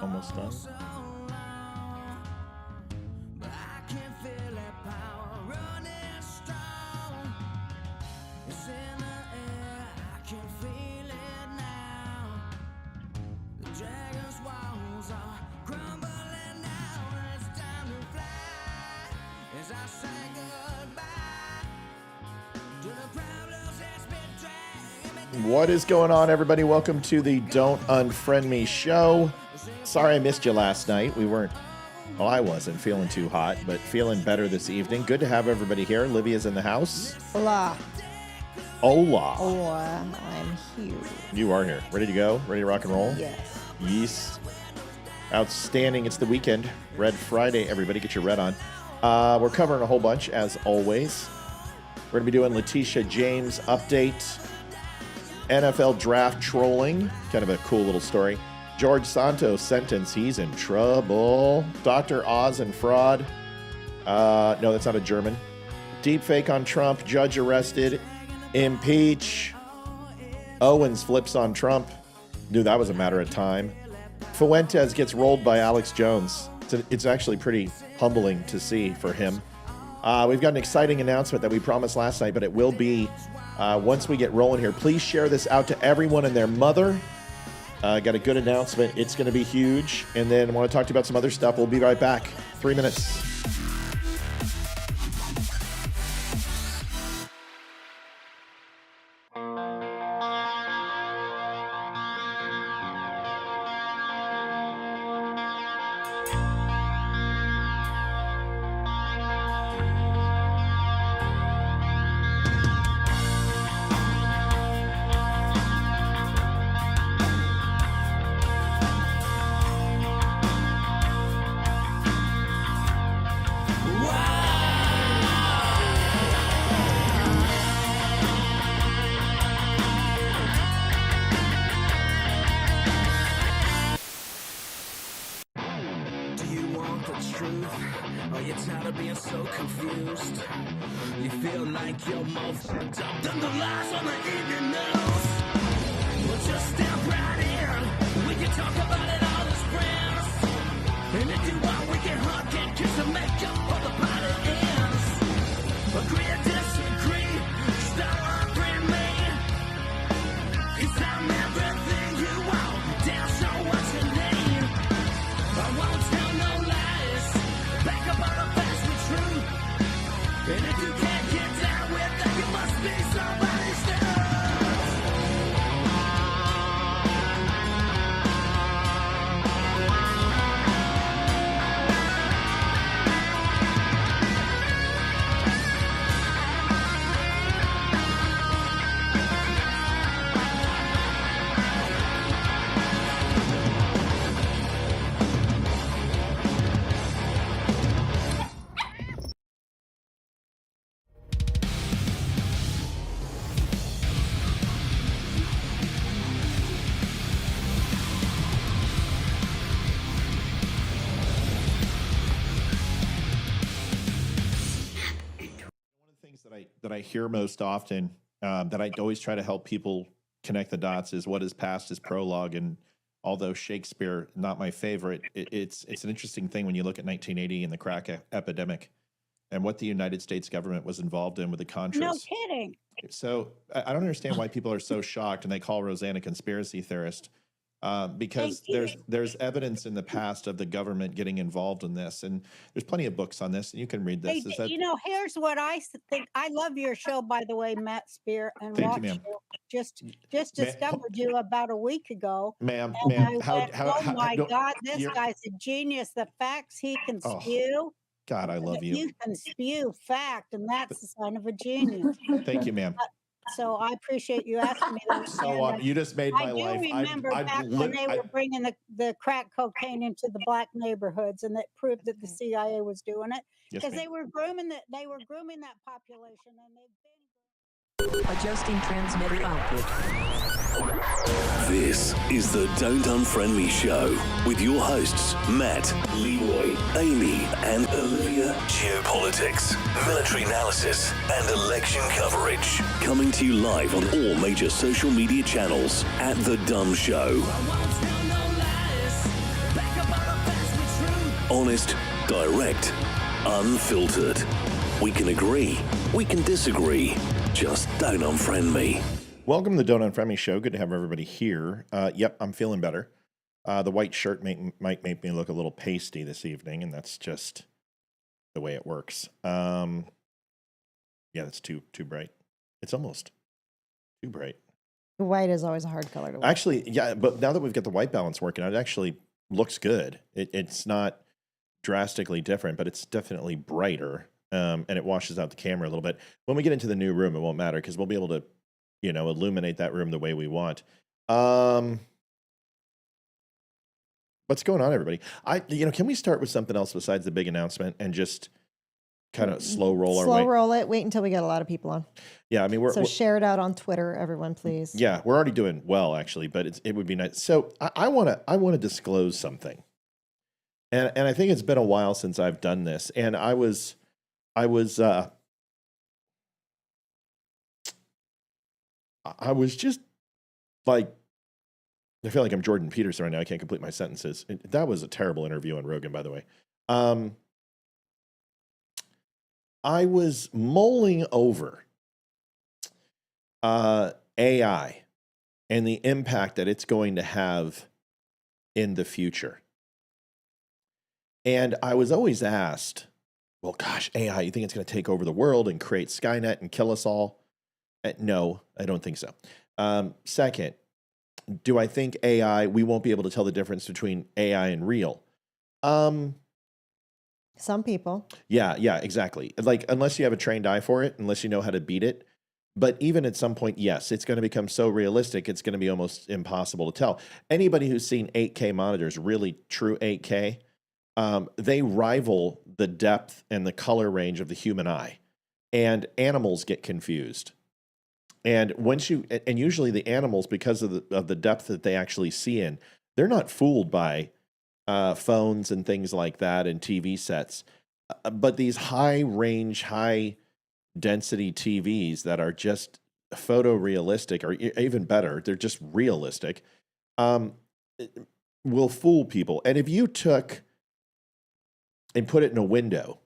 Almost done. What is going on, everybody? Welcome to the Don't Unfriend Me show. Sorry I missed you last night. Well, I wasn't feeling too hot, but feeling better this evening. Good to have everybody here. Olivia's in the house. Hola. Hola. Hola, I'm here. You are here. Ready to go? Ready to rock and roll? Yes. Yes. Outstanding. It's the weekend. Red Friday, everybody. Get your red on. We're covering a whole bunch, as always. We're going to be doing Letitia James update. NFL draft trolling. Kind of a cool little story. George Santos sentence. He's in trouble. Dr. Oz and fraud. No, that's not a German. Deepfake on Trump. Judge arrested. Impeach. Owens flips on Trump. Knew that was a matter of time. Fuentes gets rolled by Alex Jones. It's actually pretty humbling to see for him. We've got an exciting announcement that we promised last night, but it will be once we get rolling here. Please share this out to everyone and their mother. Got a good announcement. It's going to be huge. And then I want to talk to you about some other stuff. We'll be right back. 3 minutes. That I hear most often, that I always try to help people connect the dots, is what is past is prologue. And although Shakespeare, not my favorite, it's an interesting thing when you look at 1980 and the crack epidemic and what the United States government was involved in with the Contras. No kidding. So I don't understand why people are so shocked and they call Roseanne a conspiracy theorist. Because there's evidence in the past of the government getting involved in this, and there's plenty of books on this, and you can read this. Here's what I think. I love your show, by the way, Matt Spear, and Thank you, ma'am. Just discovered you about a week ago, ma'am. Oh my God, this guy's a genius. The facts he can spew. God, I love you. You can spew fact, and that's the sign of a genius. Thank you, ma'am. So I appreciate you asking me that. So you just made my life. I do remember back when they were bringing the crack cocaine into the black neighborhoods, and that proved that the CIA was doing it because they were grooming that population, and they've been. Adjusting transmitter output. This is the Don't Unfriend Me show with your hosts, Matt, Leroy, Amy, and Olivia. Geopolitics, military analysis, and election coverage. Coming to you live on all major social media channels at The Dumb Show. Honest, direct, unfiltered. We can agree, we can disagree. Just don't unfriend me. Welcome to the Don't Unfriend Me show. Good to have everybody here. Yep, I'm feeling better. The white shirt might make me look a little pasty this evening, and that's just the way it works. Yeah, that's too bright. It's almost too bright. White is always a hard color to wear. Actually, yeah, but now that we've got the white balance working, it actually looks good. It's not drastically different, but it's definitely brighter, and it washes out the camera a little bit. When we get into the new room, it won't matter because we'll be able to illuminate that room the way we want. What's going on, everybody? Can we start with something else besides the big announcement and just kind of slow roll our way? Slow roll it. Wait until we get a lot of people on. Yeah, I mean, we're share it out on Twitter, everyone, please. Yeah, we're already doing well, actually, but it would be nice. So I want to disclose something, and I think it's been a while since I've done this, and I was just like, I feel like I'm Jordan Peterson right now. I can't complete my sentences. That was a terrible interview on Rogan, by the way. I was mulling over AI and the impact that it's going to have in the future. And I was always asked, well, gosh, AI, you think it's going to take over the world and create Skynet and kill us all? No, I don't think so. Second, do I think AI, we won't be able to tell the difference between AI and real? Some people. Yeah, exactly. Like, unless you have a trained eye for it, unless you know how to beat it. But even at some point, yes, it's going to become so realistic, it's going to be almost impossible to tell. Anybody who's seen 8K monitors, really true 8K, they rival the depth and the color range of the human eye. And animals get confused. And usually the animals, because of the depth that they actually see in, they're not fooled by phones and things like that and TV sets. But these high range, high density TVs that are just photorealistic, or even better, they're just realistic, will fool people. And if you took and put it in a window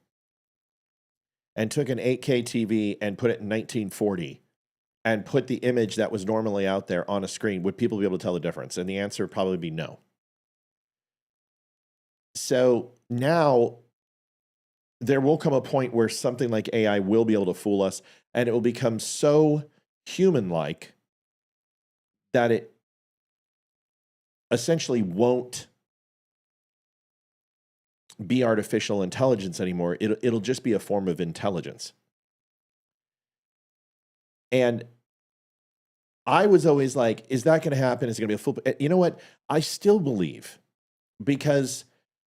and took an 8K TV and put it in 1940 and put the image that was normally out there on a screen, would people be able to tell the difference? And the answer would probably be no. So now there will come a point where something like AI will be able to fool us, and it will become so human-like that it essentially won't be artificial intelligence anymore. It'll just be a form of intelligence. And I was always like, is that going to happen? Is it going to be a full? You know what? I still believe, because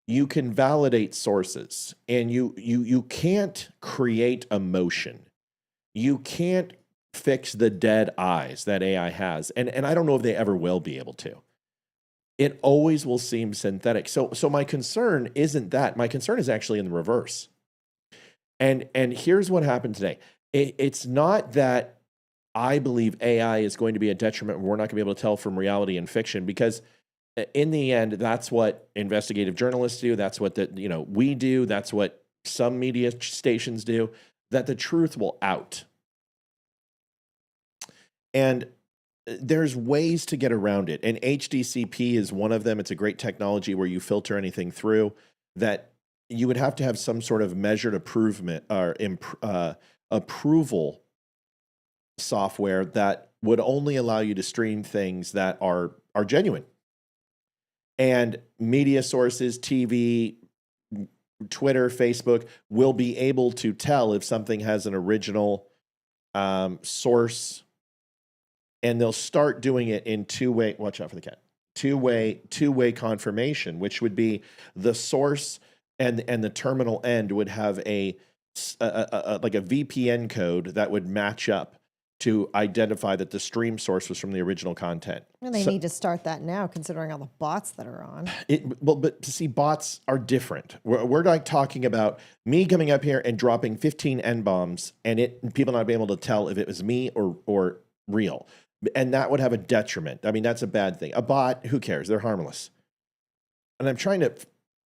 you can validate sources, and you can't create emotion. You can't fix the dead eyes that AI has. And I don't know if they ever will be able to. It always will seem synthetic. So my concern isn't that. My concern is actually in the reverse. And here's what happened today. It's not that I believe AI is going to be a detriment and we're not going to be able to tell from reality and fiction, because in the end, that's what investigative journalists do. That's what we do. That's what some media stations do, that the truth will out. And there's ways to get around it. And HDCP is one of them. It's a great technology where you filter anything through, that you would have to have some sort of measured approval software that would only allow you to stream things that are genuine. And media sources, TV, Twitter, Facebook, will be able to tell if something has an original source, and they'll start doing it in two-way. Watch out for the cat. Two-way confirmation, which would be the source and the terminal end would have like a VPN code that would match up to identify that the stream source was from the original content. And they need to start that now, considering all the bots that are on. But see, bots are different. We're like talking about me coming up here and dropping 15 N-bombs and people not being able to tell if it was me or real. And that would have a detriment. I mean, that's a bad thing. A bot, who cares? They're harmless. And I'm trying to,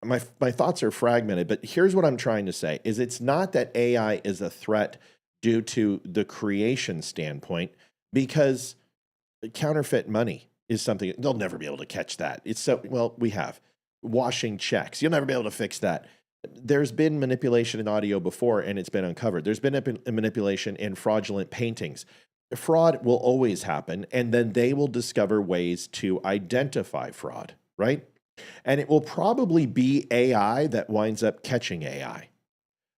my thoughts are fragmented, but here's what I'm trying to say is it's not that AI is a threat due to the creation standpoint, because counterfeit money is something they'll never be able to catch that. It's so, well, we have washing checks. You'll never be able to fix that. There's been manipulation in audio before and it's been uncovered. There's been a manipulation in fraudulent paintings. Fraud will always happen, and then they will discover ways to identify fraud, right? And it will probably be AI that winds up catching AI.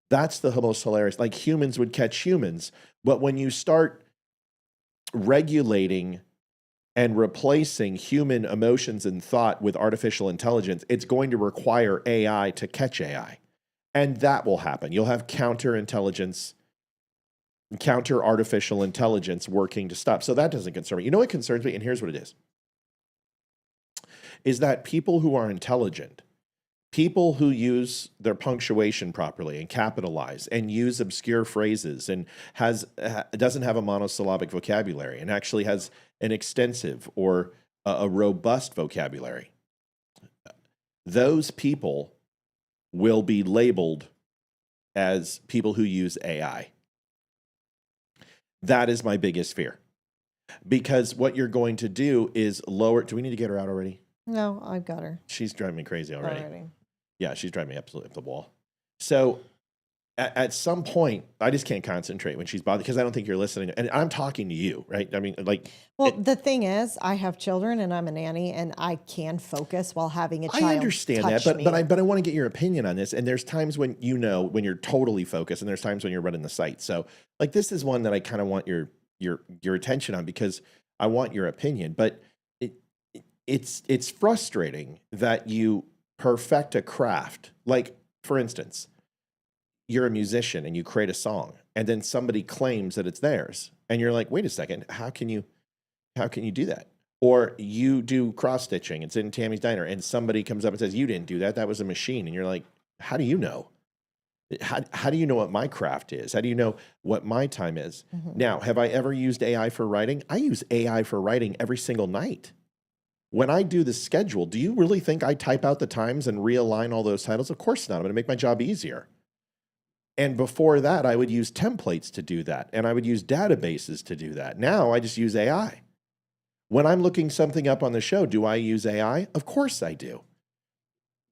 That's the most hilarious. Like humans would catch humans, but when you start regulating and replacing human emotions and thought with artificial intelligence, it's going to require AI to catch AI. And that will happen. You'll have counter-intelligence, counter-artificial intelligence working to stop. So that doesn't concern me. You know what concerns me? And here's what it is that people who are intelligent, people who use their punctuation properly and capitalize and use obscure phrases and doesn't have a monosyllabic vocabulary and actually has an extensive or a robust vocabulary, those people will be labeled as people who use AI. That is my biggest fear. Because what you're going to do is lower... Do we need to get her out already? No, I've got her. She's driving me crazy already. Yeah, she's driving me absolutely up the wall. So at some point, I just can't concentrate when she's bothered because I don't think you're listening. And I'm talking to you, right? I mean, like... Well, the thing is, I have children and I'm a nanny and I can focus while having a child. I understand that, but I want to get your opinion on this. And there's times when, when you're totally focused and there's times when you're running the site. So like, this is one that I kind of want your attention on because I want your opinion, but it's frustrating that you perfect a craft. Like, for instance, you're a musician and you create a song and then somebody claims that it's theirs. And you're like, wait a second, how can you do that? Or you do cross stitching. It's in Tammy's Diner and somebody comes up and says, you didn't do that. That was a machine. And you're like, how do you know? How do you know what my craft is? How do you know what my time is? Mm-hmm. Now, have I ever used AI for writing? I use AI for writing every single night. When I do the schedule, do you really think I type out the times and realign all those titles? Of course not. I'm going to make my job easier. And before that, I would use templates to do that. And I would use databases to do that. Now I just use AI. When I'm looking something up on the show, do I use AI? Of course I do.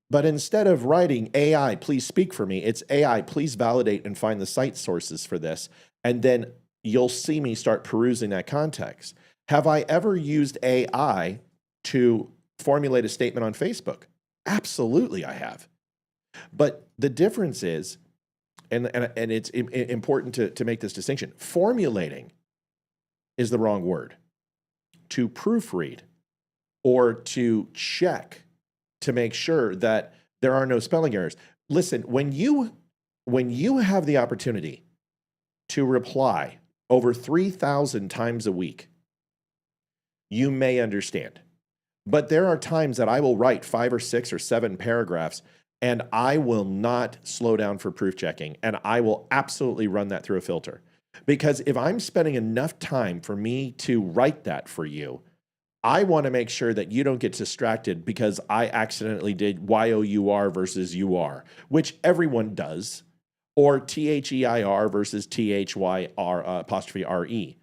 But instead of writing AI, please speak for me, it's AI, please validate and find the site sources for this. And then you'll see me start perusing that context. Have I ever used AI to formulate a statement on Facebook? Absolutely I have. But the difference is, and it's important to make this distinction, formulating is the wrong word. To proofread or to check to make sure that there are no spelling errors. Listen, when you have the opportunity to reply over 3,000 times a week, you may understand. But there are times that I will write 5 or 6 or 7 paragraphs and I will not slow down for proof checking. And I will absolutely run that through a filter. Because if I'm spending enough time for me to write that for you, I want to make sure that you don't get distracted because I accidentally did YOUR versus UR, which everyone does, or THEIR versus THYR apostrophe RE.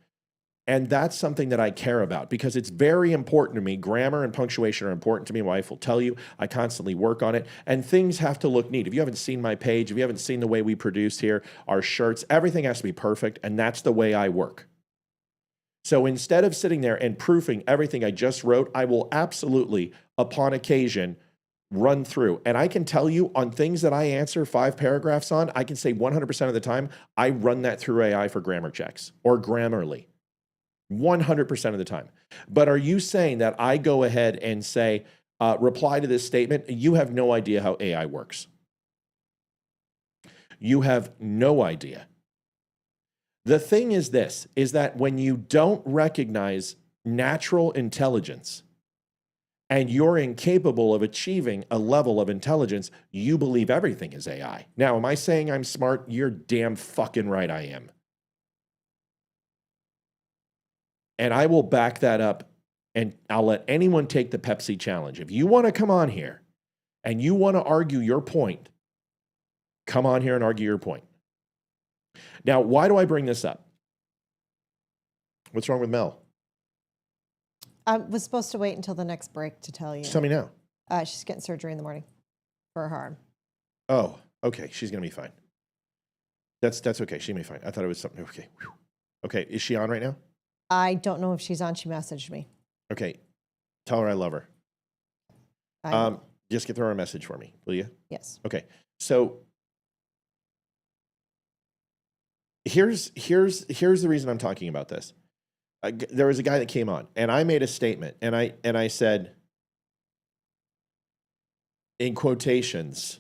And that's something that I care about because it's very important to me. Grammar and punctuation are important to me. My wife will tell you. I constantly work on it. And things have to look neat. If you haven't seen my page, if you haven't seen the way we produce here, our shirts, everything has to be perfect. And that's the way I work. So instead of sitting there and proofing everything I just wrote, I will absolutely, upon occasion, run through. And I can tell you on things that I answer 5 paragraphs on, I can say 100% of the time, I run that through AI for grammar checks or Grammarly. 100% of the time. But are you saying that I go ahead and say, reply to this statement? You have no idea how AI works. You have no idea. The thing is this, is that when you don't recognize natural intelligence and you're incapable of achieving a level of intelligence, you believe everything is AI. Now, am I saying I'm smart? You're damn fucking right I am. And I will back that up, and I'll let anyone take the Pepsi challenge. If you want to come on here and you want to argue your point, come on here and argue your point. Now, why do I bring this up? What's wrong with Mel? I was supposed to wait until the next break to tell you. Just tell me now. She's getting surgery in the morning for her arm. Oh, okay. She's going to be fine. That's okay. She'll be fine. I thought it was something. Okay. Whew. Okay. Is she on right now? I don't know if she's on. She messaged me. Okay. Tell her I love her. Just throw her a message for me, will you? Yes. Okay. So here's the reason I'm talking about this. There was a guy that came on, and I made a statement, and I said, in quotations,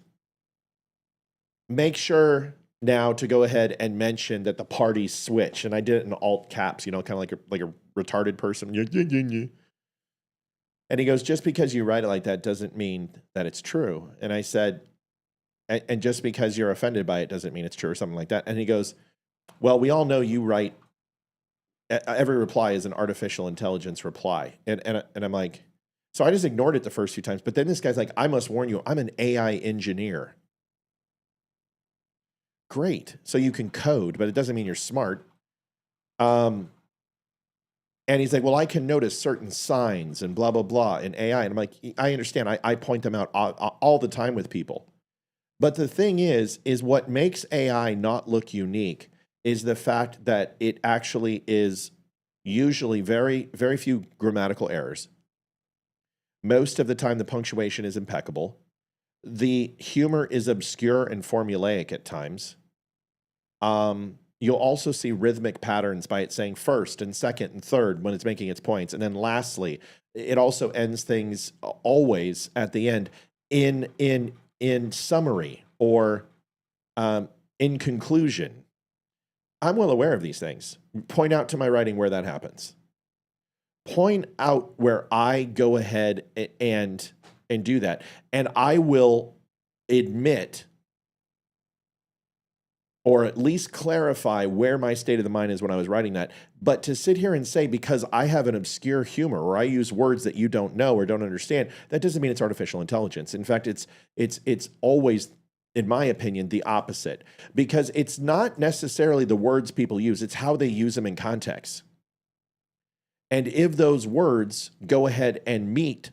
make sure now to go ahead and mention that the parties switch, and I did it in alt caps, kind of like a retarded person. And he goes, just because you write it like that doesn't mean that it's true. And I said, and just because you're offended by it doesn't mean it's true, or something like that. And he goes, well, we all know you write. Every reply is an artificial intelligence reply. And I'm like, so I just ignored it the first few times. But then this guy's like, I must warn you, I'm an AI engineer. Great. So you can code, but it doesn't mean you're smart. And he's like, well, I can notice certain signs and blah, blah, blah in AI. And I'm like, I understand. I point them out all the time with people. But the thing is what makes AI not look unique is the fact that it actually is usually very, very few grammatical errors. Most of the time, the punctuation is impeccable. The humor is obscure and formulaic at times. You'll also see rhythmic patterns by it saying first and second and third when it's making its points. And then lastly, it also ends things always at the end in summary or in conclusion. I'm well aware of these things. Point out to my writing where that happens. Point out where I go ahead and do that. And I will admit, or at least clarify where my state of the mind is when I was writing that. But to sit here and say, because I have an obscure humor or I use words that you don't know or don't understand, that doesn't mean it's artificial intelligence. In fact, it's always, in my opinion, the opposite, because it's not necessarily the words people use, it's how they use them in context. And if those words go ahead and meet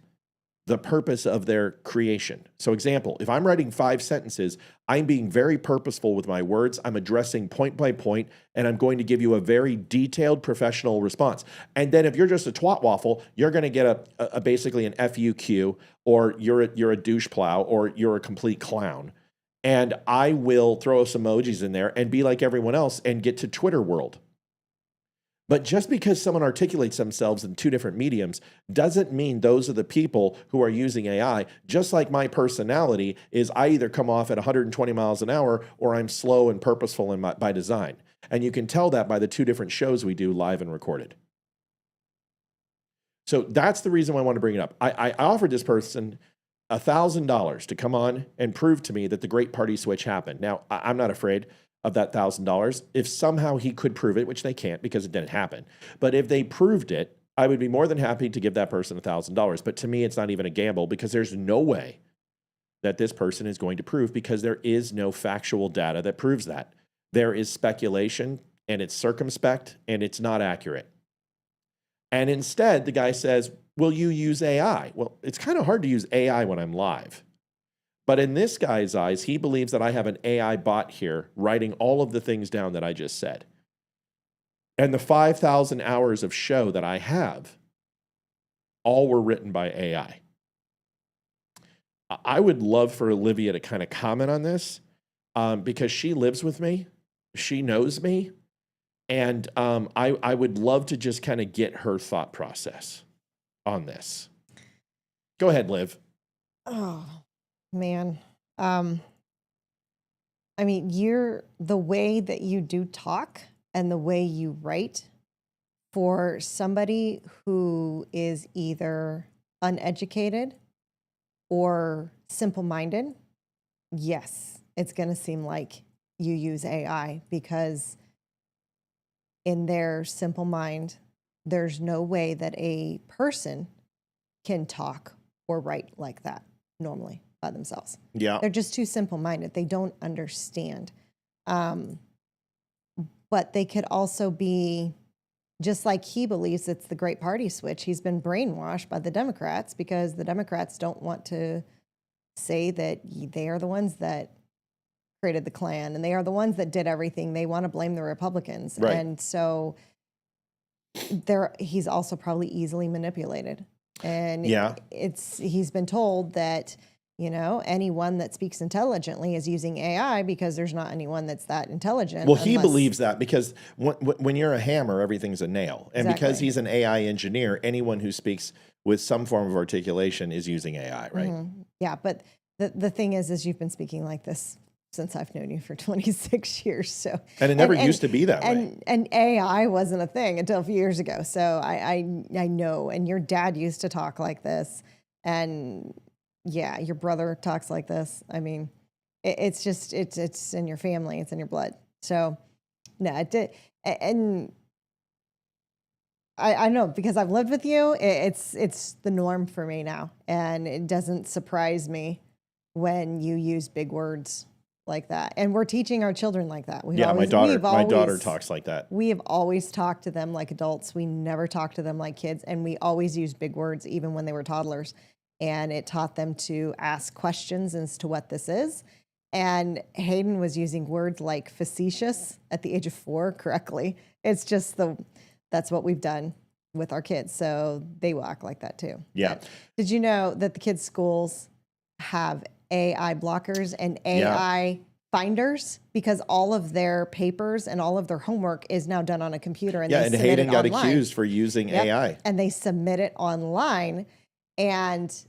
the purpose of their creation. So example, if I'm writing 5 sentences, I'm being very purposeful with my words. I'm addressing point by point, and I'm going to give you a very detailed professional response. And then if you're just a twat waffle, you're going to get a basically an FUQ, or you're a douche plow, or you're a complete clown. And I will throw some emojis in there and be like everyone else and get to Twitter world. But just because someone articulates themselves in 2 different mediums doesn't mean those are the people who are using AI. Just like my personality is, I either come off at 120 miles an hour or I'm slow and purposeful by design. And you can tell that by the 2 different shows we do live and recorded. So that's the reason why I want to bring it up. I offered this person $1,000 to come on and prove to me that the Great Party Switch happened. Now, I'm not afraid of that $1,000. If somehow he could prove it, which they can't because it didn't happen. But if they proved it, I would be more than happy to give that person $1,000. But to me, it's not even a gamble, because there's no way that this person is going to prove, because there is no factual data that proves that. There is speculation, and it's circumspect, and it's not accurate. And instead, the guy says, will you use AI? Well, it's kind of hard to use AI when I'm live. But in this guy's eyes, he believes that I have an AI bot here writing all of the things down that I just said. And the 5,000 hours of show that I have, all were written by AI. I would love for Olivia to kind of comment on this, because she lives with me. She knows me. And I would love to just kind of get her thought process on this. Go ahead, Liv. Oh, man. I mean, the way that you do talk and the way you write for somebody who is either uneducated or simple-minded, yes, it's going to seem like you use AI, because in their simple mind, there's no way that a person can talk or write like that normally by themselves. Yeah. They're just too simple-minded. They don't understand. But they could also be, just like he believes it's the great party switch, he's been brainwashed by the Democrats, because the Democrats don't want to say that they are the ones that created the Klan and they are the ones that did everything. They want to blame the Republicans. Right. And so he's also probably easily manipulated. And Yeah. he's been told that, anyone that speaks intelligently is using AI, because there's not anyone that's that intelligent. Well, he believes that because when you're a hammer, everything's a nail. And because Exactly. he's an AI engineer, anyone who speaks with some form of articulation is using AI, right? Mm-hmm. Yeah, but the thing is you've been speaking like this since I've known you for 26 years. So, And it never used to be that way. And AI wasn't a thing until a few years ago. So I know, and your dad used to talk like this, and yeah, your brother talks like this. I mean, it's just, it's in your family, it's in your blood. So no, it did. And I know, because I've lived with you, it's the norm for me now. And it doesn't surprise me when you use big words like that. And we're teaching our children like that. My daughter talks like that. We have always talked to them like adults. We never talk to them like kids. And we always use big words, even when they were toddlers. And it taught them to ask questions as to what this is. And Hayden was using words like facetious at the age of 4 correctly. It's just that's what we've done with our kids. So they will act like that too. Yeah. But did you know that the kids' schools have AI blockers and AI finders, because all of their papers and all of their homework is now done on a computer, and And they Hayden got online. accused for using AI. And they submit it online, and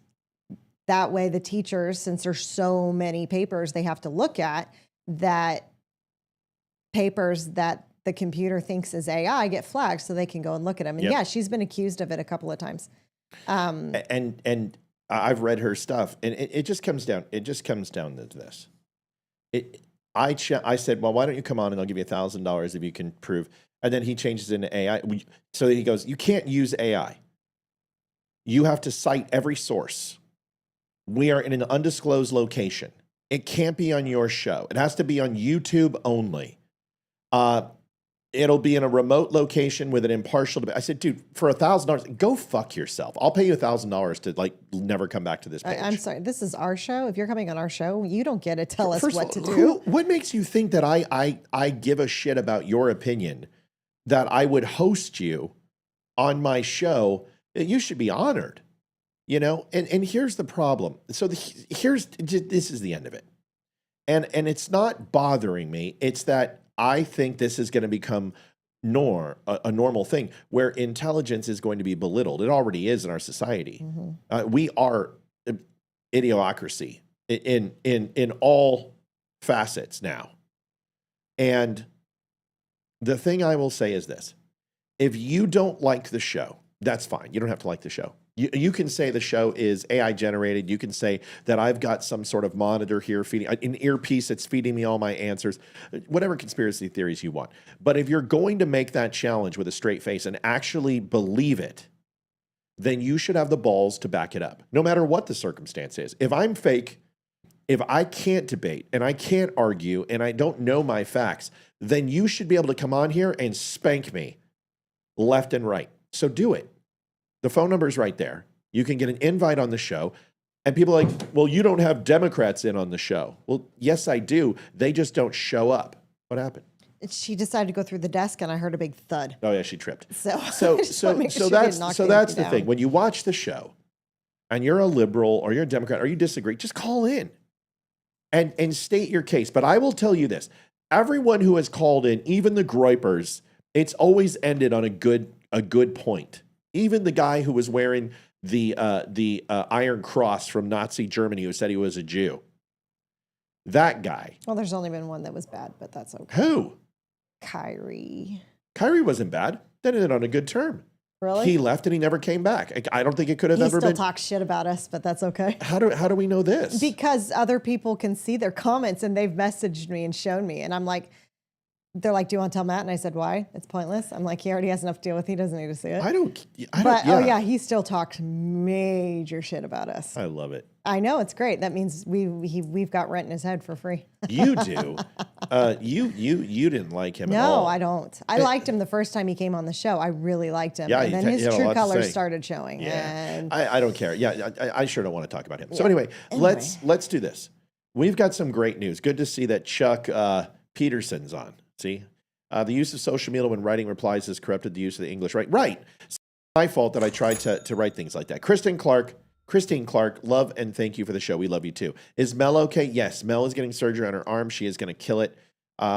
that way the teachers, since there's so many papers they have to look at, that papers that the computer thinks is AI get flagged, so they can go and look at them. And yeah, she's been accused of it a couple of times. And I've read her stuff, and it just comes down. It just comes down to this. I said, well, why don't you come on and I'll give you $1,000 if you can prove. And then he changes into AI. So he goes, you can't use AI. You have to cite every source. We are in an undisclosed location. It can't be on your show. It has to be on YouTube only. It'll be in a remote location with an impartial debate. I said, dude, for $1,000, go fuck yourself. I'll pay you $1,000 to never come back to this page. I'm sorry, this is our show. If you're coming on our show, you don't get to tell us what to do. What makes you think that I give a shit about your opinion, that I would host you on my show? You should be honored, And here's the problem. So this is the end of it. And it's not bothering me. It's that I think this is going to become a normal thing where intelligence is going to be belittled. It already is in our society. Mm-hmm. We are idiocracy in all facets now. And the thing I will say is this: if you don't like the show, that's fine. You don't have to like the show. You can say the show is AI generated. You can say that I've got some sort of monitor here feeding an earpiece that's feeding me all my answers, whatever conspiracy theories you want. But if you're going to make that challenge with a straight face and actually believe it, then you should have the balls to back it up, no matter what the circumstance is. If I'm fake, if I can't debate and I can't argue and I don't know my facts, then you should be able to come on here and spank me left and right. So do it. The phone number is right there. You can get an invite on the show. And people are like, well, you don't have Democrats in on the show. Well, yes, I do. They just don't show up. What happened? She decided to go through the desk, and I heard a big thud. Oh, yeah, she tripped. So that's the thing. When you watch the show and you're a liberal or you're a Democrat or you disagree, just call in and state your case. But I will tell you this. Everyone who has called in, even the groypers, it's always ended on a good point. Even the guy who was wearing the Iron Cross from Nazi Germany, who said he was a Jew. That guy. Well, there's only been one that was bad, but that's okay. Who? Kyrie. Kyrie wasn't bad. They ended on a good term. Really? He left and he never came back. I don't think it could have He ever still been. talks shit about us, but that's okay. How do we know this? Because other people can see their comments and they've messaged me and shown me. And I'm like, they're like, do you want to tell Matt? And I said, why? It's pointless. I'm like, he already has enough to deal with. He doesn't need to see it. I don't. But oh yeah, he still talks major shit about us. I love it. I know, it's great. That means we've got rent in his head for free. You do. You didn't like him at all. No, I don't. I liked him the first time he came on the show. I really liked him. Yeah, and then he his had a lot true to colors say. started showing. Yeah. And I don't care. Yeah, I sure don't want to talk about him. So anyway, let's do this. We've got some great news. Good to see that Chuck Peterson's on. See? The use of social media when writing replies has corrupted the use of the English. Right. It's my fault that I tried to write things like that. Christine Clark, love and thank you for the show. We love you too. Is Mel okay? Yes. Mel is getting surgery on her arm. She is going to kill it.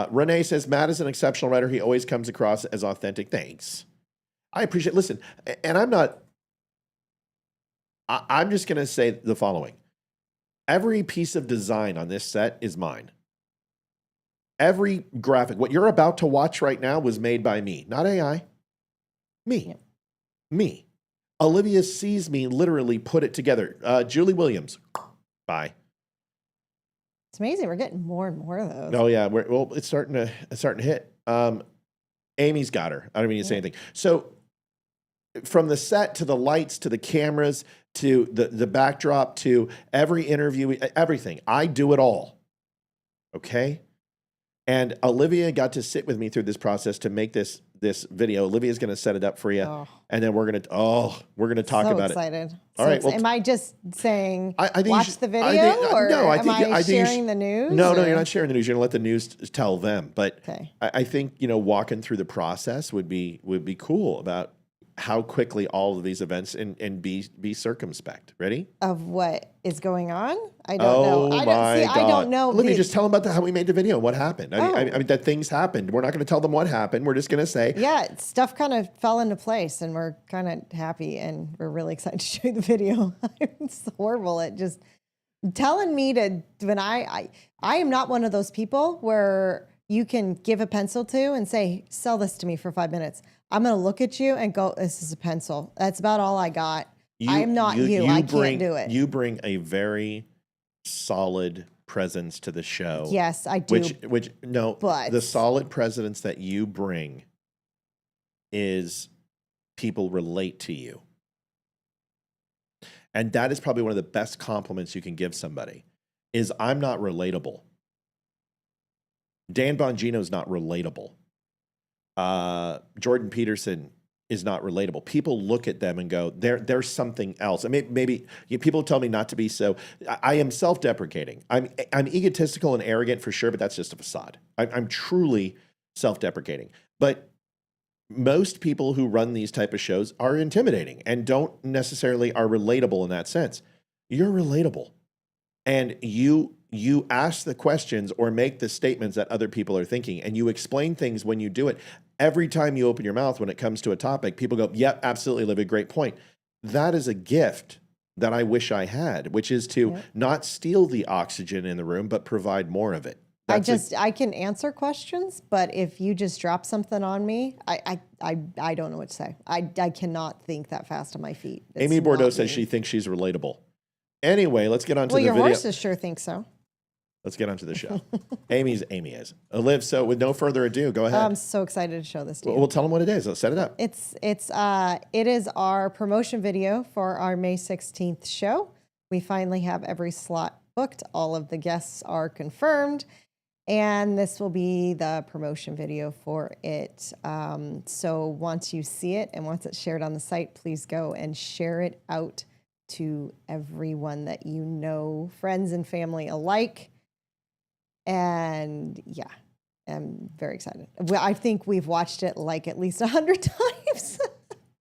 Renee says, Matt is an exceptional writer. He always comes across as authentic. Thanks. I appreciate, listen, and I'm just going to say the following. Every piece of design on this set is mine. Every graphic, what you're about to watch right now was made by me, not AI. Me. Olivia sees me literally put it together. Julie Williams, bye. it's amazing. We're getting more and more of those. Oh yeah, it's starting to hit. Amy's got her. I don't mean to say anything. So from the set to the lights to the cameras to the backdrop to every interview, everything, I do it all. Okay. And Olivia got to sit with me through this process to make this video. Olivia's going to set it up for you, and then we're going to talk about excited. it. All right. Well, am I just saying I think watch the video, or am I sharing the news? No, you're not sharing the news. You're going to let the news tell them. But okay. I think walking through the process would be cool about how quickly all of these events and be circumspect. Ready? Of what is going on? I don't know. Oh my God. I don't know. Let me just tell them about how we made the video and what happened. I mean, that things happened. We're not going to tell them what happened. We're just going to say. Yeah, stuff kind of fell into place and we're kind of happy and we're really excited to show you the video. It's horrible. It just telling me when I am not one of those people where you can give a pencil to and say, sell this to me for 5 minutes. I'm going to look at you and go, this is a pencil. That's about all I got. I am not you. I can't do it. You bring a very solid presence to the show. Yes, I do. But the solid presence that you bring is people relate to you. And that is probably one of the best compliments you can give somebody is I'm not relatable. Dan Bongino's not relatable. Jordan Peterson is not relatable. People look at them and go, there's something else. I mean, maybe people tell me not to be so. I am self-deprecating. I'm egotistical and arrogant for sure, but that's just a facade. I'm truly self-deprecating. But most people who run these type of shows are intimidating and don't necessarily are relatable in that sense. You're relatable. And you ask the questions or make the statements that other people are thinking, and you explain things when you do it. Every time you open your mouth when it comes to a topic, people go, yep, absolutely, Olivia, great point. That is a gift that I wish I had, which is to not steal the oxygen in the room, but provide more of it. I can answer questions, but if you just drop something on me, I don't know what to say. I cannot think that fast on my feet. Amy Bordeaux says she thinks she's relatable. Anyway, let's get on to the video. Well, your horses sure think so. Let's get on to the show. Amy is. Liv, so with no further ado, go ahead. I'm so excited to show this to you. We'll tell them what it is. Let's set it up. It is our promotion video for our May 16th show. We finally have every slot booked. All of the guests are confirmed. And this will be the promotion video for it. So once you see it and once it's shared on the site, please go and share it out to everyone that you know, friends and family alike. And yeah, I'm very excited. I think we've watched it like at least 100 times.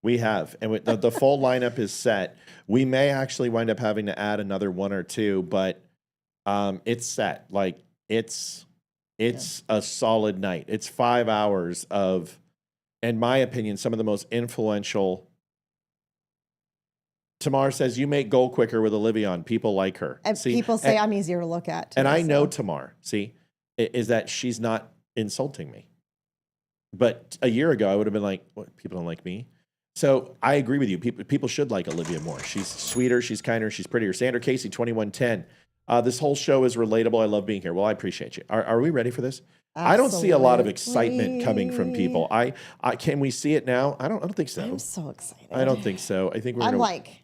We have. And the full lineup is set. We may actually wind up having to add another one or two, but it's set. Like it's a solid night. It's 5 hours of, in my opinion, some of the most influential. Tamar says, you make goal quicker with Olivia on. People like her. And people say I'm easier to look at. And I know Tamar, is that she's not insulting me. But a year ago, I would have been like, what? People don't like me. So I agree with you. People should like Olivia more. She's sweeter, she's kinder, she's prettier. Sandra Casey, 2110. This whole show is relatable. I love being here. Well, I appreciate you. Are we ready for this? Absolutely. I don't see a lot of excitement coming from people. I can we see it now? I don't think so. I'm so excited. I don't think so. I think we're I'm gonna, like,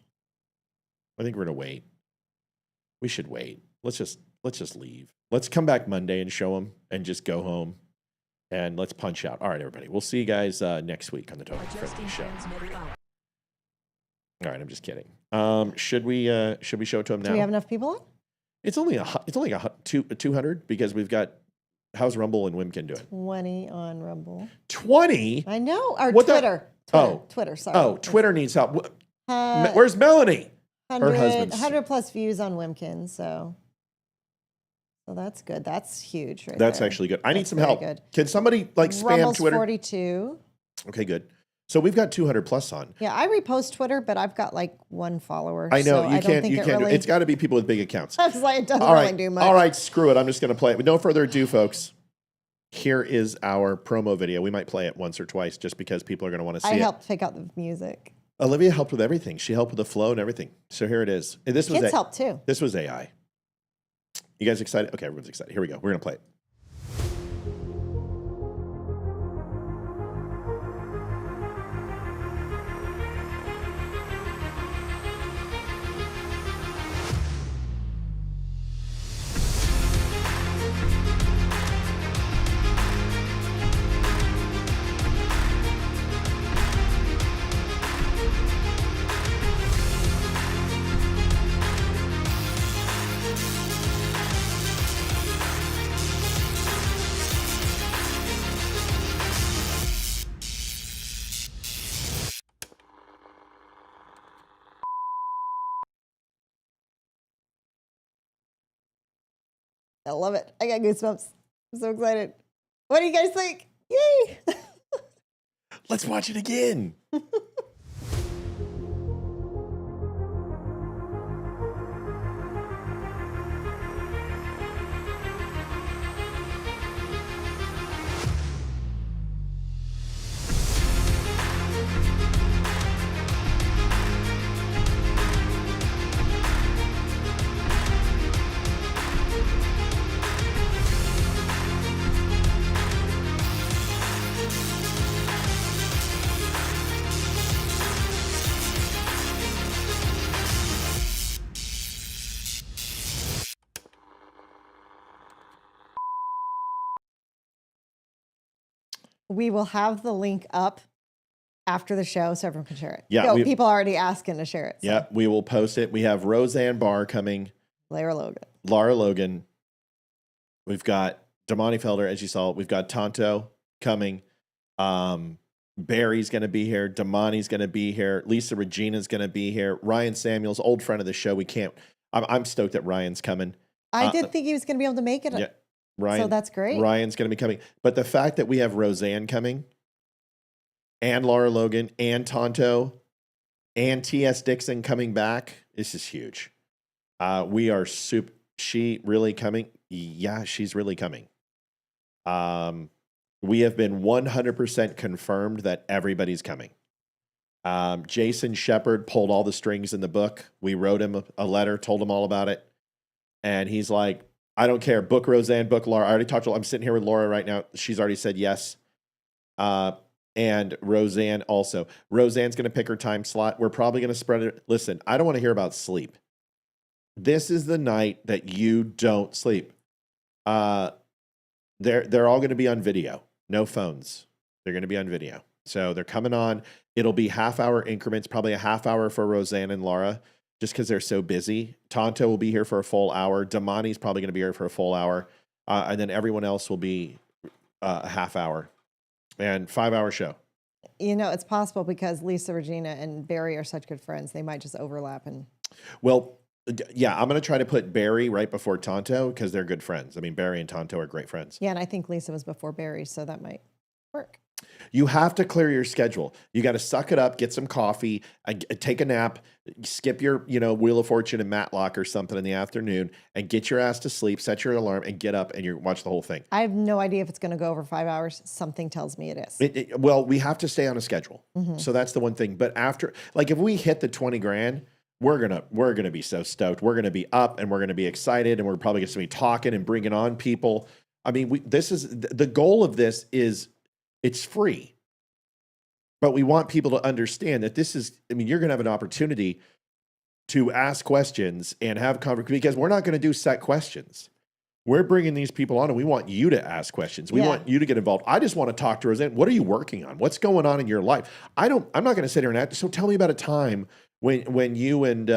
I think we're gonna wait. We should wait. Let's just leave. Let's come back Monday and show them and just go home. And let's punch out. All right, everybody. We'll see you guys next week on the Don't Unfriend Show. All right, I'm just kidding. Should we show it to him now? do we have enough people on? It's only 200 because we've got how's Rumble and Wimkin doing? 20 on Rumble. 20? I know. Or What the- Twitter. Twitter. Sorry. Oh, Twitter needs help. Where's Melanie? 100, husband's- 100 plus views on Wimkin. So that's good. That's huge. Right That's there. actually good. I need That's some very help. good. Can somebody spam Rumble's Twitter? 42. Okay, good. So we've got 200 plus on. Yeah, I repost Twitter, but I've got like one follower. I know so you I can't. Don't think You it can't. really, It's got to be people with big accounts. I was like, it doesn't All right. really do much. All right. Screw it. I'm just going to play it. With no further ado, folks. Here is our promo video. We might play it once or twice just because people are going to want to see I it. helped pick out the music. Olivia helped with everything. She helped with the flow and everything. So here it is. This was Kids helped too. This was AI. You guys excited? Okay, everyone's excited. Here we go. We're going to play it. I love it. I got goosebumps. I'm so excited. What do you guys think? Yay! Let's watch it again. We will have the link up after the show so everyone can share it. Yeah, people are already asking to share it. So. Yeah, we will post it. We have Roseanne Barr coming. Lara Logan. We've got Damani Felder, as you saw. We've got Tonto coming. Barry's going to be here. Damani's going to be here. Lisa Regina's going to be here. Ryan Samuels, old friend of the show. I'm stoked that Ryan's coming. I did think he was going to be able to make it. Yeah, Ryan. So that's great. Ryan's going to be coming. But the fact that we have Roseanne coming and Laura Logan and Tonto and T.S. Dixon coming back, this is huge. We are super. She really coming? Yeah, she's really coming. We have been 100% confirmed that everybody's coming. Jason Shepard pulled all the strings in the book. We wrote him a letter, told him all about it. And he's like, I don't care. Book Roseanne, book Laura. I already talked to I'm sitting here with Laura right now. She's already said yes. And Roseanne also. Roseanne's going to pick her time slot. We're probably going to spread it. Listen, I don't want to hear about sleep. This is the night that you don't sleep. They're all going to be on video. No phones. They're going to be on video. So they're coming on. It'll be half-hour increments, probably a half hour for Roseanne and Laura, just because they're so busy. Tonto will be here for a full hour. Damani's probably going to be here for a full hour. And then everyone else will be a half hour. And 5-hour show. You know, it's possible because Lisa Regina and Barry are such good friends. They might just overlap. Well, yeah, I'm going to try to put Barry right before Tonto because they're good friends. I mean, Barry and Tonto are great friends. Yeah, and I think Lisa was before Barry, so that might work. You have to clear your schedule. You got to suck it up, get some coffee, take a nap, skip your, Wheel of Fortune and Matlock or something in the afternoon, and get your ass to sleep, set your alarm, and get up and you watch the whole thing. I have no idea if it's going to go over 5 hours. Something tells me it is. Well, we have to stay on a schedule. So that's the one thing. But after, like, if we hit the 20 grand, we're gonna be so stoked. We're gonna be up and we're gonna be excited, and we're probably going to be talking and bringing on people. I mean, this is the goal of this is it's free, but we want people to understand that this is. I mean, you're going to have an opportunity to ask questions and have conversation, because we're not going to do set questions. We're bringing these people on, and we want you to ask questions. We want you to get involved. I just want to talk to Roseanne. What are you working on? What's going on in your life? I'm not going to sit here and act. So tell me about a time when you and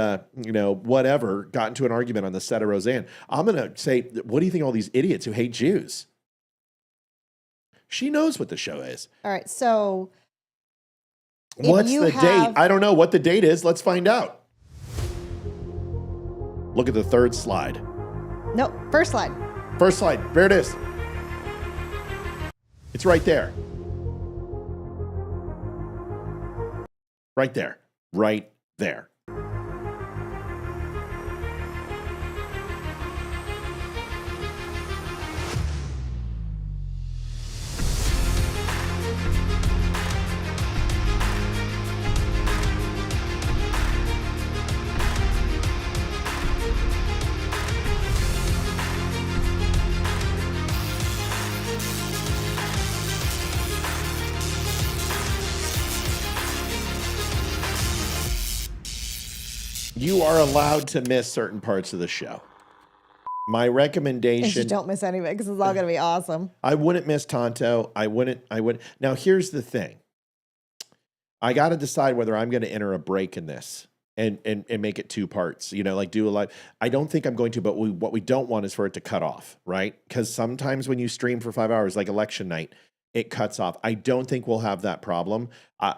whatever got into an argument on the set of Roseanne. I'm going to say, what do you think of all these idiots who hate Jews? She knows what the show is. All right. So what's the date? I don't know what the date is. Let's find out. Look at the third slide. Nope. First slide. First slide. There it is. It's right there. Right there. Right there. You are allowed to miss certain parts of the show. My recommendation. And don't miss any of it because it's all going to be awesome. I wouldn't miss Tonto. I wouldn't. Now, here's the thing. I got to decide whether I'm going to enter a break in this and make it 2 parts, like do a live. I don't think I'm going to, but what we don't want is for it to cut off, right? Because sometimes when you stream for 5 hours, like election night, it cuts off. I don't think we'll have that problem.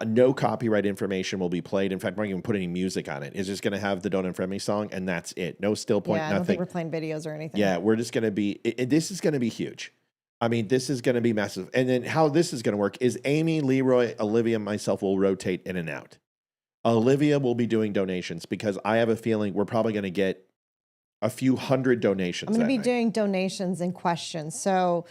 No copyright information will be played. In fact, we're not even put any music on it. It's just going to have the Don't Unfriend Me song, and that's it. No still point, nothing. I don't think we're playing videos or anything. Yeah, we're just going to be, this is going to be huge. I mean, this is going to be massive. And then how this is going to work is Amy, Leroy, Olivia, and myself will rotate in and out. Olivia will be doing donations because I have a feeling we're probably going to get a few hundred donations. I'm going to be doing donations and questions. So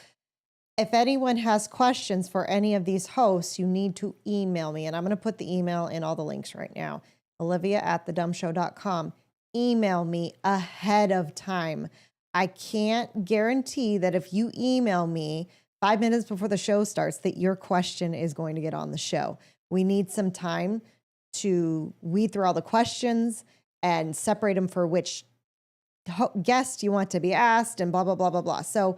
if anyone has questions for any of these hosts, you need to email me. And I'm going to put the email in all the links right now. Olivia@thedumbshow.com. Email me ahead of time. I can't guarantee that if you email me 5 minutes before the show starts, that your question is going to get on the show. We need some time to weed through all the questions and separate them for which guest you want to be asked and blah, blah, blah, blah, blah. So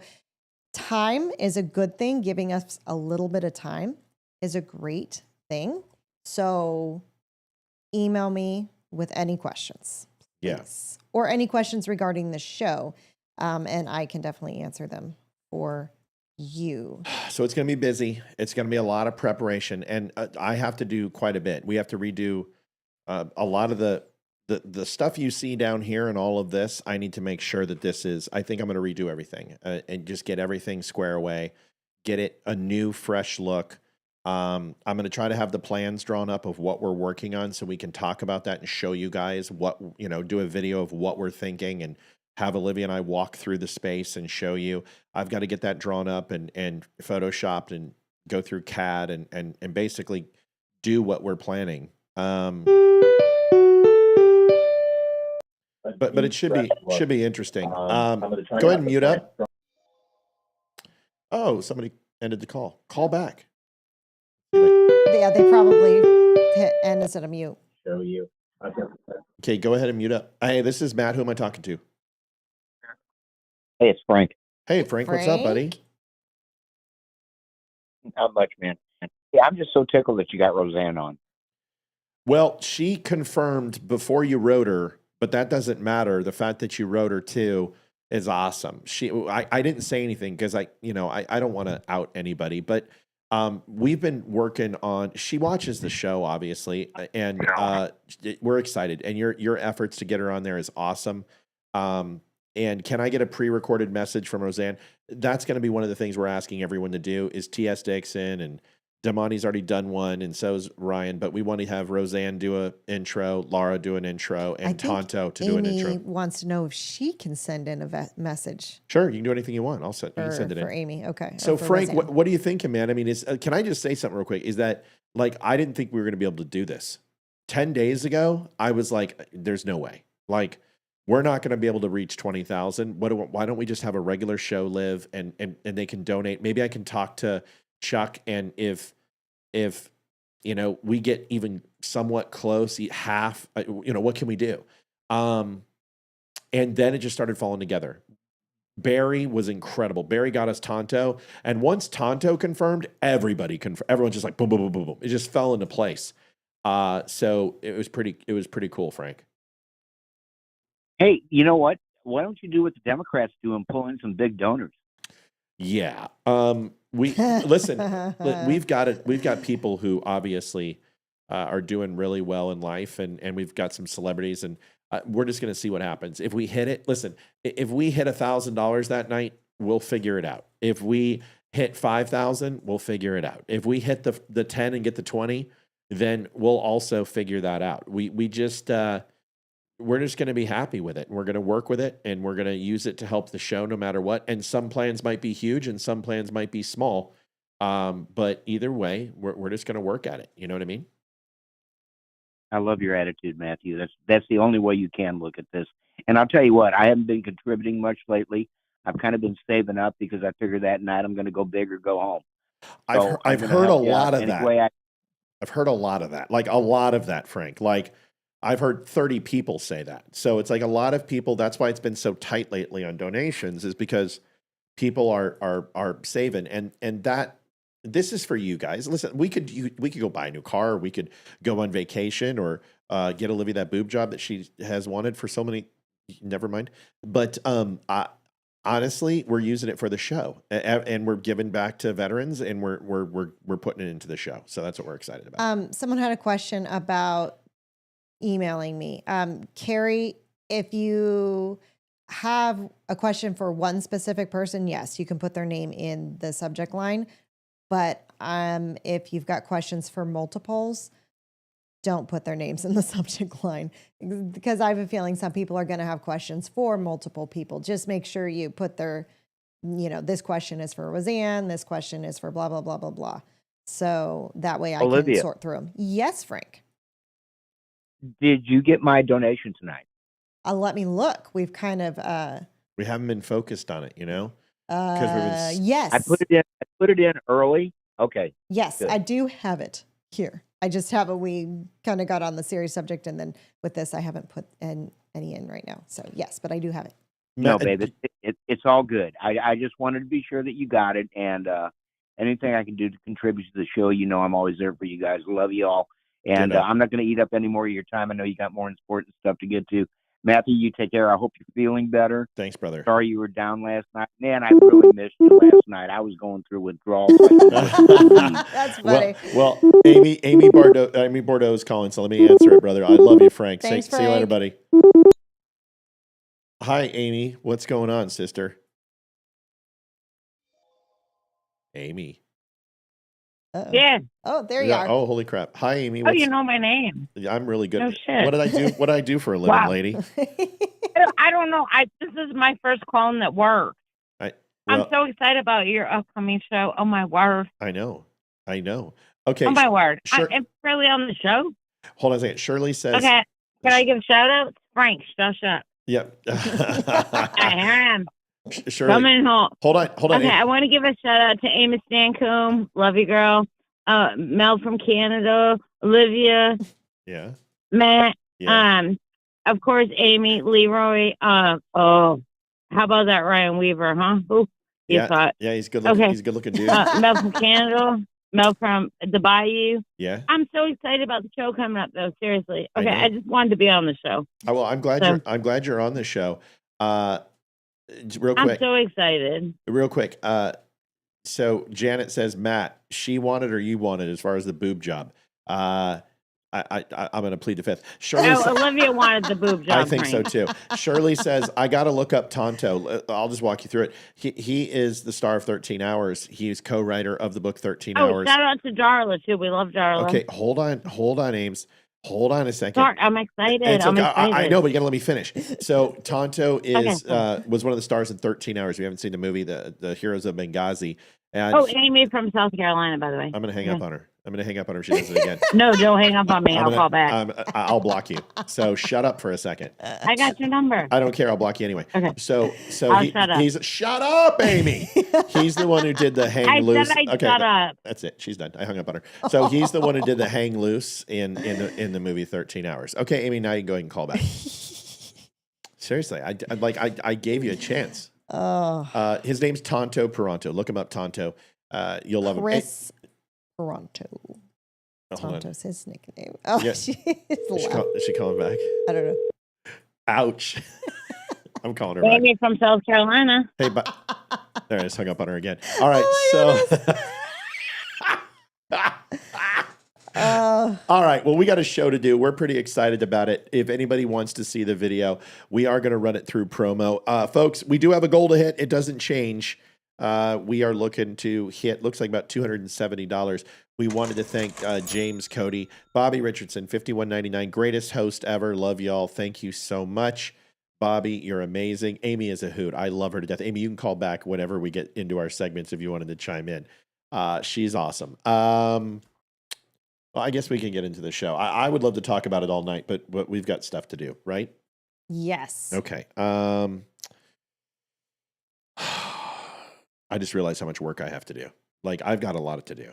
time is a good thing. Giving us a little bit of time is a great thing. So email me with any questions. Yes. Yeah. Or any questions regarding the show. And I can definitely answer them for you. So it's going to be busy. It's going to be a lot of preparation. And I have to do quite a bit. We have to redo a lot of the stuff you see down here and all of this. I need to make sure that I think I'm going to redo everything and just get everything square away, get it a new, fresh look. I'm going to try to have the plans drawn up of what we're working on so we can talk about that and show you guys what, do a video of what we're thinking and have Olivia and I walk through the space and show you. I've got to get that drawn up and photoshopped and go through CAD and basically do what we're planning. But it should be interesting. Go ahead and mute up. Oh, somebody ended the call. Call back. Yeah, they probably hit end instead of mute. Show you. Okay, go ahead and mute up. Hey, this is Matt. Who am I talking to? Hey, it's Frank. Hey, Frank. What's up, buddy? Not much, man. Yeah, I'm just so tickled that you got Roseanne on. Well, she confirmed before you wrote her, but that doesn't matter. The fact that you wrote her too is awesome. I didn't say anything because I don't want to out anybody, but we've been working on. She watches the show, obviously, and we're excited. And your efforts to get her on there is awesome. And can I get a pre-recorded message from Roseanne? That's going to be one of the things we're asking everyone to do is T.S. Dixon and Damani's already done one, and so's Ryan. But we want to have Roseanne do an intro, Laura do an intro, I and think Tonto to do an Amy intro. wants to know if she can send in a message Sure, you can do anything you want. You can send it for in. Amy. Okay. or So for Frank, Roseanne. what are you thinking, man? I mean, can I just say something real quick? Is that like I didn't think we were going to be able to do this 10 days ago? I was like, there's no way. Like, we're not going to be able to reach 20,000. Why don't we just have a regular show live and they can donate? Maybe I can talk to Chuck, and if we get even somewhat close, half, what can we do? And then it just started falling together. Barry was incredible. Barry got us Tonto, and once Tonto confirmed, everybody confirmed. Everyone's just like boom, boom, boom, boom, boom. It just fell into place. So it was pretty cool, Frank. Hey, you know what? Why don't you do what the Democrats do and pull in some big donors? Yeah. We listen. We've got people who obviously are doing really well in life, and we've got some celebrities, and we're just going to see what happens. If we hit it, listen. If we hit $1,000 that night, we'll figure it out. If we hit 5,000, we'll figure it out. If we hit the 10 and get the 20, then we'll also figure that out. We're just going to be happy with it. We're going to work with it, and we're going to use it to help the show no matter what. And some plans might be huge and some plans might be small. But either way, we're just going to work at it. You know what I mean? I love your attitude, Matthew. That's the only way you can look at this. And I'll tell you what, I haven't been contributing much lately. I've kind of been saving up because I figured that night I'm going to go big or go home. So I've heard a lot of any that. way I've heard a lot of that. Like a lot of that, Frank. Like I've heard 30 people say that. So it's like a lot of people. That's why it's been so tight lately on donations, is because people are saving, and that this is for you guys. Listen, we could go buy a new car, or we could go on vacation, or get Olivia that boob job that she has wanted for so many. Never mind. But honestly, we're using it for the show, and we're giving back to veterans, and we're putting it into the show. So that's what we're excited about. Someone had a question about emailing me. Carrie, if you have a question for one specific person, yes, you can put their name in the subject line. But if you've got questions for multiples, don't put their names in the subject line, because I have a feeling some people are going to have questions for multiple people. Just make sure you put their, this question is for Roseanne, this question is for blah, blah, blah, blah, blah. So that way I Olivia, can sort through them. Yes, Frank. did you get my donation tonight? Let me look. We've kind of... we haven't been focused on it, because yes. I put it in early. Okay. Yes, Good. I do have it here. I just haven't. We kind of got on the serious subject, and then with this, I haven't put any in right now. So yes, but I do have it. No, babe, it's all good. I just wanted to be sure that you got it, and anything I can do to contribute to the show, I'm always there for you guys. Love you all, and I'm not going to eat up any more of your time. I know you got more important stuff to get to. Matthew, you take care. I hope you're feeling better. Thanks, brother. Sorry you were down last night. Man, I really missed you last night. I was going through withdrawals. That's funny. Well, Amy Bordeaux is calling, so let me answer it, brother. I love you, Frank. Thanks, See you later, buddy. Hi, Amy. What's going on, sister? Amy. Uh-oh. Yeah. Oh, there you are. Oh, holy crap. Hi, Amy. Oh, you know my name. I'm really good. No shit. What did I do? What did I do for a living, Wow. lady? I don't know. This is my first call in at work. I'm so excited about your upcoming show. Oh my word. I know. Okay. Oh my word. I'm really on the show. Hold on a second. Shirley says. Okay. Can I give shout outs? Frank, shut up. Yep. I am. Shirley. Coming home. Hold on. Okay, I want to give a shout out to Amy Stancoom. Love you, girl. Mel from Canada. Olivia. Yeah. Matt. Yeah. Of course, Amy, Leroy. How about that Ryan Weaver, huh? Ooh, Yeah, he's good looking. Okay. He's a good looking dude. Mel from Canada. Mel from the Bayou. Yeah. I'm so excited about the show coming up, though. Seriously. I Okay, know. I just wanted to be on the show. Oh, well, I'm glad you're on the show. Real quick. I'm so excited. Real quick. So Janet says, Matt, she wanted or you wanted as far as the boob job. I'm going to plead the fifth. Shirley Olivia wanted the boob job. I think so too. Shirley says, I got to look up Tonto. I'll just walk you through it. He is the star of 13 Hours. He's co-writer of the book 13 Hours. Shout out to Darla too. We love Darla. Okay, hold on, Ames. Hold on a second. Sorry, I'm excited. I know, but you got to let me finish. So Tonto is was one of the stars in 13 Hours. We haven't seen the movie, the Heroes of Benghazi. And Amy from South Carolina, by the way. I'm going to hang up on her. I'm going to hang up on her if she does it again. No, don't hang up on me. I'll call back. I'll block you. So shut up for a second. I got your number. I don't care. I'll block you anyway. Okay. So shut up. Shut up, Amy. He's the one who did the hang loose. Shut up. That's it. She's done. I hung up on her. So he's the one who did the hang loose in the movie 13 Hours. Okay, Amy, now you can go ahead and call back. Seriously, I gave you a chance. His name's Tonto Peranto. Look him up, Tonto. You'll love him. Chris Peranto. Tonto's his nickname. Oh, Yeah. is she calling back? I don't know. Ouch. I'm calling her back. Amy from South Carolina. Hey, but there, I just hung up on her again. All right, all right. Well, we got a show to do. We're pretty excited about it. If anybody wants to see the video, we are going to run it through promo. Folks, we do have a goal to hit. It doesn't change. We are looking to hit, looks like about $270. We wanted to thank James Cody, Bobby Richardson, $51.99, greatest host ever. Love y'all. Thank you so much. Bobby, you're amazing. Amy is a hoot. I love her to death. Amy, you can call back whenever we get into our segments if you wanted to chime in. She's awesome. Well, I guess we can get into the show. I would love to talk about it all night, but we've got stuff to do, right? Yes. Okay. I just realized how much work I have to do. Like, I've got a lot to do.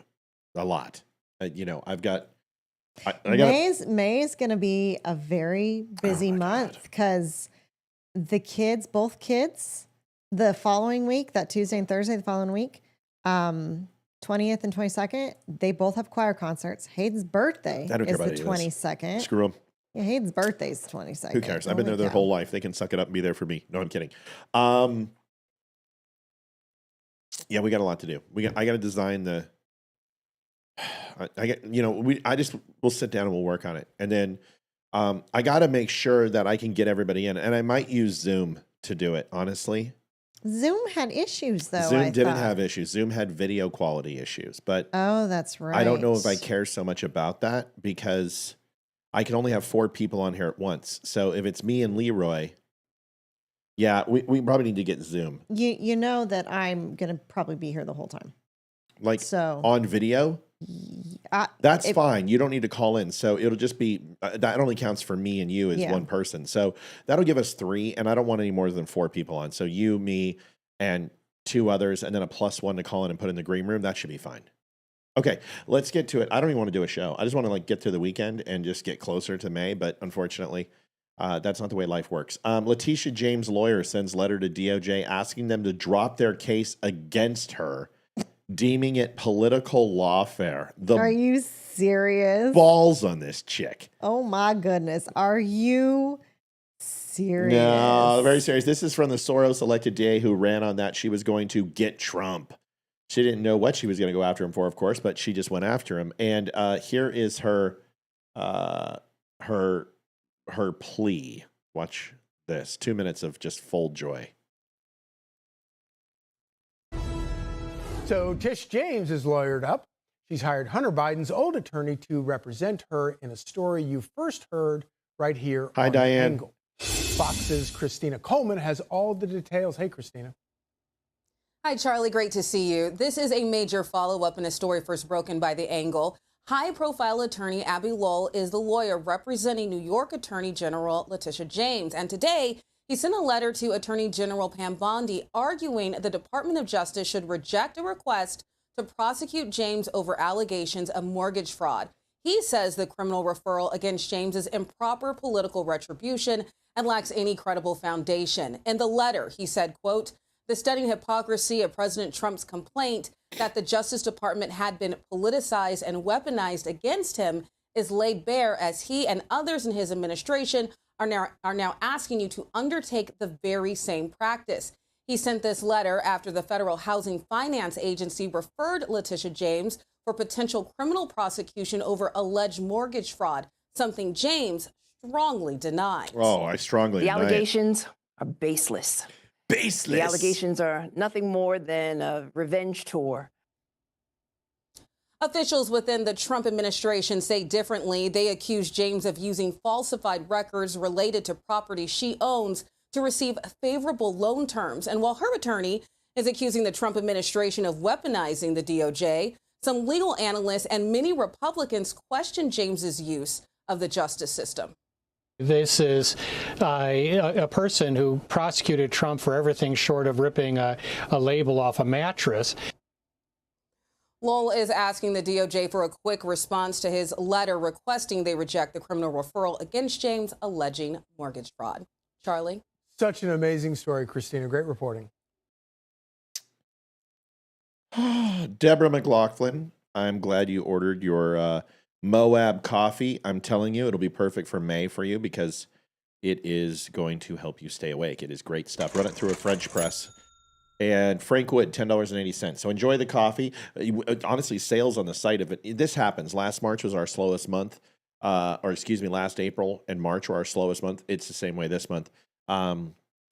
A lot. I've got... May is going to be a very busy month because both kids, the following week, that Tuesday and Thursday, the following week, 20th and 22nd, they both have choir concerts. Hayden's birthday is the 22nd. Screw them. Yeah, Hayden's birthday is the 22nd. Who cares? I've been there their whole life. They can suck it up and be there for me. No, I'm kidding. Yeah, we got a lot to do. I got to design the... we'll sit down and we'll work on it. And then I got to make sure that I can get everybody in. And I might use Zoom to do it, honestly. Zoom had issues, though. Zoom didn't have issues. Zoom had video quality issues. But oh, that's right. I don't know if I care so much about that because I can only have 4 people on here at once. So if it's me and Leroy, yeah, we probably need to get Zoom. You know that I'm going to probably be here the whole time. Like on video? That's fine. You don't need to call in. So it'll just be, that only counts for me and you as one person. So that'll give us 3, and I don't want any more than 4 people on. So you, me, and 2 others, and then a +1 to call in and put in the green room. That should be fine. Okay, let's get to it. I don't even want to do a show. I just want to get through the weekend and just get closer to May, but unfortunately, that's not the way life works. Letitia James' lawyer sends letter to DOJ asking them to drop their case against her, deeming it political lawfare. Are you serious? Balls on this chick. Oh my goodness. Are you serious? No, very serious. This is from the Soros elected DA who ran on that she was going to get Trump. She didn't know what she was going to go after him for, of course, but she just went after him. And here is her plea. Watch this. 2 minutes of just full joy. So Tish James is lawyered up. She's hired Hunter Biden's old attorney to represent her in a story you first heard right here on Diane. Angle. Fox's Christina Coleman has all the details. Hey, Christina. Hi, Charlie. Great to see you. This is a major follow-up in a story first broken by The Angle. High-profile attorney Abby Lowell is the lawyer representing New York Attorney General Letitia James. And today, he sent a letter to Attorney General Pam Bondi arguing the Department of Justice should reject a request to prosecute James over allegations of mortgage fraud. He says the criminal referral against James is improper political retribution and lacks any credible foundation. In the letter, he said, quote, "The stunning hypocrisy of President Trump's complaint that the Justice Department had been politicized and weaponized against him is laid bare as he and others in his administration are now asking you to undertake the very same practice." He sent this letter after the Federal Housing Finance Agency referred Letitia James for potential criminal prosecution over alleged mortgage fraud, something James strongly denies. Oh, I strongly The deny it. allegations are baseless. Baseless. The allegations are nothing more than a revenge tour. Officials within the Trump administration say differently. They accuse James of using falsified records related to property she owns to receive favorable loan terms. And while her attorney is accusing the Trump administration of weaponizing the DOJ, some legal analysts and many Republicans question James's use of the justice system. This is a person who prosecuted Trump for everything short of ripping a label off a mattress. Lowell is asking the DOJ for a quick response to his letter requesting they reject the criminal referral against James alleging mortgage fraud. Charlie? Such an amazing story, Christina. Great reporting. Deborah McLaughlin, I'm glad you ordered your Moab coffee. I'm telling you, it'll be perfect for May for you because it is going to help you stay awake. It is great stuff. Run it through a French press. And Frank Wood, $10.80. So enjoy the coffee. Honestly, sales on the site of it. This happens. Last March was our slowest month. Last April and March were our slowest month. It's the same way this month.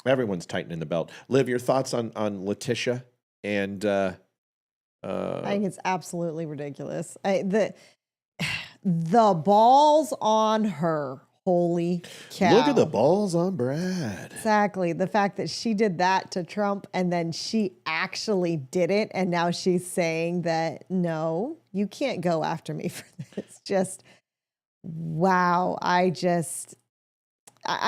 Everyone's tightening the belt. Liv, your thoughts on Letitia and I think it's absolutely ridiculous. The balls on her. Holy cow. Look at the balls on Brad. Exactly. The fact that she did that to Trump and then she actually did it. And now she's saying that, no, you can't go after me for this. Just, wow. I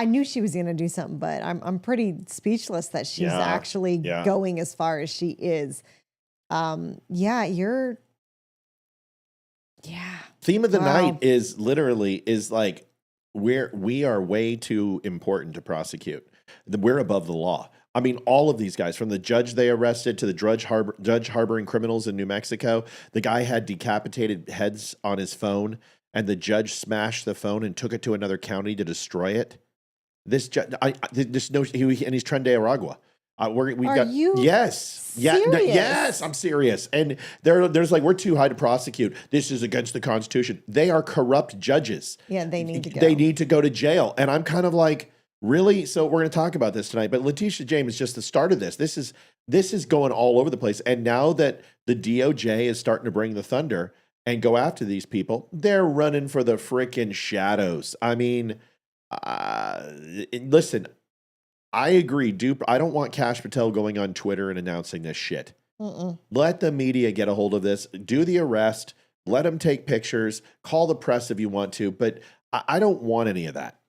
knew she was going to do something, but I'm pretty speechless that she's actually going as far as she is. Theme of the night is like, we are way too important to prosecute. We're above the law. I mean, all of these guys, from the judge they arrested to the judge harboring criminals in New Mexico, the guy had decapitated heads on his phone, and the judge smashed the phone and took it to another county to destroy it. This judge, and he's Tren de Aragua. Yes, yes, I'm serious. And there's like, we're too high to prosecute. This is against the Constitution. They are corrupt judges. Yeah, they need to go. They need to go to jail. And I'm kind of like, really? So we're going to talk about this tonight. But Letitia James is just the start of this. This is going all over the place. And now that the DOJ is starting to bring the thunder and go after these people, they're running for the frickin' shadows. I mean, listen. I agree. I don't want Kash Patel going on Twitter and announcing this shit. Let the media get a hold of this. Do the arrest. Let them take pictures. Call the press if you want to. But I don't want any of that.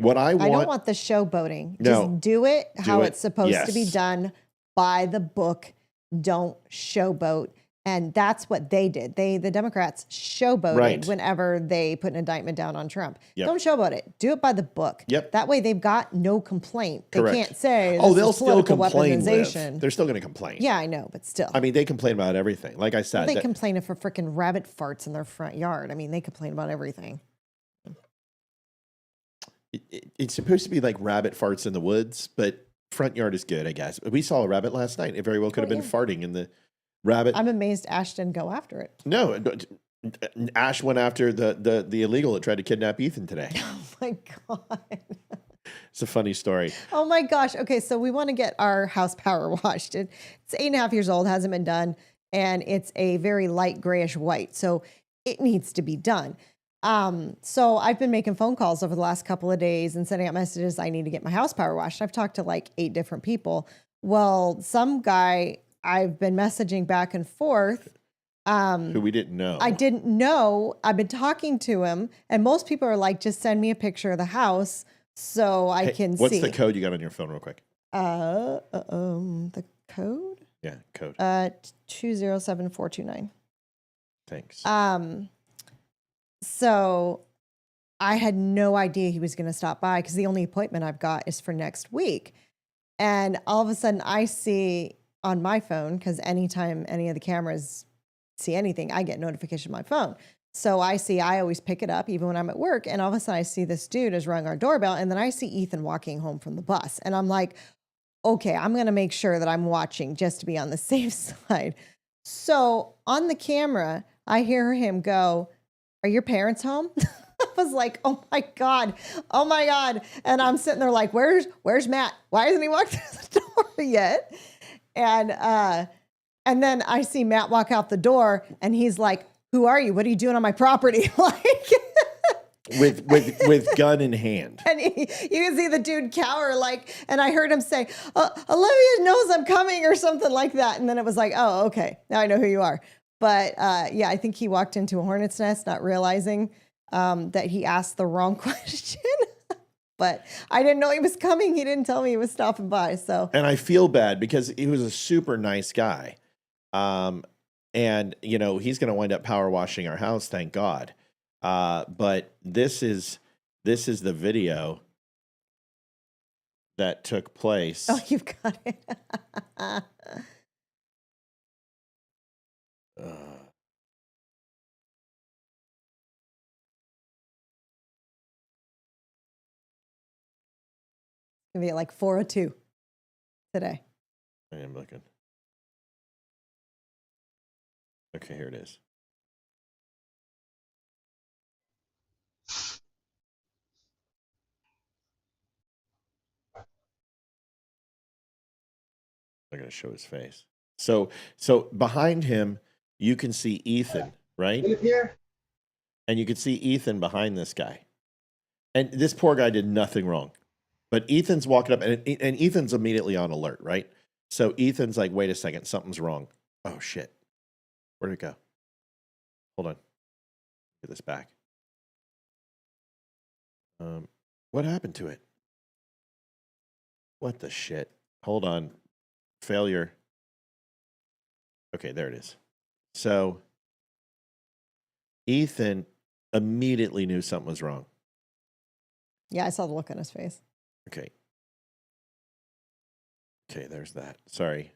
I don't want the showboating. No. Just do it how it's supposed to be done, by the book. Don't showboat. And that's what they did. The Democrats showboated whenever they put an indictment down on Trump. Don't showboat it. Do it by the book. That way they've got no complaint. They can't say, they'll still complain. They're still going to complain. Yeah, I know, but still. I mean, they complain about everything. Like I said. They complain for freaking rabbit farts in their front yard. I mean, they complain about everything. It's supposed to be like rabbit farts in the woods, but front yard is good, I guess. We saw a rabbit last night. It very well could have been farting in the rabbit. I'm amazed Ash didn't go after it. No, Ash went after the illegal that tried to kidnap Ethan today. Oh my God. It's a funny story. Oh my gosh. Okay, so we want to get our house power washed. It's 8.5 years old, hasn't been done, and it's a very light grayish white. So it needs to be done. So I've been making phone calls over the last couple of days and sending out messages. I need to get my house power washed. I've talked to like 8 different people. Well, some guy I've been messaging back and forth. Who we didn't know. I didn't know. I've been talking to him, and most people are like, just send me a picture of the house so I can see. What's the code you got on your phone real quick? The code? Yeah, code. 207429. Thanks. So I had no idea he was going to stop by because the only appointment I've got is for next week. And all of a sudden I see on my phone, because anytime any of the cameras see anything, I get notification on my phone. So I always pick it up even when I'm at work. And all of a sudden I see this dude has rung our doorbell. And then I see Ethan walking home from the bus. And I'm like, okay, I'm going to make sure that I'm watching just to be on the safe side. So on the camera, I hear him go, "Are your parents home?" I was like, "Oh my God. Oh my God." And I'm sitting there like, where's Matt? Why hasn't he walked through the door yet? And then I see Matt walk out the door and he's like, "Who are you? What are you doing on my property?" Like with gun in hand. And you can see the dude cower, like, and I heard him say, "Olivia knows I'm coming," or something like that. And then it was like, "Oh, okay. Now I know who you are." But yeah, I think he walked into a hornet's nest, not realizing that he asked the wrong question. But I didn't know he was coming. He didn't tell me he was stopping by. So, and I feel bad because he was a super nice guy. And you know, he's going to wind up power washing our house. Thank God. But this is the video that took place. Oh, you've got it. Gonna be at like 4:02 today. I am looking. Okay, here it is. I'm going to show his face. So behind him, you can see Ethan, right? And you can see Ethan behind this guy. And this poor guy did nothing wrong. But Ethan's walking up, and Ethan's immediately on alert, right? So Ethan's like, wait a second, something's wrong. Oh, shit. Where'd it go? Hold on. Get this back. What happened to it? What the shit? Hold on. Failure. Okay, there it is. So Ethan immediately knew something was wrong. Yeah, I saw the look on his face. Okay. Okay, there's that. Sorry.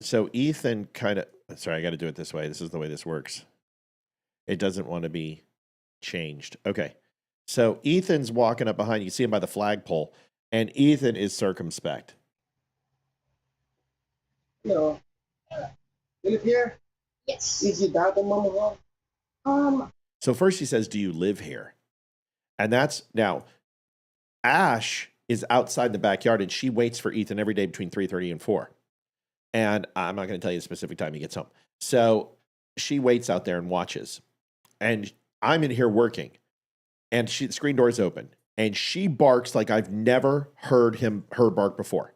So Ethan kind of, sorry, I got to do it this way. This is the way this works. It doesn't want to be changed. Okay. So Ethan's walking up behind you. You see him by the flagpole, and Ethan is circumspect. Hello. You live here? Yes. Is your dad and mom home? So first he says, "Do you live here?" And that's now, Ash is outside the backyard, and she waits for Ethan every day between 3:30 and 4. And I'm not going to tell you the specific time he gets home. So she waits out there and watches. And I'm in here working, and the screen door is open, and she barks like I've never heard her bark before.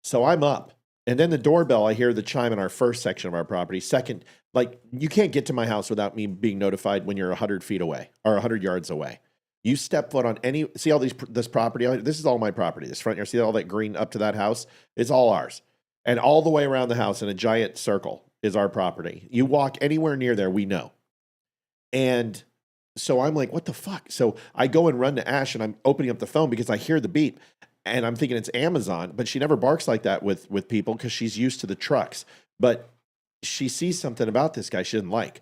So I'm up, and then the doorbell, I hear the chime in our first section of our property. Second, like, you can't get to my house without me being notified when you're 100 feet away or 100 yards away. You step foot on any, see all this property? This is all my property. This front yard, see all that green up to that house? It's all ours. And all the way around the house in a giant circle is our property. You walk anywhere near there, we know. And so I'm like, what the fuck? So I go and run to Ash, and I'm opening up the phone because I hear the beep, and I'm thinking it's Amazon, but she never barks like that with people because she's used to the trucks. But she sees something about this guy she didn't like.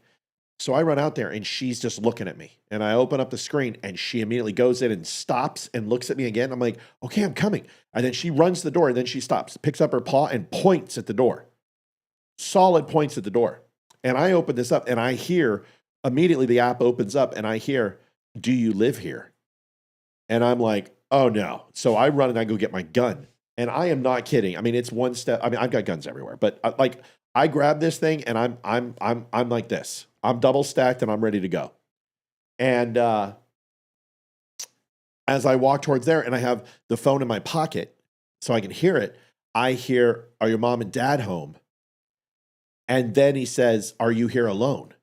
So I run out there, and she's just looking at me, and I open up the screen, and she immediately goes in and stops and looks at me again. I'm like, okay, I'm coming. And then she runs to the door, and then she stops, picks up her paw and points at the door. Solid points at the door. And I open this up, and I hear immediately the app opens up, and I hear, "Do you live here?" And I'm like, oh no. So I run and I go get my gun. And I am not kidding. I mean, it's one step. I mean, I've got guns everywhere, but I grab this thing, and I'm like this. I'm double stacked, and I'm ready to go. And as I walk towards there, and I have the phone in my pocket so I can hear it, I hear, "Are your mom and dad home?" And then he says, "Are you here alone?"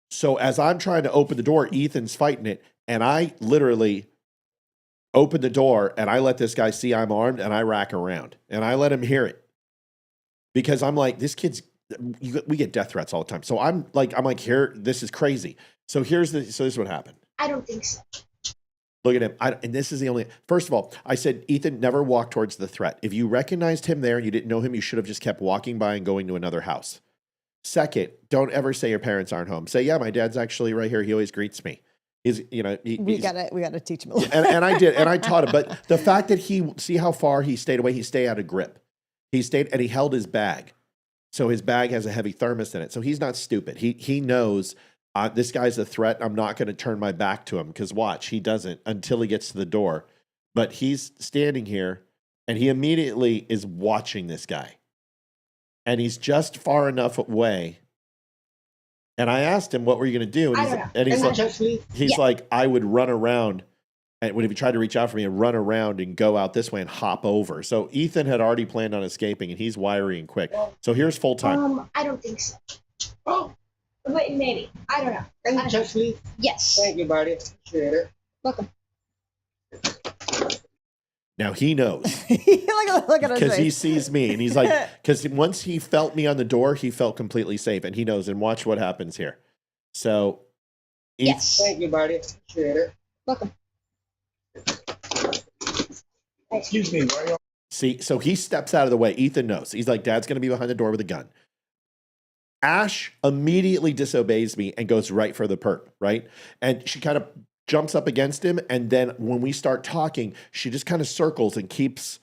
So as I'm trying to open the door, Ethan's fighting it, and I literally open the door, and I let this guy see I'm armed, and I rack around, and I let him hear it. Because I'm like, this kid's, we get death threats all the time. So I'm like, here, this is crazy. So this is what happened. I don't think so. Look at him. And this is the only, first of all, I said, Ethan, never walk towards the threat. If you recognized him there and you didn't know him, you should have just kept walking by and going to another house. Second, don't ever say your parents aren't home. Say, yeah, my dad's actually right here. He always greets me. We gotta teach him a little. And I did, and I taught him. But the fact that see how far he stayed away, he stayed out of grip. He stayed, and he held his bag. So his bag has a heavy thermos in it. So he's not stupid. He knows this guy's a threat. I'm not going to turn my back to him because watch, he doesn't until he gets to the door. But he's standing here, and he immediately is watching this guy. And he's just far enough away. And I asked him, what were you going to do? And he's like, I would run around. And when he tried to reach out for me and run around and go out this way and hop over. So Ethan had already planned on escaping, and he's wiry and quick. So here's full time. I don't think so. Oh, maybe. I don't know. Can you just leave? Yes. Thank you, buddy. Appreciate it. Welcome. Now he knows. Look at his Because he face. sees me, and he's like, because once he felt me on the door, he felt completely safe, and he knows. And watch what happens here. So, Yes. Thank you, buddy. Appreciate it. Welcome. Excuse me, where are you? See, so he steps out of the way. Ethan knows. He's like, Dad's going to be behind the door with a gun. Ash immediately disobeys me and goes right for the perp, right? And she kind of jumps up against him. And then when we start talking, she just kind of circles and keeps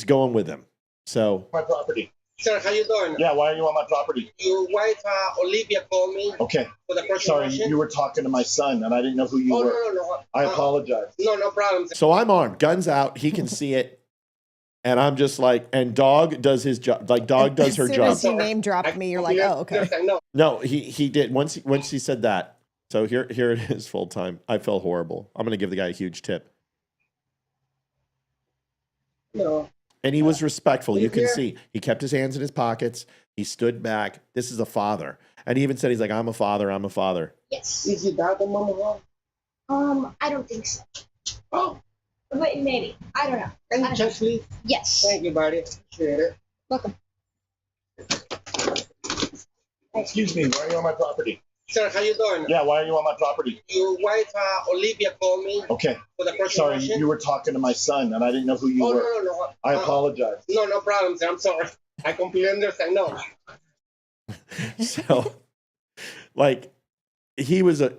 going with him. So My property. Sir, how you doing? Yeah, why are you on my property? Your wife, Olivia, called me. Okay. For the person. Sorry, you were talking to my son, and I didn't know who you were. No. I apologize. No problem. So I'm armed, guns out. He can see it. And I'm just like, and Dog does his job. Like Dog does her job. As soon as he name dropped me, you're like, oh, okay. No, he did. Once he said that. So here it is full time. I felt horrible. I'm going to give the guy a huge tip. No. And he was respectful. You can see he kept his hands in his pockets. He stood back. This is a father. And he even said, he's like, I'm a father. I'm a father. Yes. Is your dad the mama? I don't think so. Oh. Maybe. I don't know. Can you just leave? Yes. Thank you, buddy. Appreciate it. Welcome. Excuse me, why are you on my property? Sir, how you doing? Yeah, why are you on my property? Your wife, Olivia, called me. Okay. For the person. Sorry, you were talking to my son, and I didn't know who you were. No. I apologize. No problem, sir. I'm sorry. I completely understand. No. So, like, he was like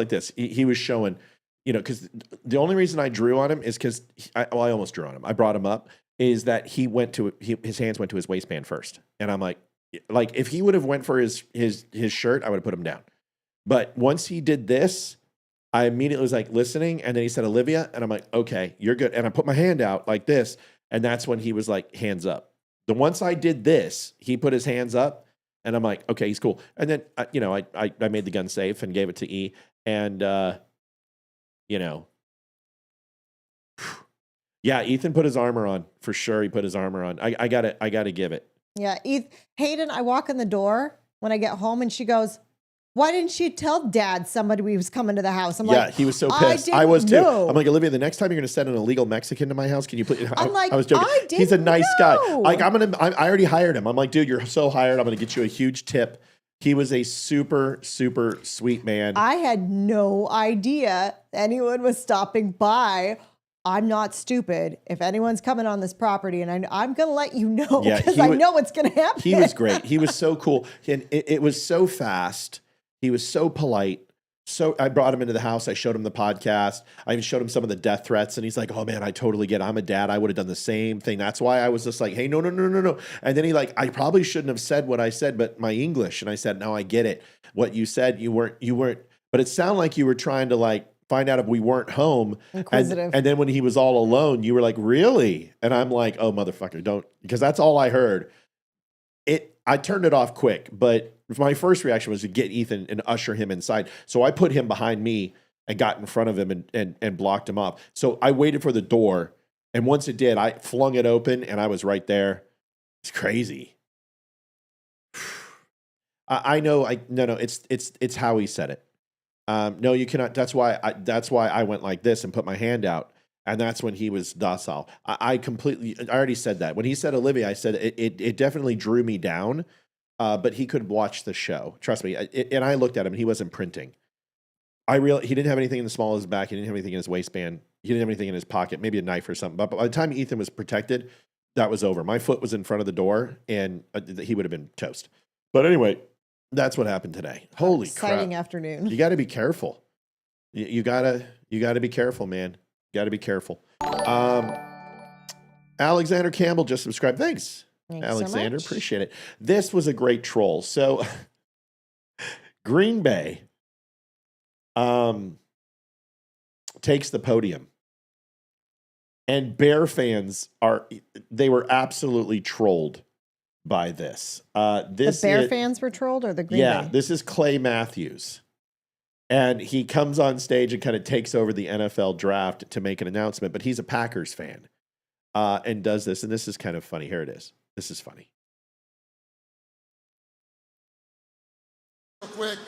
this. He was showing, because the only reason I drew on him is because I almost drew on him. I brought him up is that his hands went to his waistband first, and I'm like if he would have went for his shirt, I would have put him down. But once he did this, I immediately was like listening, and then he said Olivia, and I'm like, okay, you're good. And I put my hand out like this, and that's when he was like hands up. Once I did this, he put his hands up, and I'm like, okay, he's cool. And then I made the gun safe and gave it to E, and yeah, Ethan put his armor on for sure. He put his armor on. I gotta give it. Yeah, Hayden, I walk in the door when I get home, and she goes, "Why didn't you tell Dad somebody was coming to the house?" I'm like, he was so pissed. I was too. I'm like, Olivia, the next time you're gonna send an illegal Mexican to my house, can you please? I'm like, I was joking. He's a nice guy. Like I already hired him. I'm like, dude, you're so hired. I'm gonna get you a huge tip. He was a super, super sweet man. I had no idea anyone was stopping by. I'm not stupid. If anyone's coming on this property, and I'm going to let you know because I know what's going to happen. He was great. He was so cool. And it was so fast. He was so polite. So I brought him into the house. I showed him the podcast. I even showed him some of the death threats. And he's like, oh man, I totally get it. I'm a dad. I would have done the same thing. That's why I was just like, hey, no. And then he I probably shouldn't have said what I said, but my English. And I said, no, I get it. What you said, you weren't, but it sounded like you were trying to find out if we weren't home. Inquisitive. And then when he was all alone, you were like, really? And I'm like, oh, motherfucker, don't, because that's all I heard. I turned it off quick, but my first reaction was to get Ethan and usher him inside. So I put him behind me and got in front of him and blocked him off. So I waited for the door. And once it did, I flung it open and I was right there. It's crazy. I know. No, it's how he said it. No, you cannot. That's why I went like this and put my hand out. And that's when he was docile. I already said that. When he said Olivia, I said it definitely drew me down, but he could watch the show. Trust me. And I looked at him, and he wasn't printing. He didn't have anything in the small of his back. He didn't have anything in his waistband. He didn't have anything in his pocket, maybe a knife or something. But by the time Ethan was protected, that was over. My foot was in front of the door, and he would have been toast. But anyway, That's what happened today. Holy Exciting crap. afternoon. You got to be careful. You gotta be careful, man. You gotta be careful. Alexander Campbell just subscribed. Thanks Alexander. So Appreciate it. This was a great troll. So Green Bay takes the podium. And Bear fans they were absolutely trolled by this. The Bear fans were trolled, or the Green Bay? Yeah, this is Clay Matthews. And he comes on stage and kind of takes over the NFL draft to make an announcement, but he's a Packers fan and does this. And this is kind of funny. Here it is. This is funny. Real quick,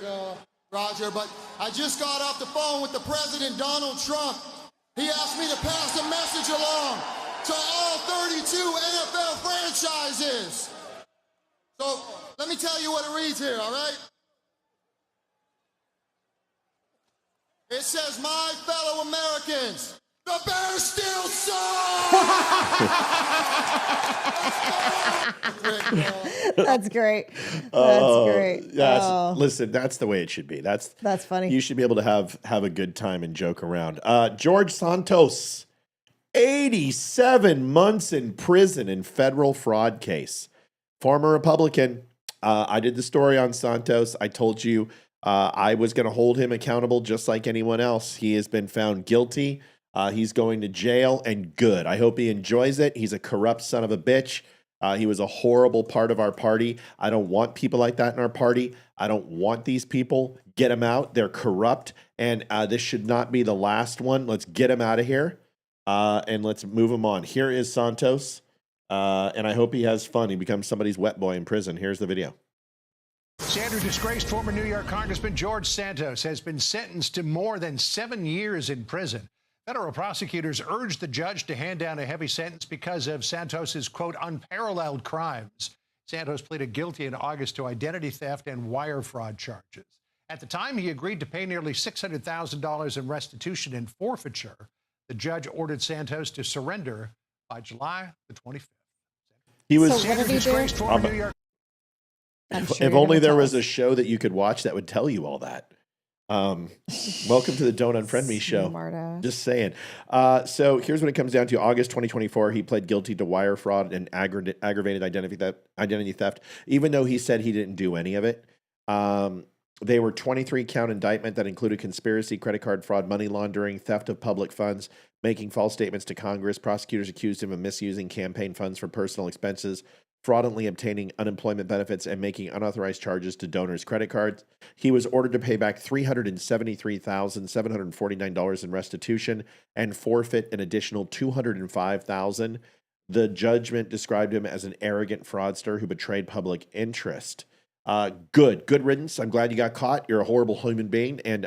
Roger, but I just got off the phone with the President, Donald Trump. He asked me to pass a message along to all 32 NFL franchises. So let me tell you what it reads here, all right? It says, my fellow Americans, the Bears still suck! That's great. That's great. Listen, that's the way it should be. That's funny. You should be able to have a good time and joke around. George Santos, 87 months in prison in federal fraud case. Former Republican. I did the story on Santos. I told you I was going to hold him accountable just like anyone else. He has been found guilty. He's going to jail, and good. I hope he enjoys it. He's a corrupt son of a bitch. He was a horrible part of our party. I don't want people like that in our party. I don't want these people. Get them out. They're corrupt, and this should not be the last one. Let's get him out of here, and let's move him on. Here is Santos, and I hope he has fun. He becomes somebody's wet boy in prison. Here's the video. Sanders disgraced former New York Congressman George Santos has been sentenced to more than 7 years in prison. Federal prosecutors urged the judge to hand down a heavy sentence because of Santos's, quote, unparalleled crimes. Santos pleaded guilty in August to identity theft and wire fraud charges. At the time, he agreed to pay nearly $600,000 in restitution and forfeiture. The judge ordered Santos to surrender by July the 25th. He was disgraced former New York. If only there was a show that you could watch that would tell you all that. Welcome to the Don't Unfriend Me show. Smartass. Just saying. So here's what it comes down to. August 2024, he pled guilty to wire fraud and aggravated identity theft, even though he said he didn't do any of it. They were 23-count indictment that included conspiracy, credit card fraud, money laundering, theft of public funds, making false statements to Congress. Prosecutors accused him of misusing campaign funds for personal expenses, fraudulently obtaining unemployment benefits, and making unauthorized charges to donors' credit cards. He was ordered to pay back $373,749 in restitution and forfeit an additional $205,000. The judgment described him as an arrogant fraudster who betrayed public interest. Good riddance. I'm glad you got caught. You're a horrible human being, and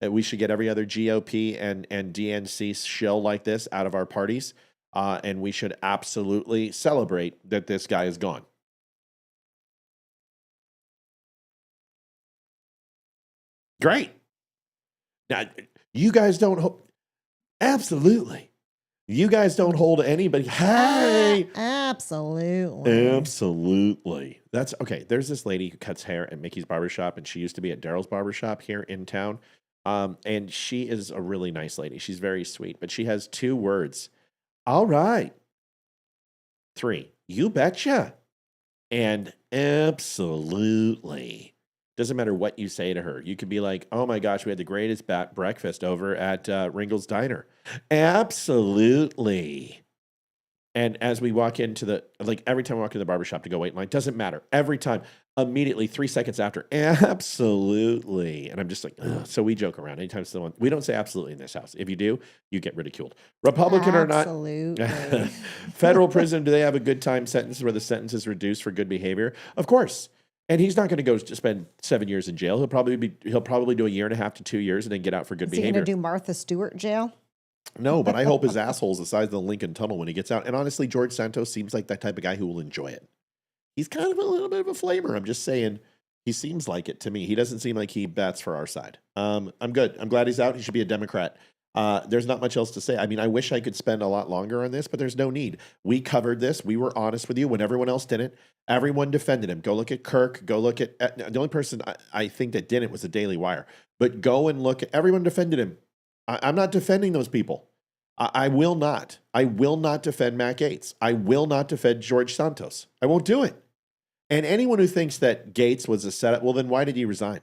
we should get every other GOP and DNC shill like this out of our parties. And we should absolutely celebrate that this guy is gone. Great. Now, you guys don't absolutely. You guys don't hold anybody. Hey, absolutely. That's okay. There's this lady who cuts hair at Mickey's Barbershop, and she used to be at Daryl's Barbershop here in town. And she is a really nice lady. She's very sweet, but she has 2 words. All right. 3, you betcha. And absolutely. Doesn't matter what you say to her. You could be like, oh my gosh, we had the greatest breakfast over at Ringel's Diner. Absolutely. And as we walk into every time we walk into the barbershop to go wait in line, doesn't matter. Every time, immediately 3 seconds after, absolutely. And I'm just like, ugh. So we joke around. Anytime someone, we don't say absolutely in this house. If you do, you get ridiculed. Republican or not. Federal prison, do they have a good time sentence where the sentence is reduced for good behavior? Of course. And he's not going to go to spend 7 years in jail. He'll probably do 1.5 to 2 years and then get out for good behavior. Is he going to do Martha Stewart jail? No, but I hope his asshole is the size of the Lincoln Tunnel when he gets out. And honestly, George Santos seems like that type of guy who will enjoy it. He's kind of a little bit of a flamer. I'm just saying, he seems like it to me. He doesn't seem like he bats for our side. I'm good. I'm glad he's out. He should be a Democrat. There's not much else to say. I mean, I wish I could spend a lot longer on this, but there's no need. We covered this. We were honest with you when everyone else didn't. Everyone defended him. Go look at Kirk. Go look at the only person I think that didn't was the Daily Wire. But go and look at everyone defended him. I'm not defending those people. I will not. I will not defend Matt Gaetz. I will not defend George Santos. I won't do it. And anyone who thinks that Gaetz was a setup, well, then why did he resign?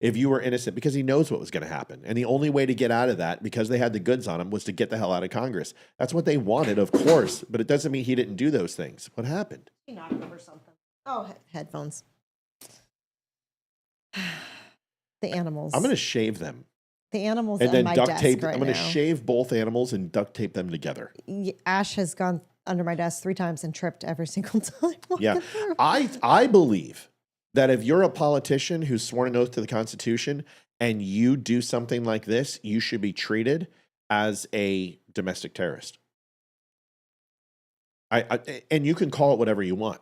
If you were innocent, because he knows what was going to happen. And the only way to get out of that, because they had the goods on him, was to get the hell out of Congress. That's what they wanted, of course. But it doesn't mean he didn't do those things. What happened? He knocked over something. Oh, headphones. The animals. I'm going to shave them. The animals and then my duct desk tape. right I'm going to now. shave both animals and duct tape them together. Ash has gone under my desk 3 times and tripped every single time. Yeah, I believe that if you're a politician who's sworn an oath to the Constitution and you do something like this, you should be treated as a domestic terrorist. And you can call it whatever you want.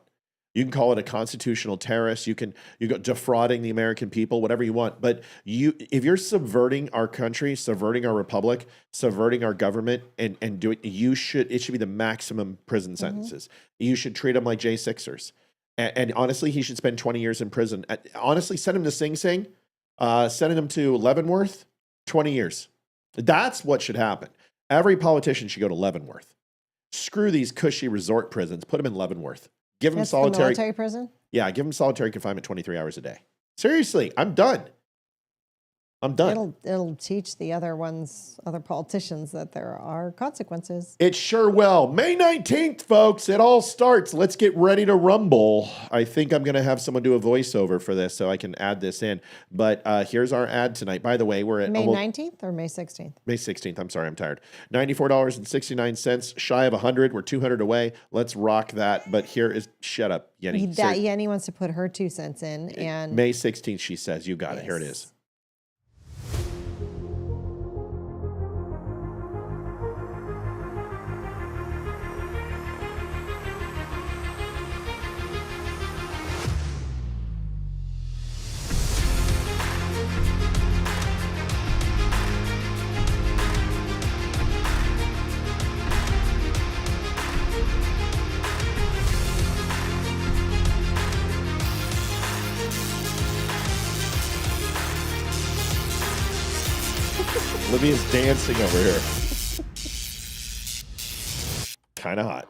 You can call it a constitutional terrorist. You go defrauding the American people, whatever you want. But if you're subverting our country, subverting our republic, subverting our government, and doing, it should be the maximum prison sentences. You should treat them like J6ers. And honestly, he should spend 20 years in prison. Honestly, send him to Sing Sing, send him to Leavenworth, 20 years. That's what should happen. Every politician should go to Leavenworth. Screw these cushy resort prisons. Put him in Leavenworth. Give him solitary. The military prison? Yeah, give him solitary confinement 23 hours a day. Seriously, I'm done. I'm done. It'll teach the other politicians that there are consequences. It sure will. May 19th, folks. It all starts. Let's get ready to rumble. I think I'm going to have someone do a voiceover for this so I can add this in. But here's our ad tonight. By the way, we're at May 19th or May 16th? May 16th. I'm sorry, I'm tired. $94.69, shy of 100. We're 200 away. Let's rock that. But here is, shut up, Yenny. Yenny wants to put her 2 cents in. And May 16th, she says. You got it. Here it is. Olivia's dancing over here. Kind of hot.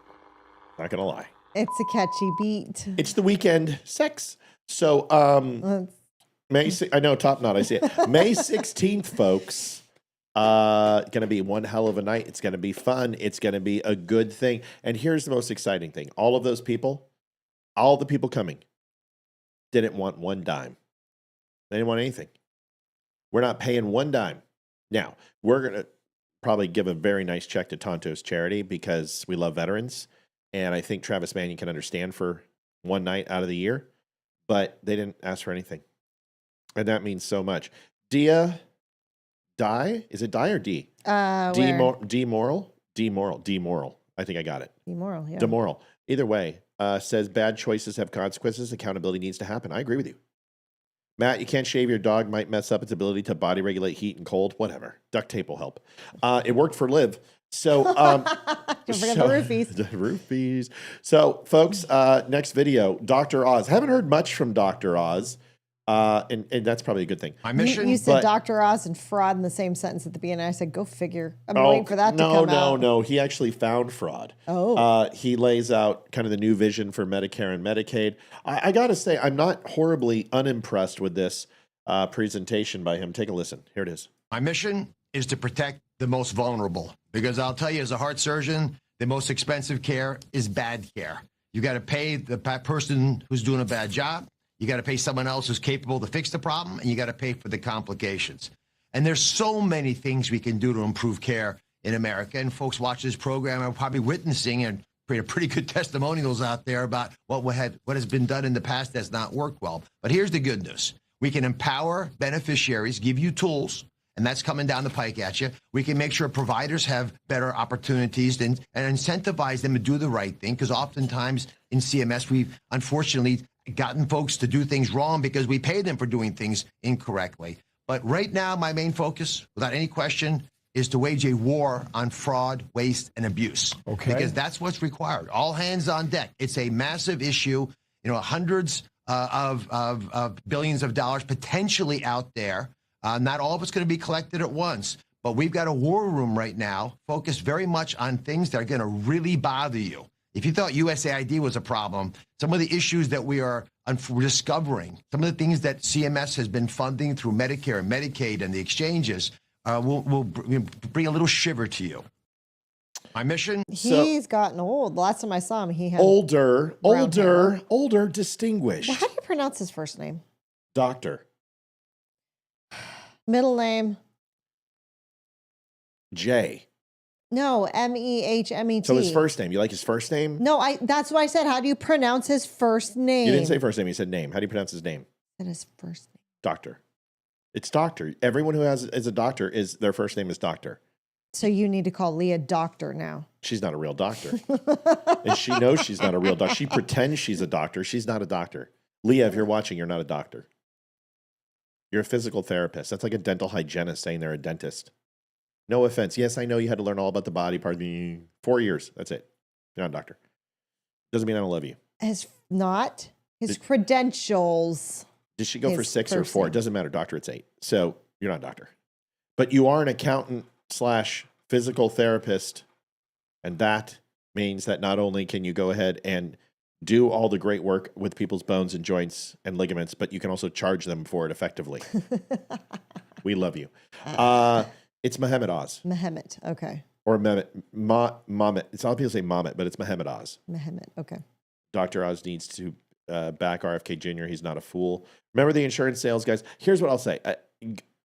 Not going to lie. It's a catchy beat. It's the weekend. Sex. So, I know, top knot, I see it. May 16th, folks. Going to be one hell of a night. It's going to be fun. It's going to be a good thing. And here's the most exciting thing. All the people coming didn't want one dime. They didn't want anything. We're not paying one dime. Now, we're going to probably give a very nice check to Santos charity because we love veterans. And I think Travis Mannion can understand for one night out of the year. But they didn't ask for anything. And that means so much. Die? Is it die or D? Demoral. I think I got it. Demoral, yeah. Demoral. Either way, says bad choices have consequences. Accountability needs to happen. I agree with you. Matt, you can't shave your dog. Might mess up its ability to body regulate heat and cold. Whatever. Duct tape will help. It worked for Liv. So, the roofies. The roofies. So, folks, next video, Dr. Oz. Haven't heard much from Dr. Oz. And that's probably a good thing. My mission. You said Dr. Oz and fraud in the same sentence at the beginning. I said, go figure. I'm waiting for that to come out. No. He actually found fraud. Oh. He lays out kind of the new vision for Medicare and Medicaid. I got to say, I'm not horribly unimpressed with this presentation by him. Take a listen. Here it is. My mission is to protect the most vulnerable because I'll tell you, as a heart surgeon, the most expensive care is bad care. You got to pay the person who's doing a bad job. You got to pay someone else who's capable to fix the problem, and you got to pay for the complications. And there's so many things we can do to improve care in America. And folks watch this program are probably witnessing and pretty good testimonials out there about what has been done in the past that's not worked well. But here's the good news. We can empower beneficiaries, give you tools, and that's coming down the pike at you. We can make sure providers have better opportunities and incentivize them to do the right thing, because oftentimes in CMS, we've unfortunately gotten folks to do things wrong because we pay them for doing things incorrectly. But right now, my main focus, without any question, is to wage a war on fraud, waste, and abuse. Okay. Because that's what's required. All hands on deck. It's a massive issue. You know, hundreds of billions of dollars potentially out there. Not all of it's going to be collected at once. But we've got a war room right now focused very much on things that are going to really bother you. If you thought USAID was a problem, some of the issues that we're discovering, some of the things that CMS has been funding through Medicare and Medicaid and the exchanges will bring a little shiver to you. My mission? He's gotten old. The last time I saw him, he had older, distinguished. Well, how do you pronounce his first name? Doctor. Middle name? J. No, Mehmet. So his first name. You like his first name? No, that's why I said, how do you pronounce his first name? You didn't say first name. You said name. How do you pronounce his name? That is first name. Doctor. It's doctor. Everyone who is a doctor their first name is doctor. So you need to call Leah doctor now. She's not a real doctor. And she knows she's not a real doctor. She pretends she's a doctor. She's not a doctor. Leah, if you're watching, you're not a doctor. You're a physical therapist. That's like a dental hygienist saying they're a dentist. No offense. Yes, I know you had to learn all about the body part. 4 years. That's it. You're not a doctor. Doesn't mean I don't love you. His credentials. Did she go for 6 or 4? It doesn't matter. Doctor, it's 8. So you're not a doctor. But you are an accountant / physical therapist. And that means that not only can you go ahead and do all the great work with people's bones and joints and ligaments, but you can also charge them for it effectively. We love you. It's Mehmet Oz. Mehmet, okay. Or Mehmet. It's a lot of people say Mehmet, but it's Mehmet Oz. Mehmet, okay. Dr. Oz needs to back RFK Jr. He's not a fool. Remember the insurance sales guys? Here's what I'll say.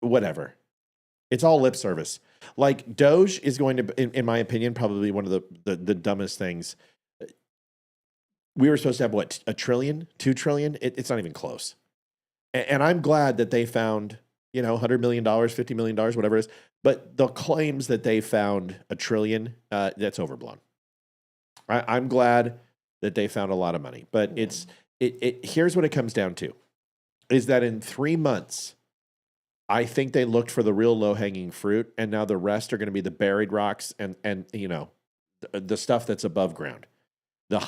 Whatever. It's all lip service. Like Doge is going to, in my opinion, probably one of the dumbest things. We were supposed to have what, $1 trillion, $2 trillion? It's not even close. And I'm glad that they found, $100 million, $50 million, whatever it is. But the claims that they found $1 trillion, that's overblown. I'm glad that they found a lot of money. But here's what it comes down to, is that in 3 months, I think they looked for the real low-hanging fruit, and now the rest are going to be the buried rocks and the stuff that's above ground, the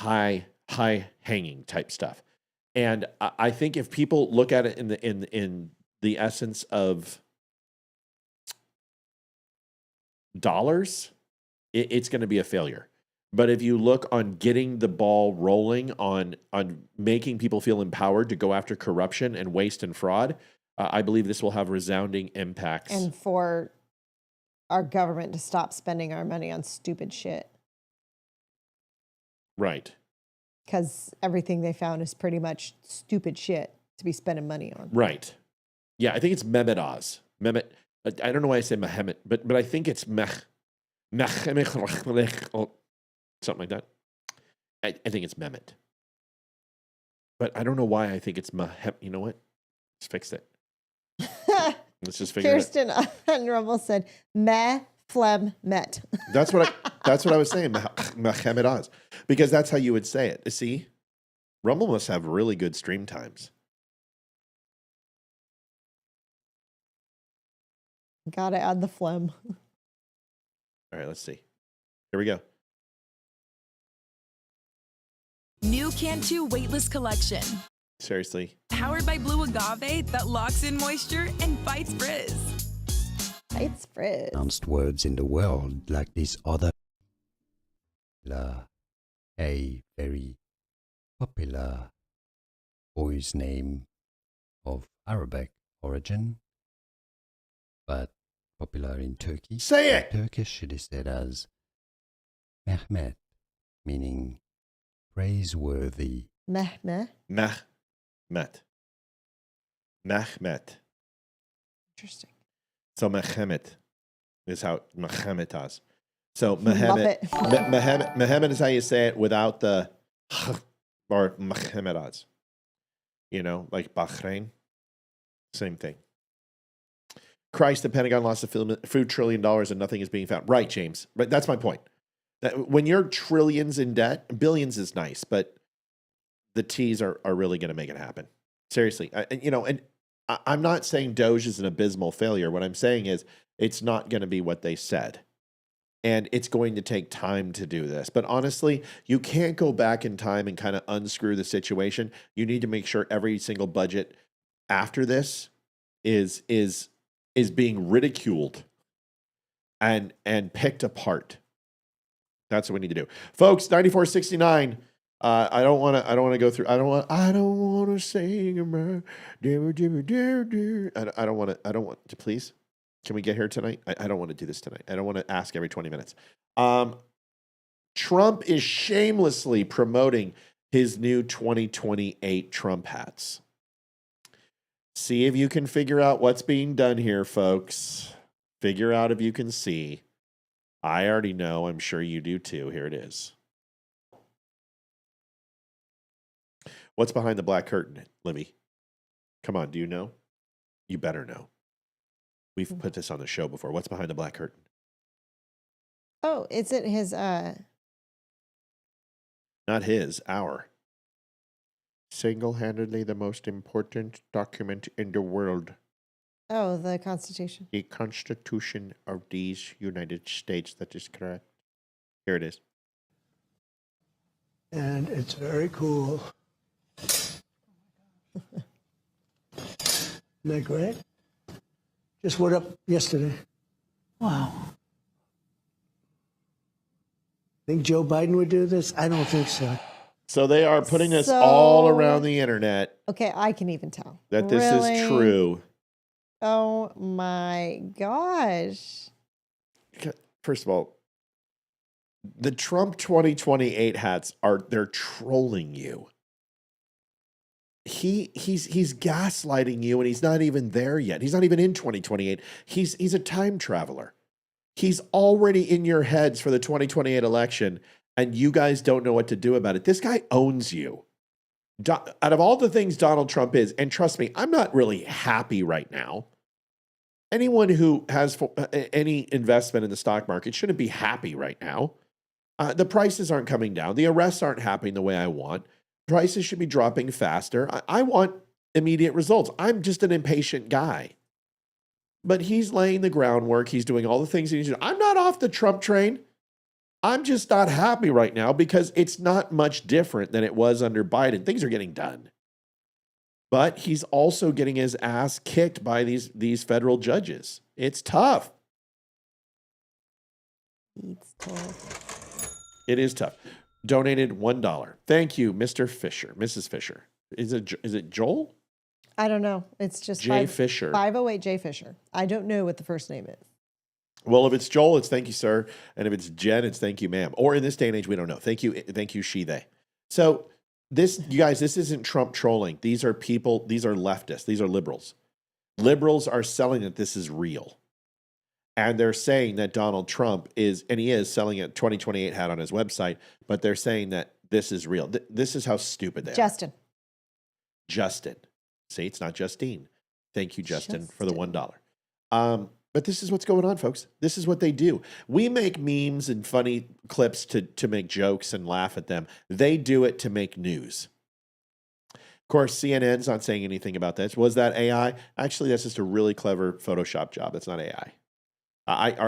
high-hanging type stuff. And I think if people look at it in the essence of dollars, it's going to be a failure. But if you look on getting the ball rolling, on making people feel empowered to go after corruption and waste and fraud, I believe this will have resounding impacts. And for our government to stop spending our money on stupid shit. Right. Because everything they found is pretty much stupid shit to be spending money on. Right. Yeah, I think it's Mehmet Oz. Mehmet. I don't know why I say Mehmet, but I think it's something like that. I think it's Mehmet. But I don't know why I think it's Mehmet. You know what? Let's fix it. Let's just figure Kirsten it out. and Rummel said, meh, phlegm, met. That's what I was saying, Mehmet Oz. Because that's how you would say it. See? Rummel must have really good stream times. Gotta add the phlegm. All right, let's see. Here we go. New Cantu Weightless Collection. Seriously. Powered by Blue Agave that locks in moisture and fights frizz. Fights frizz. Pronounced words in the world like this other. A very popular boy's name of Arabic origin, but popular in Turkey. Say it! In Turkish, it is said as Mehmet, meaning praiseworthy. Mehmet. Mehmet. Interesting. So Mehmet is how Mehmet Oz. So Mehmet is how you say it without the or Mehmet Oz. Like Bahrain. Same thing. Christ, the Pentagon lost $4 trillion and nothing is being found. Right, James. But that's my point. That when you're trillions in debt, billions is nice, but the T's are really going to make it happen. Seriously. And I'm not saying Doge is an abysmal failure. What I'm saying is it's not going to be what they said. And it's going to take time to do this. But honestly, you can't go back in time and kind of unscrew the situation. You need to make sure every single budget after this is being ridiculed and picked apart. That's what we need to do. Folks, 9469. I don't want to go through. I don't want to sing about. I don't want to, please. Can we get here tonight? I don't want to do this tonight. I don't want to ask every 20 minutes. Trump is shamelessly promoting his new 2028 Trump hats. See if you can figure out what's being done here, folks. Figure out if you can see. I already know. I'm sure you do too. Here it is. What's behind the black curtain, Libby? Come on, do you know? You better know. We've put this on the show before. What's behind the black curtain? Oh, is it his Not his, our. Single-handedly the most important document in the world. Oh, the Constitution. The Constitution of these United States, that is correct. Here it is. And it's very cool. Isn't that great? Just went up yesterday. Wow. Think Joe Biden would do this? I don't think so. So they are putting this all around the internet. Okay, I can even tell. That this is true. Oh my gosh. First of all, the Trump 2028 hats they're trolling you. He's gaslighting you, and he's not even there yet. He's not even in 2028. He's a time traveler. He's already in your heads for the 2028 election, and you guys don't know what to do about it. This guy owns you. Out of all the things Donald Trump is, and trust me, I'm not really happy right now. Anyone who has any investment in the stock market shouldn't be happy right now. The prices aren't coming down. The arrests aren't happening the way I want. Prices should be dropping faster. I want immediate results. I'm just an impatient guy. But he's laying the groundwork. He's doing all the things he needs to do. I'm not off the Trump train. I'm just not happy right now because it's not much different than it was under Biden. Things are getting done. But he's also getting his ass kicked by these federal judges. It's tough. It's tough. It is tough. Donated $1. Thank you, Mr. Fisher, Mrs. Fisher. Is it Joel? I don't know. It's just J. Fisher. 508 J. Fisher. I don't know what the first name is. Well, if it's Joel, it's thank you, sir. And if it's Jen, it's thank you, ma'am. Or in this day and age, we don't know. Thank you, she, they. So you guys, this isn't Trump trolling. These are people, these are leftists, these are liberals. Liberals are selling that this is real. And they're saying that Donald Trump is, and he is selling a 2028 hat on his website, but they're saying that this is real. This is how stupid they are. Justin. See, it's not Justine. Thank you, Justin, for the $1. But this is what's going on, folks. This is what they do. We make memes and funny clips to make jokes and laugh at them. They do it to make news. Of course, CNN's not saying anything about this. Was that AI? Actually, that's just a really clever Photoshop job. That's not AI.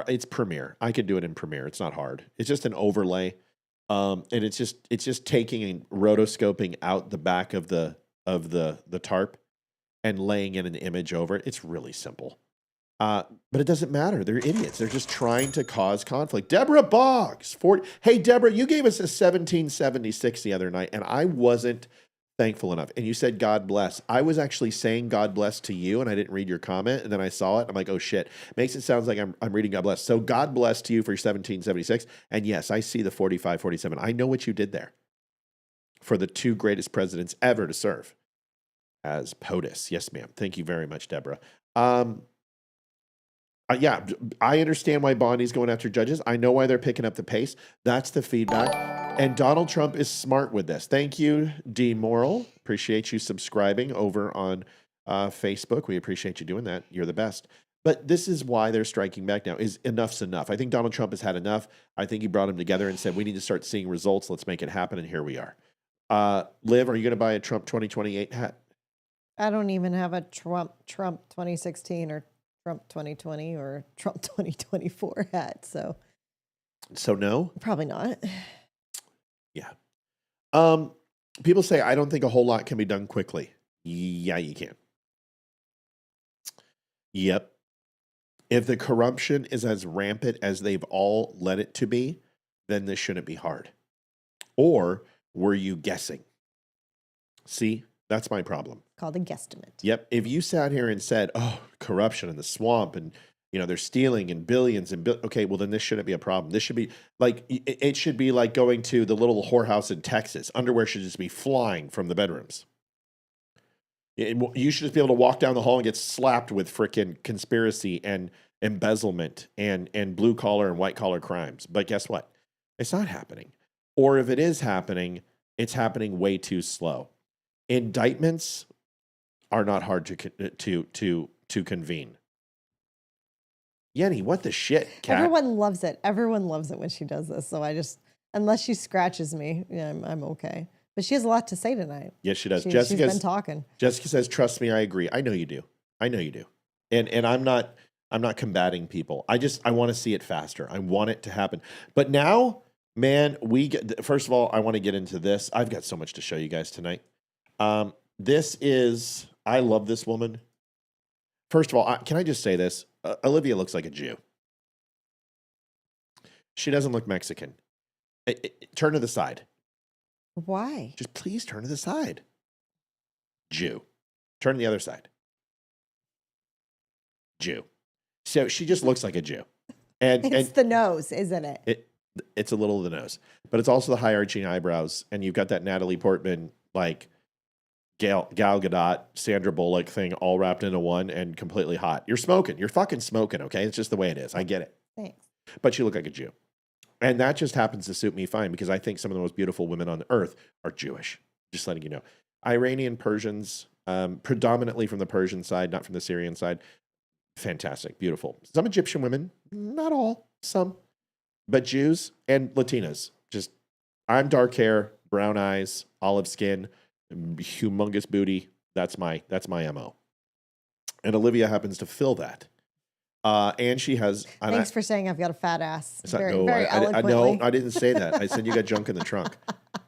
It's Premiere. I could do it in Premiere. It's not hard. It's just an overlay, and it's just taking and rotoscoping out the back of the tarp and laying in an image over it. It's really simple, but it doesn't matter. They're idiots. They're just trying to cause conflict. Deborah Boggs, hey Deborah, you gave us a 1776 the other night, and I wasn't thankful enough. And you said, God bless. I was actually saying God bless to you, and I didn't read your comment. And then I saw it. I'm like, oh shit. Makes it sound like I'm reading God bless. So God bless to you for your 1776. And yes, I see the 4547. I know what you did there for the two greatest presidents ever to serve as POTUS. Yes, ma'am. Thank you very much, Deborah. Yeah, I understand why Bondi's going after judges. I know why they're picking up the pace. That's the feedback. And Donald Trump is smart with this. Thank you, D. Moral. Appreciate you subscribing over on Facebook. We appreciate you doing that. You're the best. But this is why they're striking back now, is enough's enough. I think Donald Trump has had enough. I think he brought them together and said, we need to start seeing results. Let's make it happen. And here we are. Liv, are you going to buy a Trump 2028 hat? I don't even have a Trump 2016 or Trump 2020 or Trump 2024 hat. So no? Probably not. Yeah. People say, I don't think a whole lot can be done quickly. Yeah, you can. Yep. If the corruption is as rampant as they've all led it to be, then this shouldn't be hard. Or were you guessing? See, that's my problem. Called a guesstimate. Yep. If you sat here and said, oh, corruption in the swamp and, they're stealing and billions and okay, well, then this shouldn't be a problem. This should be like, it should be like going to the little whorehouse in Texas. Underwear should just be flying from the bedrooms. You should just be able to walk down the hall and get slapped with frickin' conspiracy and embezzlement and blue collar and white collar crimes. But guess what? It's not happening. Or if it is happening, it's happening way too slow. Indictments are not hard to convene. Yenny, what the shit, Kat? Everyone loves it. Everyone loves it when she does this. So unless she scratches me, yeah, I'm okay. But she has a lot to say tonight. Yes, she does. She's been talking. Jessica says, "Trust me, I agree." I know you do. And I'm not combating people. I want to see it faster. I want it to happen. But now, man, first of all, I want to get into this. I've got so much to show you guys tonight. I love this woman. First of all, can I just say this? Olivia looks like a Jew. She doesn't look Mexican. Turn to the side. Why? Just please turn to the side. Jew. Turn to the other side. Jew. So she just looks like a Jew. And it's the nose, isn't it? It's a little of the nose. But it's also the high arching eyebrows. And you've got that Natalie Portman, like Gal Gadot, Sandra Bullock thing all wrapped into one and completely hot. You're smoking. You're fucking smoking, okay? It's just the way it is. I get it. Thanks. But you look like a Jew. And that just happens to suit me fine because I think some of the most beautiful women on the earth are Jewish. Just letting you know. Iranian, Persians, predominantly from the Persian side, not from the Syrian side. Fantastic. Beautiful. Some Egyptian women, not all, some. But Jews and Latinas. I'm dark hair, brown eyes, olive skin, humongous booty. That's my MO. And Olivia happens to fill that. And she has. Thanks for saying I've got a fat ass. Very eloquently. I didn't say that. I said you got junk in the trunk.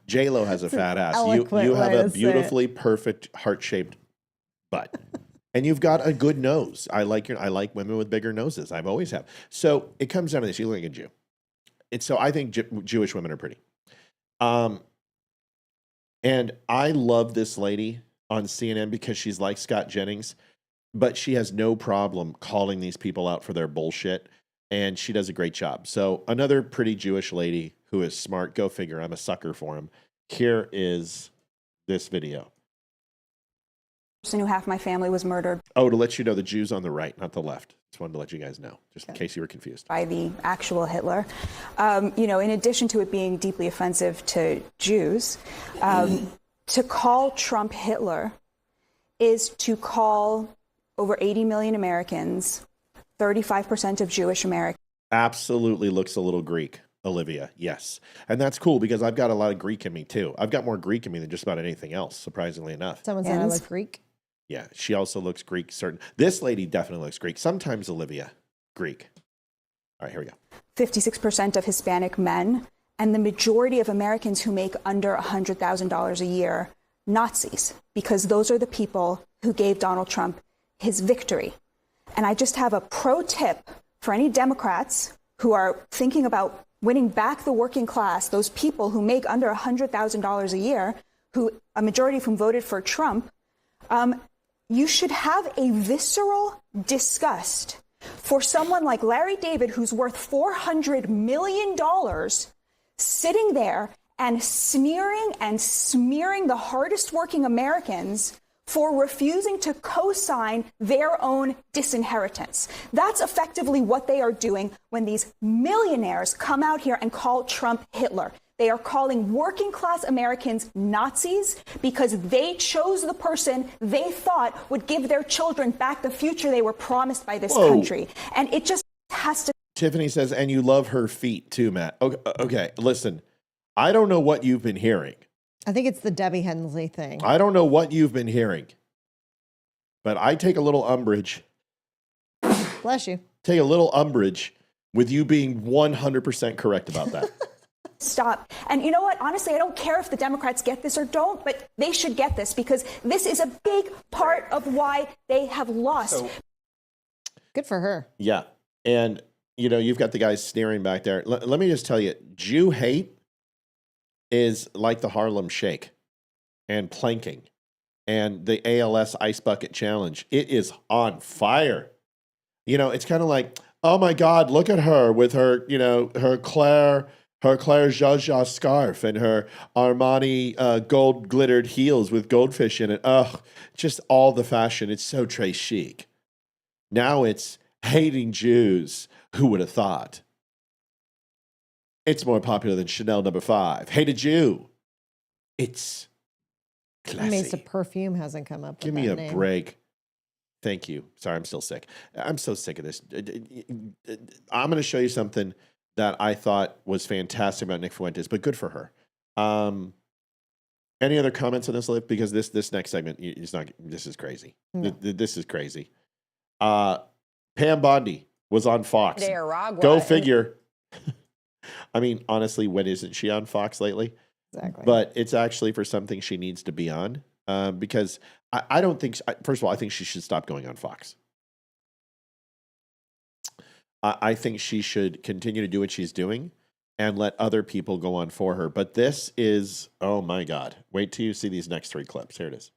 J-Lo has a fat ass. You have a beautifully perfect heart-shaped butt, and you've got a good nose. I like women with bigger noses. I've always have. So it comes down to this: you look like a Jew. So I think Jewish women are pretty. And I love this lady on CNN because she's like Scott Jennings. But she has no problem calling these people out for their bullshit, and she does a great job. So another pretty Jewish lady who is smart, go figure, I'm a sucker for him. Here is this video. Person who half my family was murdered. Oh, to let you know, the Jews on the right, not the left. Just wanted to let you guys know, just in case you were confused. By the actual Hitler. In addition to it being deeply offensive to Jews, to call Trump Hitler is to call over 80 million Americans, 35% of Jewish Americans. Absolutely looks a little Greek, Olivia. Yes. And that's cool because I've got a lot of Greek in me too. I've got more Greek in me than just about anything else, surprisingly enough. Someone said I look Greek. Yeah, she also looks Greek. This lady definitely looks Greek. Sometimes Olivia, Greek. All right, here we go. 56% of Hispanic men and the majority of Americans who make under $100,000 a year, Nazis, because those are the people who gave Donald Trump his victory. And I just have a pro tip for any Democrats who are thinking about winning back the working class, those people who make under $100,000 a year, who a majority of whom voted for Trump. You should have a visceral disgust for someone like Larry David, who's worth $400 million, sitting there and sneering and smearing the hardest working Americans for refusing to co-sign their own disinheritance. That's effectively what they are doing when these millionaires come out here and call Trump Hitler. They are calling working class Americans Nazis because they chose the person they thought would give their children back the future they were promised by this country. And it just has to. Tiffany says, and you love her feet too, Matt. Okay, listen, I don't know what you've been hearing. I think it's the Debbie Hensley thing. I don't know what you've been hearing. but I take a little umbrage. Bless you. Take a little umbrage with you being 100% correct about that. Stop. And you know what? Honestly, I don't care if the Democrats get this or don't, but they should get this because this is a big part of why they have lost. Good for her. Yeah. And, you know, you've got the guys sneering back there. Let me just tell you, Jew hate is like the Harlem Shake and planking and the ALS Ice Bucket Challenge. It is on fire. You know, it's kind of like, oh my God, look at her with her, you know, her Claire Jaja scarf and her Armani gold glittered heels with goldfish in it. Ugh, just all the fashion. It's so très chic. Now it's hating Jews. Who would have thought? It's more popular than Chanel No. 5. Hate a Jew. It's classy. Amazed the perfume hasn't come up. Give me a break. Thank you. Sorry, I'm still sick. I'm so sick of this. I'm going to show you something that I thought was fantastic about Nick Fuentes, but good for her. Any other comments on this, Liv? Because this next segment is not. This is crazy. No. This is crazy. Pam Bondi was on Fox. Nicaragua. Go figure. I mean, honestly, when isn't she on Fox lately? Exactly. But it's actually for something she needs to be on because I don't think. First of all, I think she should stop going on Fox. I think she should continue to do what she's doing and let other people go on for her. But this is, oh my God. Wait till you see these next 3 clips. Here it is.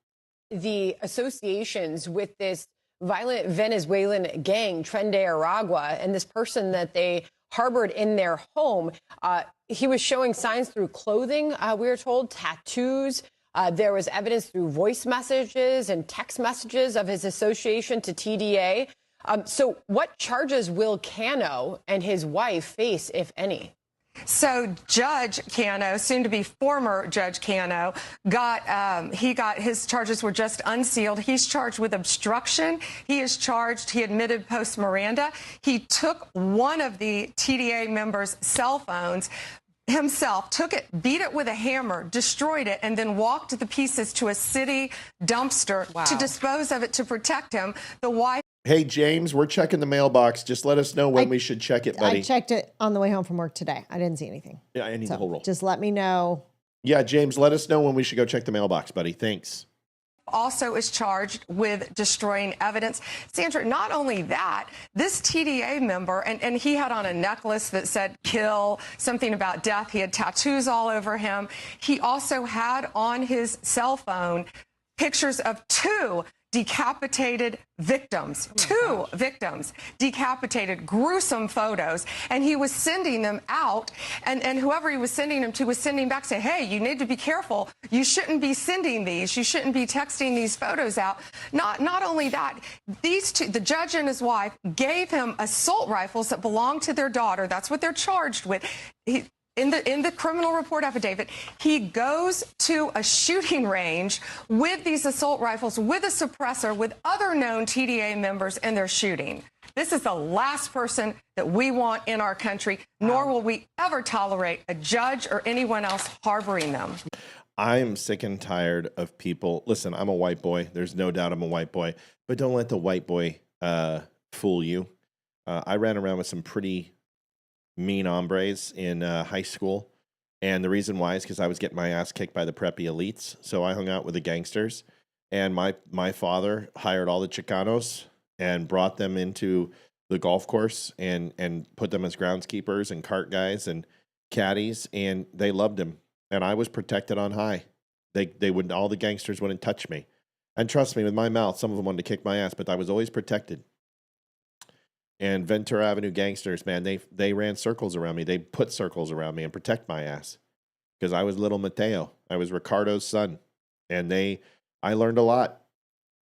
The associations with this violent Venezuelan gang, Tren de Aragua, and this person that they harbored in their home. He was showing signs through clothing, we were told, tattoos. There was evidence through voice messages and text messages of his association to TDA. So what charges will Cano and his wife face, if any? So Judge Cano, soon to be former Judge Cano, got his charges were just unsealed. He's charged with obstruction. He admitted post Miranda. He took one of the TDA members' cell phones himself, took it, beat it with a hammer, destroyed it, and then walked the pieces to a city dumpster to dispose of it to protect him. The wife. Hey, James, we're checking the mailbox. Just let us know when we should check it, buddy. I checked it on the way home from work today. I didn't see anything. Yeah, I need the whole roll. Just let me know. Yeah, James, let us know when we should go check the mailbox, buddy. Thanks. Also is charged with destroying evidence. Sandra, not only that, this TDA member, and he had on a necklace that said kill, something about death. He had tattoos all over him. He also had on his cell phone pictures of 2 decapitated victims, 2 victims, decapitated, gruesome photos. And he was sending them out, and whoever he was sending them to was sending back saying, hey, you need to be careful. You shouldn't be sending these. You shouldn't be texting these photos out. Not only that, these 2, the judge and his wife, gave him assault rifles that belonged to their daughter. That's what they're charged with. In the criminal report affidavit, he goes to a shooting range with these assault rifles, with a suppressor, with other known TDA members, and they're shooting. This is the last person that we want in our country, nor will we ever tolerate a judge or anyone else harboring them. I'm sick and tired of people. Listen, I'm a white boy. There's no doubt I'm a white boy. But don't let the white boy fool you. I ran around with some pretty mean hombres in high school, and the reason why is because I was getting my ass kicked by the preppy elites. So I hung out with the gangsters, and my father hired all the Chicanos and brought them into the golf course and put them as groundskeepers and cart guys and caddies, and they loved him. And I was protected on high. They wouldn't. All the gangsters wouldn't touch me, and trust me, with my mouth, some of them wanted to kick my ass, but I was always protected. And Ventura Avenue gangsters, man, they ran circles around me. They put circles around me and protect my ass because I was little Mateo. I was Ricardo's son. And I learned a lot.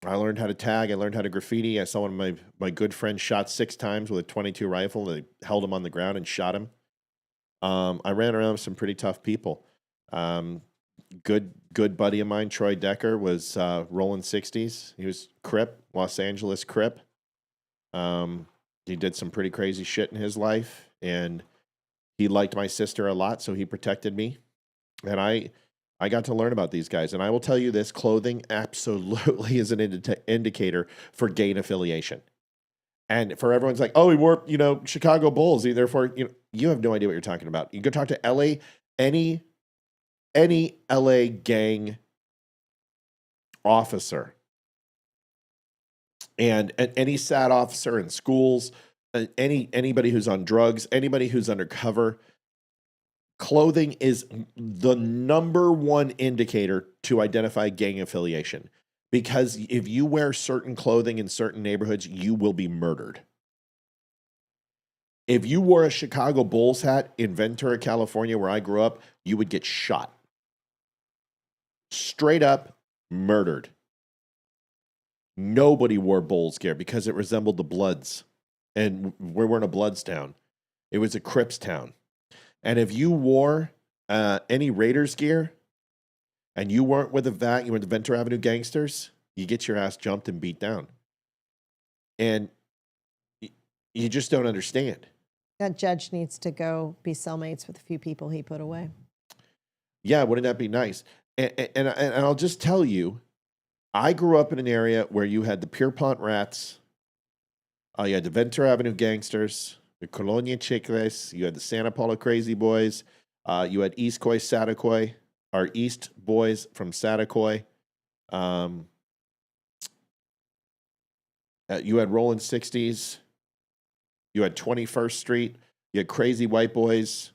I learned how to tag. I learned how to graffiti. I saw one of my good friends shot 6 times with a .22 rifle. They held him on the ground and shot him. I ran around with some pretty tough people. Good buddy of mine, Troy Decker, was rolling 60s. He was Crip, Los Angeles Crip. He did some pretty crazy shit in his life, and he liked my sister a lot, so he protected me. And I got to learn about these guys. And I will tell you this, clothing absolutely is an indicator for gang affiliation. And for everyone's like, oh, he wore, Chicago Bulls. Therefore, you have no idea what you're talking about. You go talk to LA, any LA gang officer and any SAT officer in schools, anybody who's on drugs, anybody who's undercover, clothing is the number one indicator to identify gang affiliation. Because if you wear certain clothing in certain neighborhoods, you will be murdered. If you wore a Chicago Bulls hat in Ventura, California, where I grew up, you would get shot. Straight up murdered. Nobody wore Bulls gear because it resembled the Bloods. And we weren't a Bloods town. It was a Crips town. And if you wore any Raiders gear, and you weren't with you were the Ventura Avenue gangsters, you get your ass jumped and beat down. And you just don't understand. That judge needs to go be cellmates with a few people he put away. Yeah, wouldn't that be nice? And I'll just tell you, I grew up in an area where you had the Pierpont Rats, you had the Ventura Avenue gangsters, the Colonia Chicles, you had the Santa Paula Crazy Boys, you had East Coy Satacoy, our East boys from Satacoy. You had Rolling 60s. You had 21st Street. You had Crazy White Boys.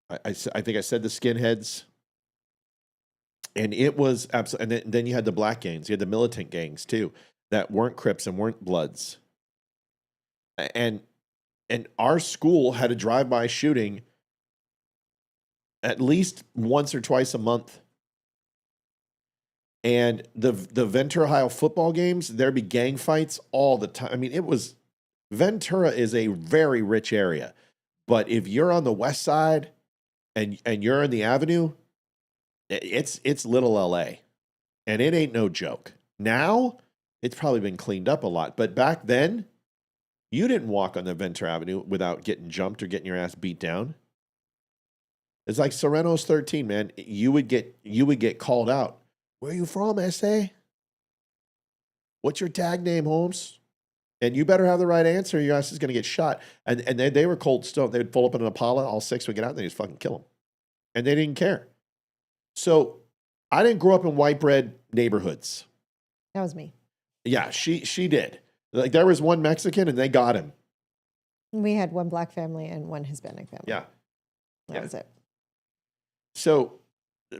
I think I said the Skinheads. And it was absolutely. And then you had the black gangs. You had the militant gangs too that weren't Crips and weren't Bloods. And our school had a drive-by shooting at least once or twice a month. And the Ventura, Ohio football games, there'd be gang fights all the time. I mean, Ventura is a very rich area. But if you're on the west side and you're in the Avenue, it's little LA. And it ain't no joke. Now, it's probably been cleaned up a lot. But back then, you didn't walk on the Ventura Avenue without getting jumped or getting your ass beat down. It's like Serrano's 13, man. You would get called out. Where are you from, SA? What's your tag name, Holmes? And you better have the right answer. Your ass is going to get shot. And they were cold stone. They would pull up in an Impala. All six would get out and they just fucking kill them. And they didn't care. So I didn't grow up in white bread neighborhoods. That was me. Yeah, she did. Like there was one Mexican and they got him. We had one black family and one Hispanic family. Yeah. That was it. So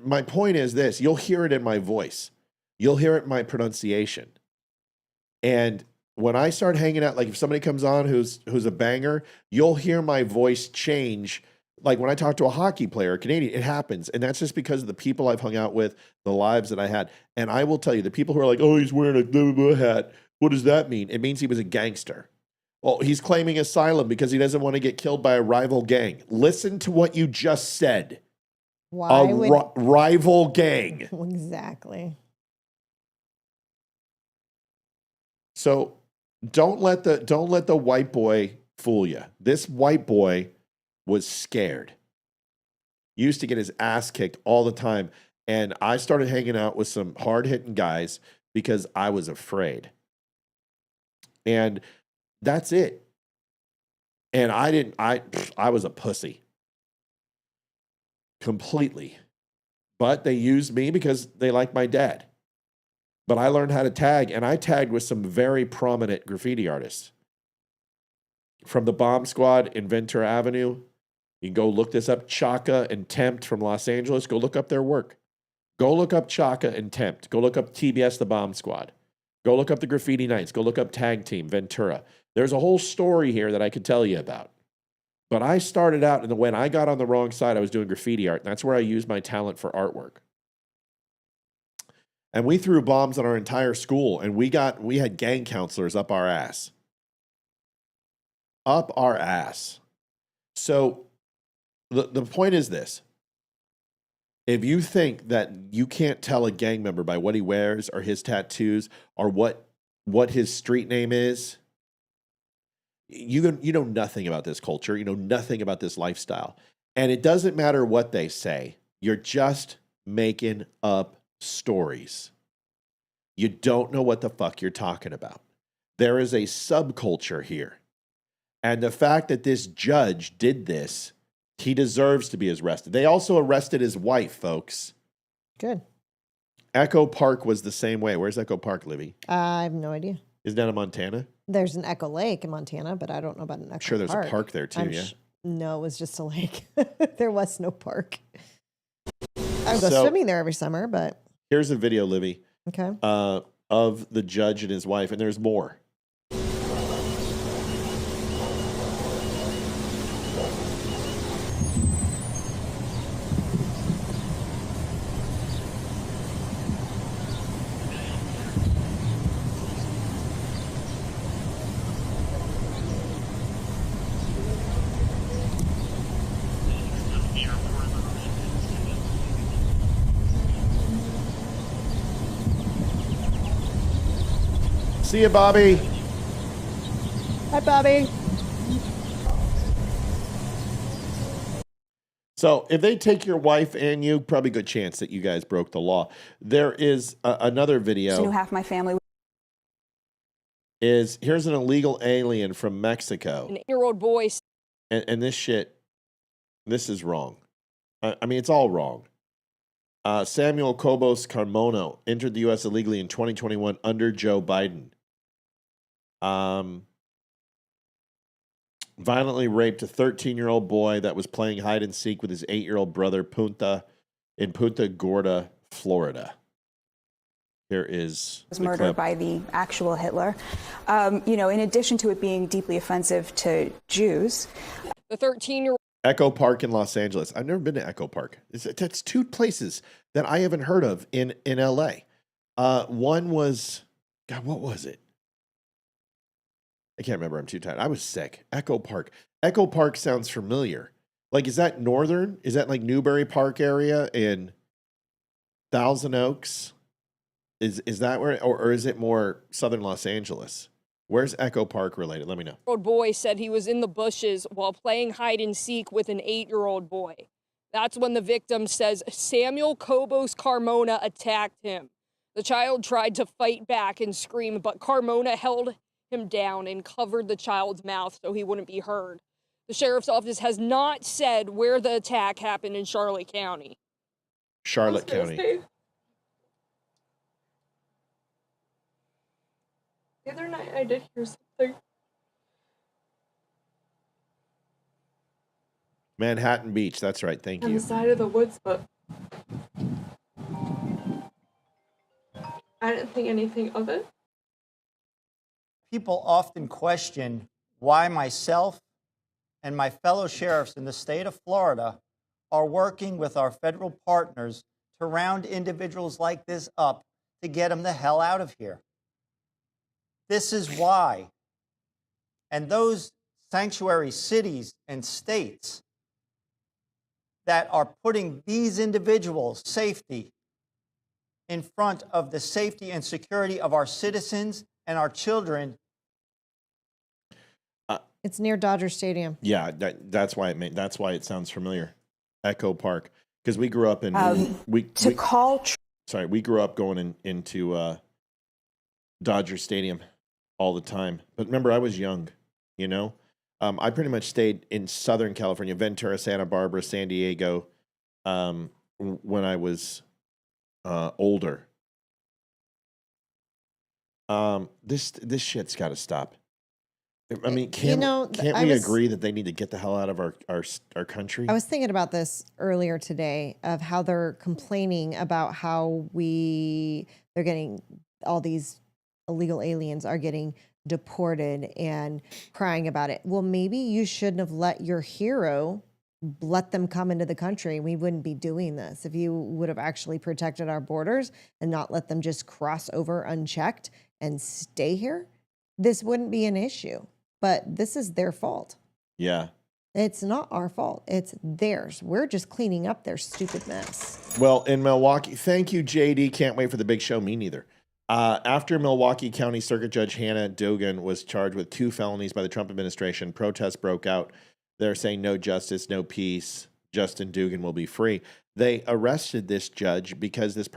my point is this, you'll hear it in my voice. You'll hear it in my pronunciation. And when I start hanging out, like if somebody comes on who's a banger, you'll hear my voice change. Like when I talk to a hockey player, a Canadian, it happens. And that's just because of the people I've hung out with, the lives that I had. And I will tell you, the people who are like, oh, he's wearing a blah, blah, blah hat. What does that mean? It means he was a gangster. Well, he's claiming asylum because he doesn't want to get killed by a rival gang. Listen to what you just said. Rival gang. Exactly. So don't let the white boy fool you. This white boy was scared. Used to get his ass kicked all the time. And I started hanging out with some hard-hitting guys because I was afraid. And that's it. And I was a pussy. Completely. But they used me because they liked my dad. But I learned how to tag, and I tagged with some very prominent graffiti artists. From the Bomb Squad in Ventura Avenue. You can go look this up. Chaka and Tempt from Los Angeles. Go look up their work. Go look up Chaka and Tempt. Go look up TBS, the Bomb Squad. Go look up the Graffiti Nights. Go look up Tag Team, Ventura. There's a whole story here that I could tell you about. But I started out, and when I got on the wrong side, I was doing graffiti art. And that's where I used my talent for artwork. And we threw bombs on our entire school, and we had gang counselors up our ass. Up our ass. So the point is this. If you think that you can't tell a gang member by what he wears or his tattoos or what his street name is, you know nothing about this culture. You know nothing about this lifestyle. And it doesn't matter what they say. You're just making up stories. You don't know what the fuck you're talking about. There is a subculture here. And the fact that this judge did this, he deserves to be arrested. They also arrested his wife, folks. Good. Echo Park was the same way. Where's Echo Park, Livy? I have no idea. Is that in Montana? There's an Echo Lake in Montana, but I don't know about an Echo Park. Sure, there's a park there too, No, it was just a lake. There was no park. I would go swimming there every summer, but... Here's a video, Livy. Okay. Of the judge and his wife, and there's more. See you, Bobby. Hi, Bobby. So if they take your wife and you, probably good chance that you guys broke the law. There is another video. I knew half my family. Here's an illegal alien from Mexico. An 8-year-old boy. And this shit, this is wrong. I mean, it's all wrong. Samuel Cobos Carmona entered the U.S. illegally in 2021 under Joe Biden. Violently raped a 13-year-old boy that was playing hide and seek with his 8-year-old brother in Punta Gorda, Florida. Here is Was murdered by the actual Hitler. In addition to it being deeply offensive to Jews. The 13-year-old. Echo Park in Los Angeles. I've never been to Echo Park. That's two places that I haven't heard of in L.A. One was, God, what was it? I can't remember. I'm too tired. I was sick. Echo Park. Echo Park sounds familiar. Like, is that northern? Is that like Newbury Park area in Thousand Oaks? Is that where, or is it more southern Los Angeles? Where's Echo Park related? Let me know. Old boy said he was in the bushes while playing hide and seek with an 8-year-old boy. That's when the victim says Samuel Cobos Carmona attacked him. The child tried to fight back and scream, but Carmona held him down and covered the child's mouth so he wouldn't be heard. The sheriff's office has not said where the attack happened in Charlotte County. Charlotte County. The other night I did hear something. Manhattan Beach. That's right. Thank you. On the side of the woods, but I didn't think anything of it. People often question why myself and my fellow sheriffs in the state of Florida are working with our federal partners to round individuals like this up to get them the hell out of here. This is why. And those sanctuary cities and states that are putting these individuals' safety in front of the safety and security of our citizens and our children. It's near Dodger Stadium. Yeah, that's why it sounds familiar. Echo Park, because we grew up in we grew up going into Dodger Stadium all the time. But remember, I was young, you know. I pretty much stayed in Southern California, Ventura, Santa Barbara, San Diego, when I was older. This shit's got to stop. I mean, can't we agree that they need to get the hell out of our country? I was thinking about this earlier today of how they're complaining about how they're getting all these illegal aliens are getting deported and crying about it. Well, maybe you shouldn't have let your hero let them come into the country. We wouldn't be doing this if you would have actually protected our borders and not let them just cross over unchecked and stay here. This wouldn't be an issue, but this is their fault. Yeah. It's not our fault. It's theirs. We're just cleaning up their stupid mess. Well, in Milwaukee, thank you, JD. Can't wait for the big show. Me neither. After Milwaukee County Circuit Judge Hannah Dogan was charged with 2 felonies by the Trump administration, protests broke out. They're saying no justice, no peace. Justin Dugan will be free. They arrested this judge because this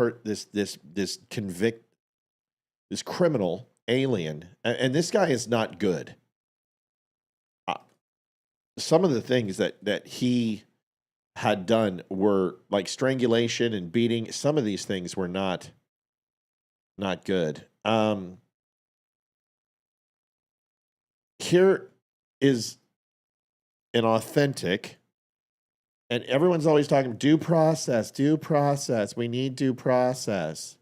criminal alien, and this guy is not good. Some of the things that he had done were like strangulation and beating. Some of these things were not good. Here is an authentic, and everyone's always talking due process. We need due process.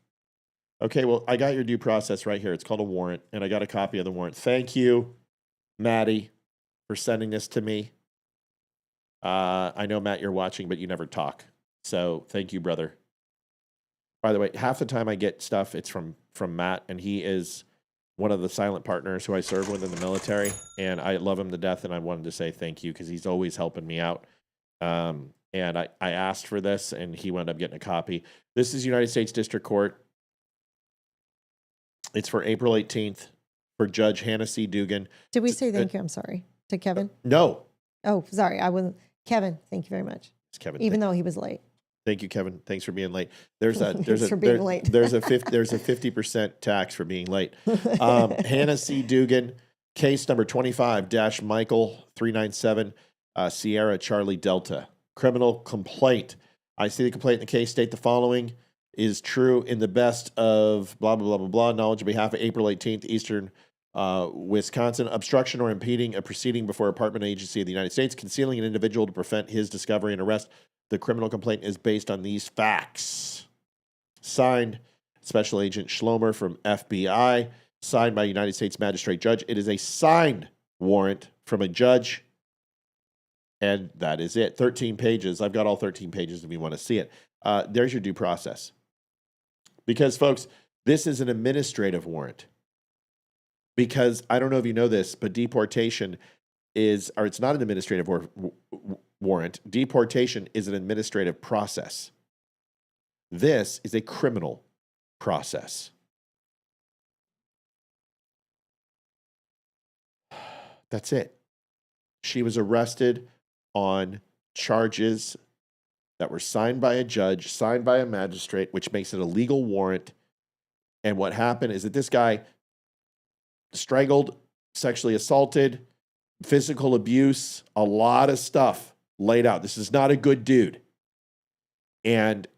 Okay, well, I got your due process right here. It's called a warrant, and I got a copy of the warrant. Thank you, Maddie, for sending this to me. I know, Matt, you're watching, but you never talk. So thank you, brother. By the way, half the time I get stuff, it's from Matt, and he is one of the silent partners who I serve with in the military, and I love him to death, and I wanted to say thank you because he's always helping me out. And I asked for this, and he wound up getting a copy. This is United States District Court. It's for April 18th for Judge Hannah C. Dugan. Did we say thank you? I'm sorry. To Kevin? No. Oh, sorry. I wasn't. Kevin, thank you very much. It's Kevin. Even though he was late. Thank you, Kevin. Thanks for being late. There's a late. There's a 50% tax for being late. Hannah C. Dugan, case number 25-Michael 397 Sierra Charlie Delta. Criminal complaint. I see the complaint in the case state the following is true in the best of blah, blah, blah, blah, blah. Knowledge on behalf of April 18th, Eastern Wisconsin. Obstruction or impeding a proceeding before Apartment Agency of the United States. Concealing an individual to prevent his discovery and arrest. The criminal complaint is based on these facts. Signed, Special Agent Schlomer from FBI. Signed by United States Magistrate Judge. It is a signed warrant from a judge. And that is it. 13 pages. I've got all 13 pages if you want to see it. There's your due process. Because, folks, this is an administrative warrant. Because, I don't know if you know this, but deportation is, or it's not an administrative warrant. Deportation is an administrative process. This is a criminal process. That's it. She was arrested on charges that were signed by a judge, signed by a magistrate, which makes it a legal warrant. And what happened is that this guy strangled, sexually assaulted, physical abuse, a lot of stuff laid out. This is not a good dude. And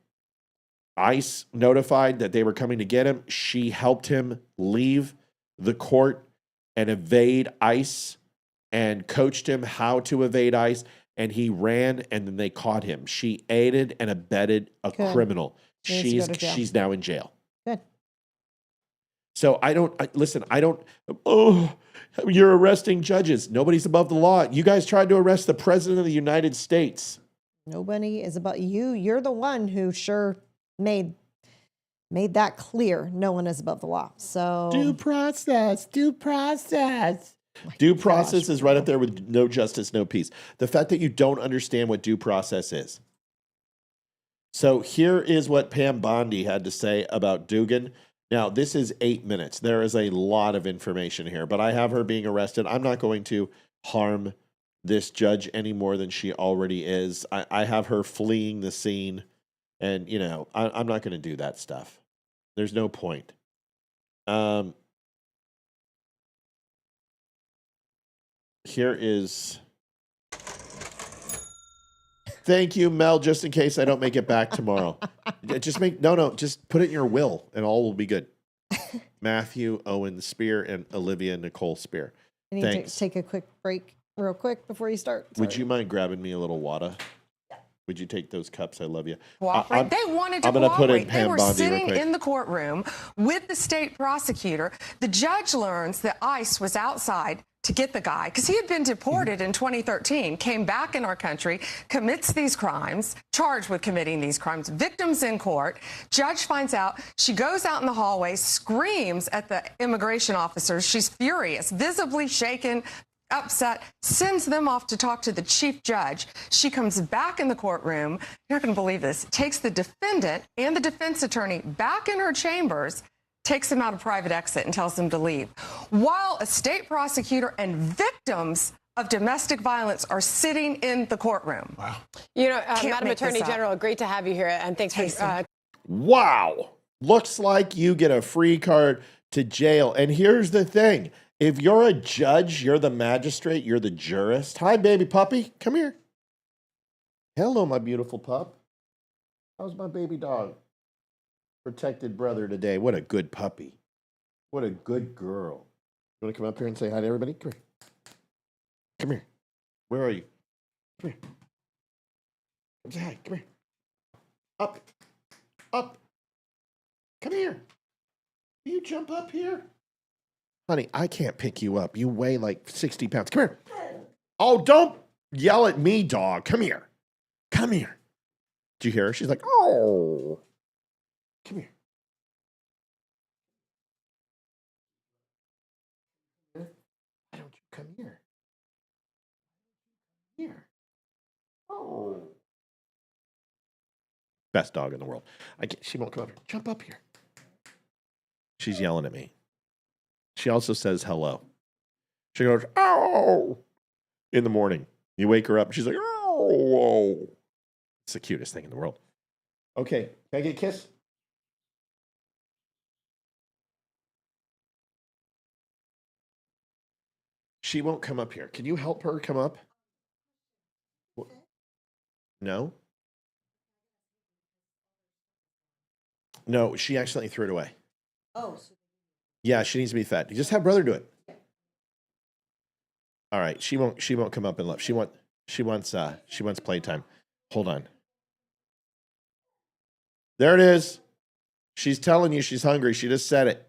ICE notified that they were coming to get him. She helped him leave the court and evade ICE and coached him how to evade ICE. And he ran, and then they caught him. She aided and abetted a criminal. She's now in jail. Good. So you're arresting judges. Nobody's above the law. You guys tried to arrest the president of the United States. Nobody is above you. You're the one who sure made that clear. No one is above the law. So due process. Due process is right up there with no justice, no peace. The fact that you don't understand what due process is. So here is what Pam Bondi had to say about Dugan. Now, this is 8 minutes. There is a lot of information here, but I have her being arrested. I'm not going to harm this judge any more than she already is. I have her fleeing the scene, and, I'm not going to do that stuff. There's no point. Here is... Thank you, Mel, just in case I don't make it back tomorrow. Just put it in your will, and all will be good. Matthew, Owens, Spear, and Olivia Nicole Spear. I need to take a quick break real quick before you start. Sorry. Would you mind grabbing me a little water? Would you take those cups? I love you. They wanted to cooperate. They were sitting in the courtroom with the state prosecutor. The judge learns that ICE was outside to get the guy because he had been deported in 2013, came back in our country, commits these crimes, charged with committing these crimes, victims in court. Judge finds out. She goes out in the hallway, screams at the immigration officers. She's furious, visibly shaken, upset, sends them off to talk to the chief judge. She comes back in the courtroom. You're not going to believe this. Takes the defendant and the defense attorney back in her chambers, takes them out a private exit and tells them to leave. While a state prosecutor and victims of domestic violence are sitting in the courtroom. Wow. You know, Can't Madam make this Attorney up. General, great to have you here, and thanks for. Wow. Looks like you get a free card to jail. And here's the thing. If you're a judge, you're the magistrate, you're the jurist. Hi, baby puppy. Come here. Hello, my beautiful pup. How's my baby dog? Protected brother today. What a good puppy. What a good girl. You want to come up here and say hi to everybody? Come here. Come here. Where are you? Come here. Come say hi. Come here. Up. Up. Come here. Will you jump up here? Honey, I can't pick you up. You weigh like 60 pounds. Come here. Oh, don't yell at me, dog. Come here. Come here. Did you hear her? She's like, oh. Come here. Why don't you come here? Here. Oh. Best dog in the world. She won't come up here. Jump up here. She's yelling at me. She also says hello. She goes, oh, in the morning. You wake her up, and she's like, oh. It's the cutest thing in the world. Okay, can I get a kiss? She won't come up here. Can you help her come up? No? No, she accidentally threw it away. Oh. Yeah, she needs to be fed. You just have brother do it. All right, she won't come up and love. She wants playtime. Hold on. There it is. She's telling you she's hungry. She just said it.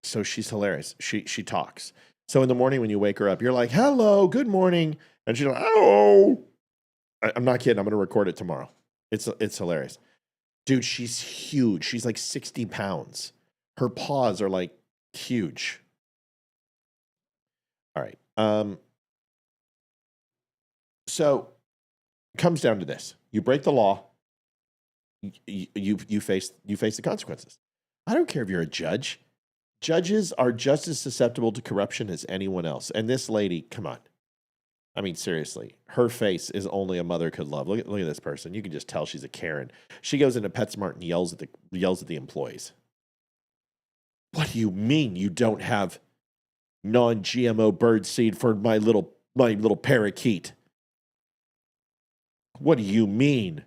So she's hilarious. She talks. So in the morning when you wake her up, you're like, hello, good morning. And she's like, oh. I'm not kidding. I'm going to record it tomorrow. It's hilarious. Dude, she's huge. She's like 60 pounds. Her paws are like huge. All right. So it comes down to this. You break the law, you face the consequences. I don't care if you're a judge. Judges are just as susceptible to corruption as anyone else. And this lady, come on. I mean, seriously, her face is only a mother could love. Look at this person. You can just tell she's a Karen. She goes into PetSmart and yells at the employees. What do you mean you don't have non-GMO bird seed for my little parakeet? What do you mean?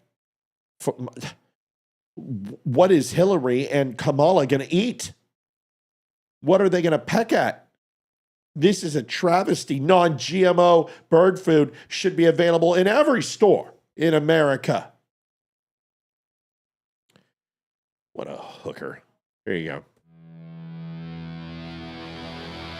What is Hillary and Kamala going to eat? What are they going to peck at? This is a travesty. Non-GMO bird food should be available in every store in America. What a hooker. There you go.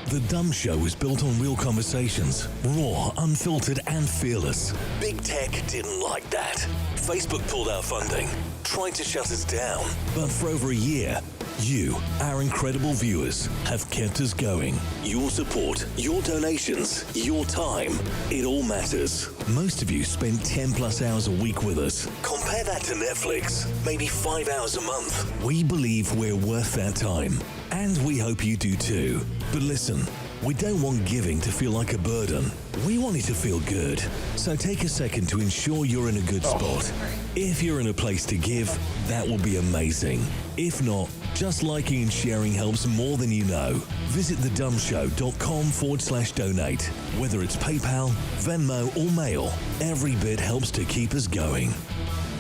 The Dumb Show is built on real conversations, raw, unfiltered, and fearless. Big Tech didn't like that. Facebook pulled our funding, tried to shut us down. But for over a year, you, our incredible viewers, have kept us going. Your support, your donations, your time, it all matters. Most of you spend 10 plus hours a week with us. Compare that to Netflix, maybe 5 hours a month. We believe we're worth that time. And we hope you do too. But listen, we don't want giving to feel like a burden. We want it to feel good. So take a second to ensure you're in a good spot. If you're in a place to give, that will be amazing. If not, just liking and sharing helps more than you know. Visit thedumbshow.com/donate. Whether it's PayPal, Venmo, or mail, every bit helps to keep us going.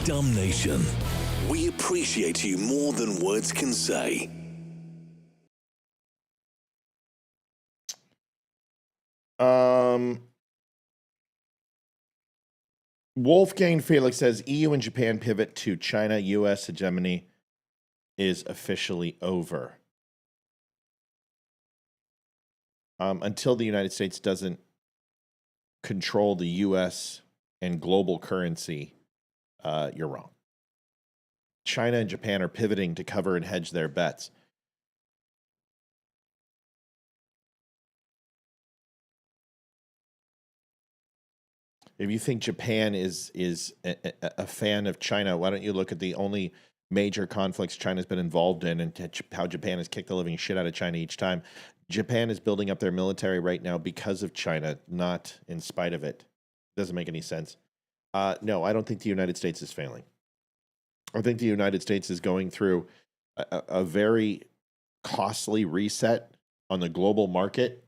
Dumb Nation, we appreciate you more than words can say. Wolfgang Felix says EU and Japan pivot to China. U.S. hegemony is officially over. Until the United States doesn't control the U.S. and global currency, you're wrong. China and Japan are pivoting to cover and hedge their bets. If you think Japan is a fan of China, why don't you look at the only major conflicts China's been involved in and how Japan has kicked the living shit out of China each time? Japan is building up their military right now because of China, not in spite of it. Doesn't make any sense. No, I don't think the United States is failing. I think the United States is going through a very costly reset on the global market,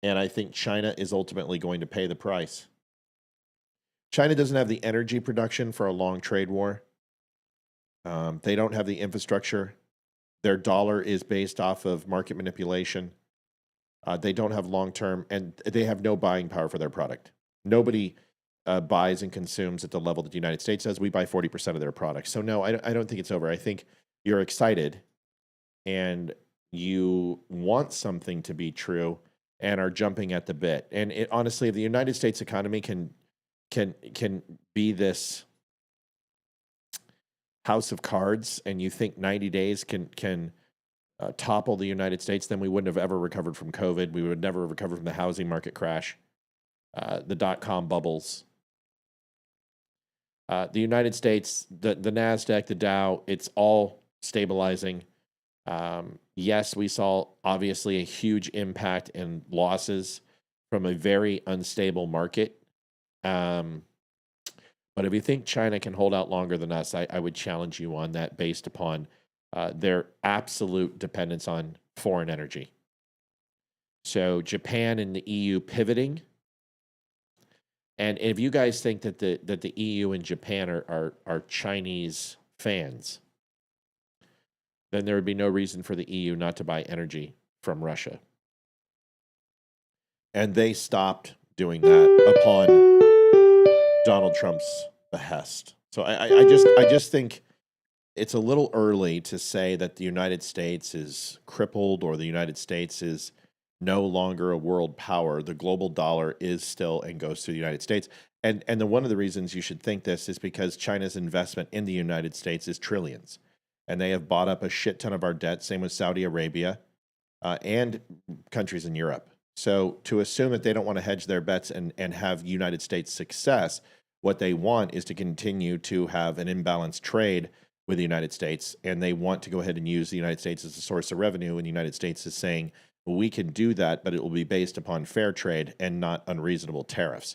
and I think China is ultimately going to pay the price. China doesn't have the energy production for a long trade war. They don't have the infrastructure. Their dollar is based off of market manipulation. They don't have long-term, and they have no buying power for their product. Nobody buys and consumes at the level that the United States does. We buy 40% of their products. So no, I don't think it's over. I think you're excited and you want something to be true and are jumping at the bit. And honestly, if the United States economy can be this house of cards, and you think 90 days can topple the United States, then we wouldn't have ever recovered from COVID. We would never have recovered from the housing market crash, the dot-com bubbles. The United States, the NASDAQ, the Dow, it's all stabilizing. Yes, we saw obviously a huge impact in losses from a very unstable market. But if you think China can hold out longer than us, I would challenge you on that based upon their absolute dependence on foreign energy. So Japan and the EU pivoting. And if you guys think that the EU and Japan are Chinese fans, then there would be no reason for the EU not to buy energy from Russia. And they stopped doing that upon Donald Trump's behest. So I just think it's a little early to say that the United States is crippled or the United States is no longer a world power. The global dollar is still and goes through the United States. And one of the reasons you should think this is because China's investment in the United States is trillions. And they have bought up a shit ton of our debt, same with Saudi Arabia and countries in Europe. So to assume that they don't want to hedge their bets and have United States success, what they want is to continue to have an imbalanced trade with the United States. And they want to go ahead and use the United States as a source of revenue. And the United States is saying, well, we can do that, but it will be based upon fair trade and not unreasonable tariffs.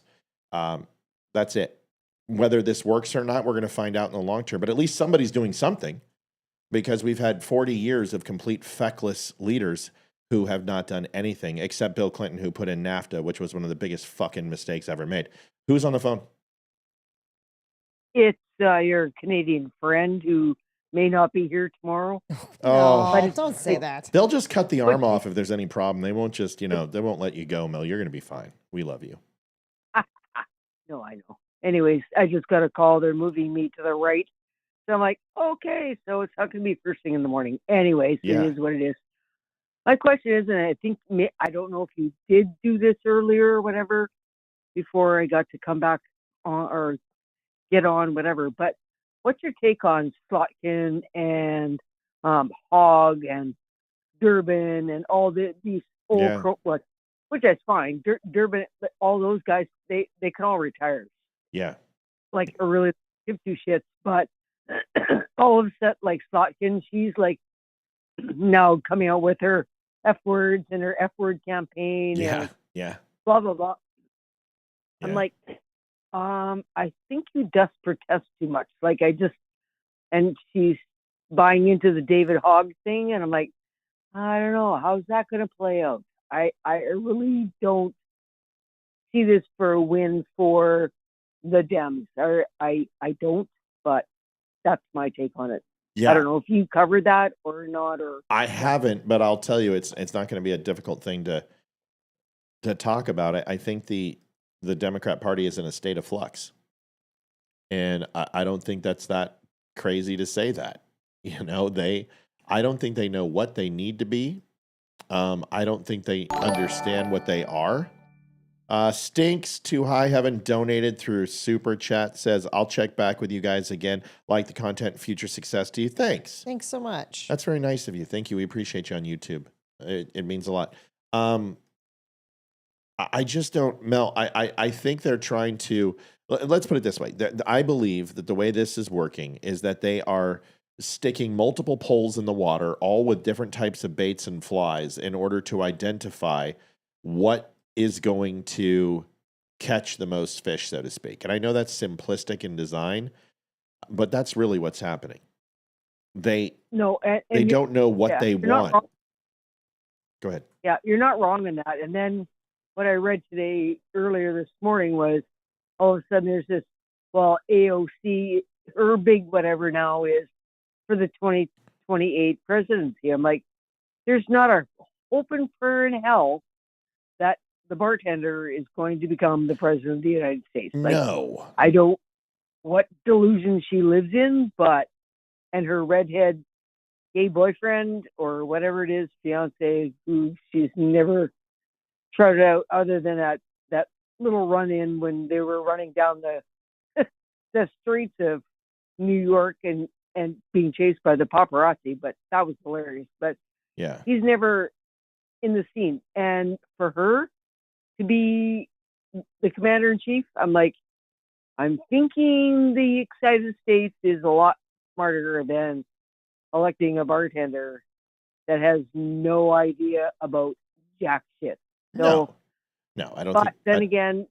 That's it. Whether this works or not, we're going to find out in the long term. But at least somebody's doing something, because we've had 40 years of complete feckless leaders who have not done anything except Bill Clinton, who put in NAFTA, which was one of the biggest fucking mistakes ever made. Who's on the phone? It's your Canadian friend who may not be here tomorrow. Oh, but don't say that. They'll just cut the arm off if there's any problem. They won't just, they won't let you go, Mel. You're going to be fine. We love you. No, I know. Anyways, I just got a call. They're moving me to the right. So I'm like, okay, so it's not going to be first thing in the morning. Anyways, Yeah. It is what it is. My question is, and I don't know if you did do this earlier or whatever before I got to come back on or get on, whatever, but what's your take on Slotkin and Hogg and Durbin and all these old which is fine. Durbin, all those guys, they can all retire. Yeah. Like, or really give two shits. But all of a sudden, like Slotkin, she's like now coming out with her F words and her F word campaign. Yeah. And blah, blah, blah. Yeah. I'm like, I think you just protest too much. Like, and she's buying into the David Hogg thing. And I'm like, I don't know. How's that going to play out? I really don't see this for a win for the Dems. I don't, but that's my take on it. Yeah. I don't know if you covered that or not. Or I haven't, but I'll tell you, it's not going to be a difficult thing to talk about. I think the Democrat Party is in a state of flux. And I don't think that's that crazy to say that. I don't think they know what they need to be. I don't think they understand what they are. Stinks Too High Heaven donated through Super Chat, says, I'll check back with you guys again. Like the content, future success to you. Thanks. Thanks so much. That's very nice of you. Thank you. We appreciate you on YouTube. It means a lot. I just don't, Mel, I think they're trying to, let's put it this way. I believe that the way this is working is that they are sticking multiple poles in the water, all with different types of baits and flies, in order to identify what is going to catch the most fish, so to speak. And I know that's simplistic in design, but that's really what's happening. They don't know what they want. Go ahead. Yeah, you're not wrong in that. And then what I read earlier this morning was all of a sudden there's this, AOC, her big whatever now is for the 2028 presidency. I'm like, there's not a hope and prayer in hell that the bartender is going to become the president of the United States. No. I don't, what delusion she lives in, and her redhead gay boyfriend or whatever it is, fiance, who she's never trotted out other than that little run-in when they were running down the the streets of New York and being chased by the paparazzi, but that was hilarious. But yeah, he's never in the scene. And for her to be the commander-in-chief, I'm thinking the United States is a lot smarter than electing a bartender that has no idea about jack shit. So, no, I don't. But then again,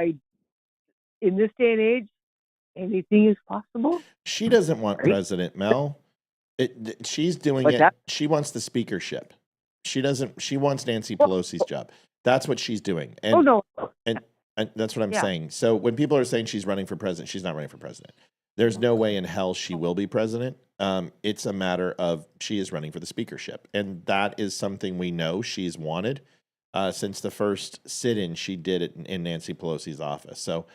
in this day and age, anything is possible. She doesn't want President Mel. She's doing it. She wants the speakership. She doesn't. She wants Nancy Pelosi's job. That's what she's doing. And, and that's what I'm saying. So when people are saying she's running for president, she's not running for president. There's no way in hell she will be president. It's a matter of she is running for the speakership, and that is something we know she's wanted since the first sit-in she did it in Nancy Pelosi's office. So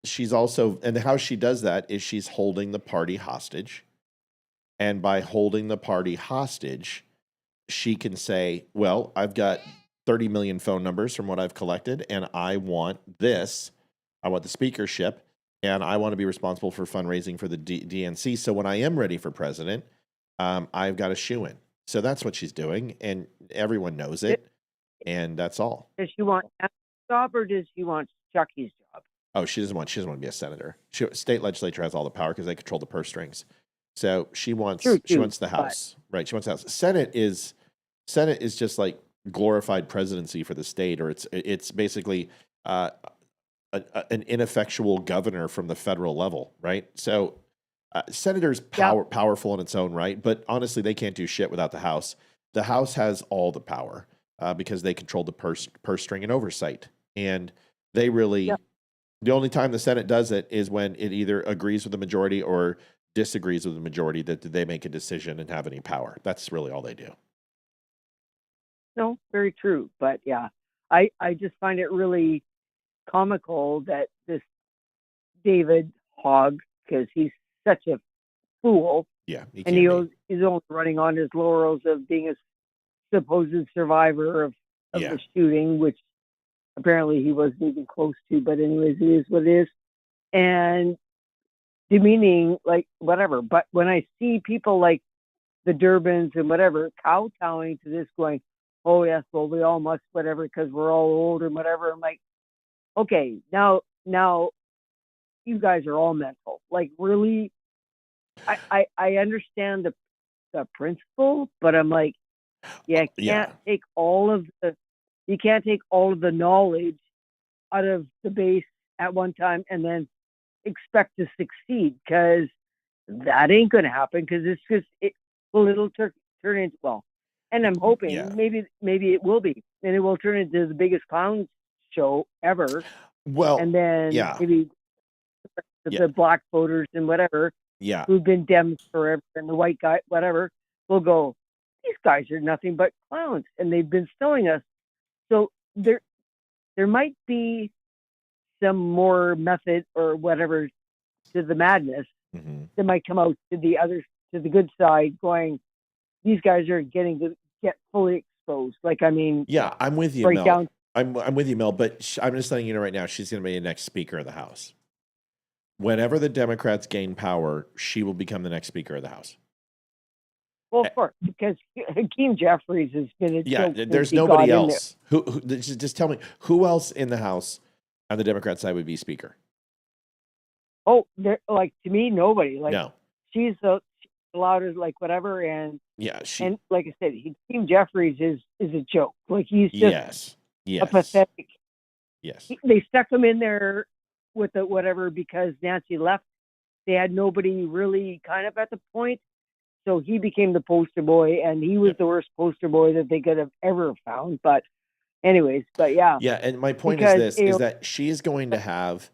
she's also, and how she does that is she's holding the party hostage. And by holding the party hostage, she can say, well, I've got 30 million phone numbers from what I've collected, and I want this. I want the speakership, and I want to be responsible for fundraising for the DNC. So when I am ready for president, I've got a shoe-in. So that's what she's doing, and everyone knows it, and that's all. Does she want a job, or does she want Chucky's job? Oh, she doesn't want to be a senator. State legislature has all the power because they control the purse strings. So she wants the House, right? She wants the House. Senate is just like glorified presidency for the state, or it's basically an ineffectual governor from the federal level, right? So senators powerful in its own right, but honestly, they can't do shit without the House. The House has all the power because they control the purse string and oversight, and they really. Yep. The only time the Senate does it is when it either agrees with the majority or disagrees with the majority that they make a decision and have any power. That's really all they do. No, very true. But yeah, I just find it really comical that this David Hogg, because he's such a fool. Yeah. He's only running on his laurels of being a supposed survivor of the shooting, which apparently he wasn't even close to, but anyways, it is what it is. And demeaning, like, whatever. But when I see people like the Durbins and whatever, kowtowing to this going, oh, yes, well, we all must, whatever, because we're all old and whatever. I'm like, okay, now you guys are all mental. Like, really, I understand the principle, but I'm like, you can't take all of the knowledge out of the base at one time and then expect to succeed, because that ain't going to happen, because it'll turn into, and I'm hoping maybe it will be, and it will turn into the biggest clown show ever. Well, and then maybe the black voters and whatever, who've been Dems forever, and the white guy, whatever, will go, these guys are nothing but clowns, and they've been stealing us. So there might be some more method or whatever to the madness that might come out to the good side, going, these guys are getting to get fully exposed. Like, I mean, I'm with you, Mel. I'm with you, Mel, but I'm just letting you know right now, she's going to be the next Speaker of the House. Whenever the Democrats gain power, she will become the next Speaker of the House. Well, of course, because Hakeem Jeffries has been there's nobody else. Who just tell me, who else in the House on the Democrat side would be Speaker? Oh, like, to me, nobody. Like, no. she's allowed to like whatever, and and like I said, Team Jeffries is a joke. Like he's just yes, a pathetic. Yes, they stuck him in there with the whatever because Nancy left. They had nobody really kind of at the point, so he became the poster boy, and he was the worst poster boy that they could have ever found. But anyways, yeah. And my point is this: is that she is going to have,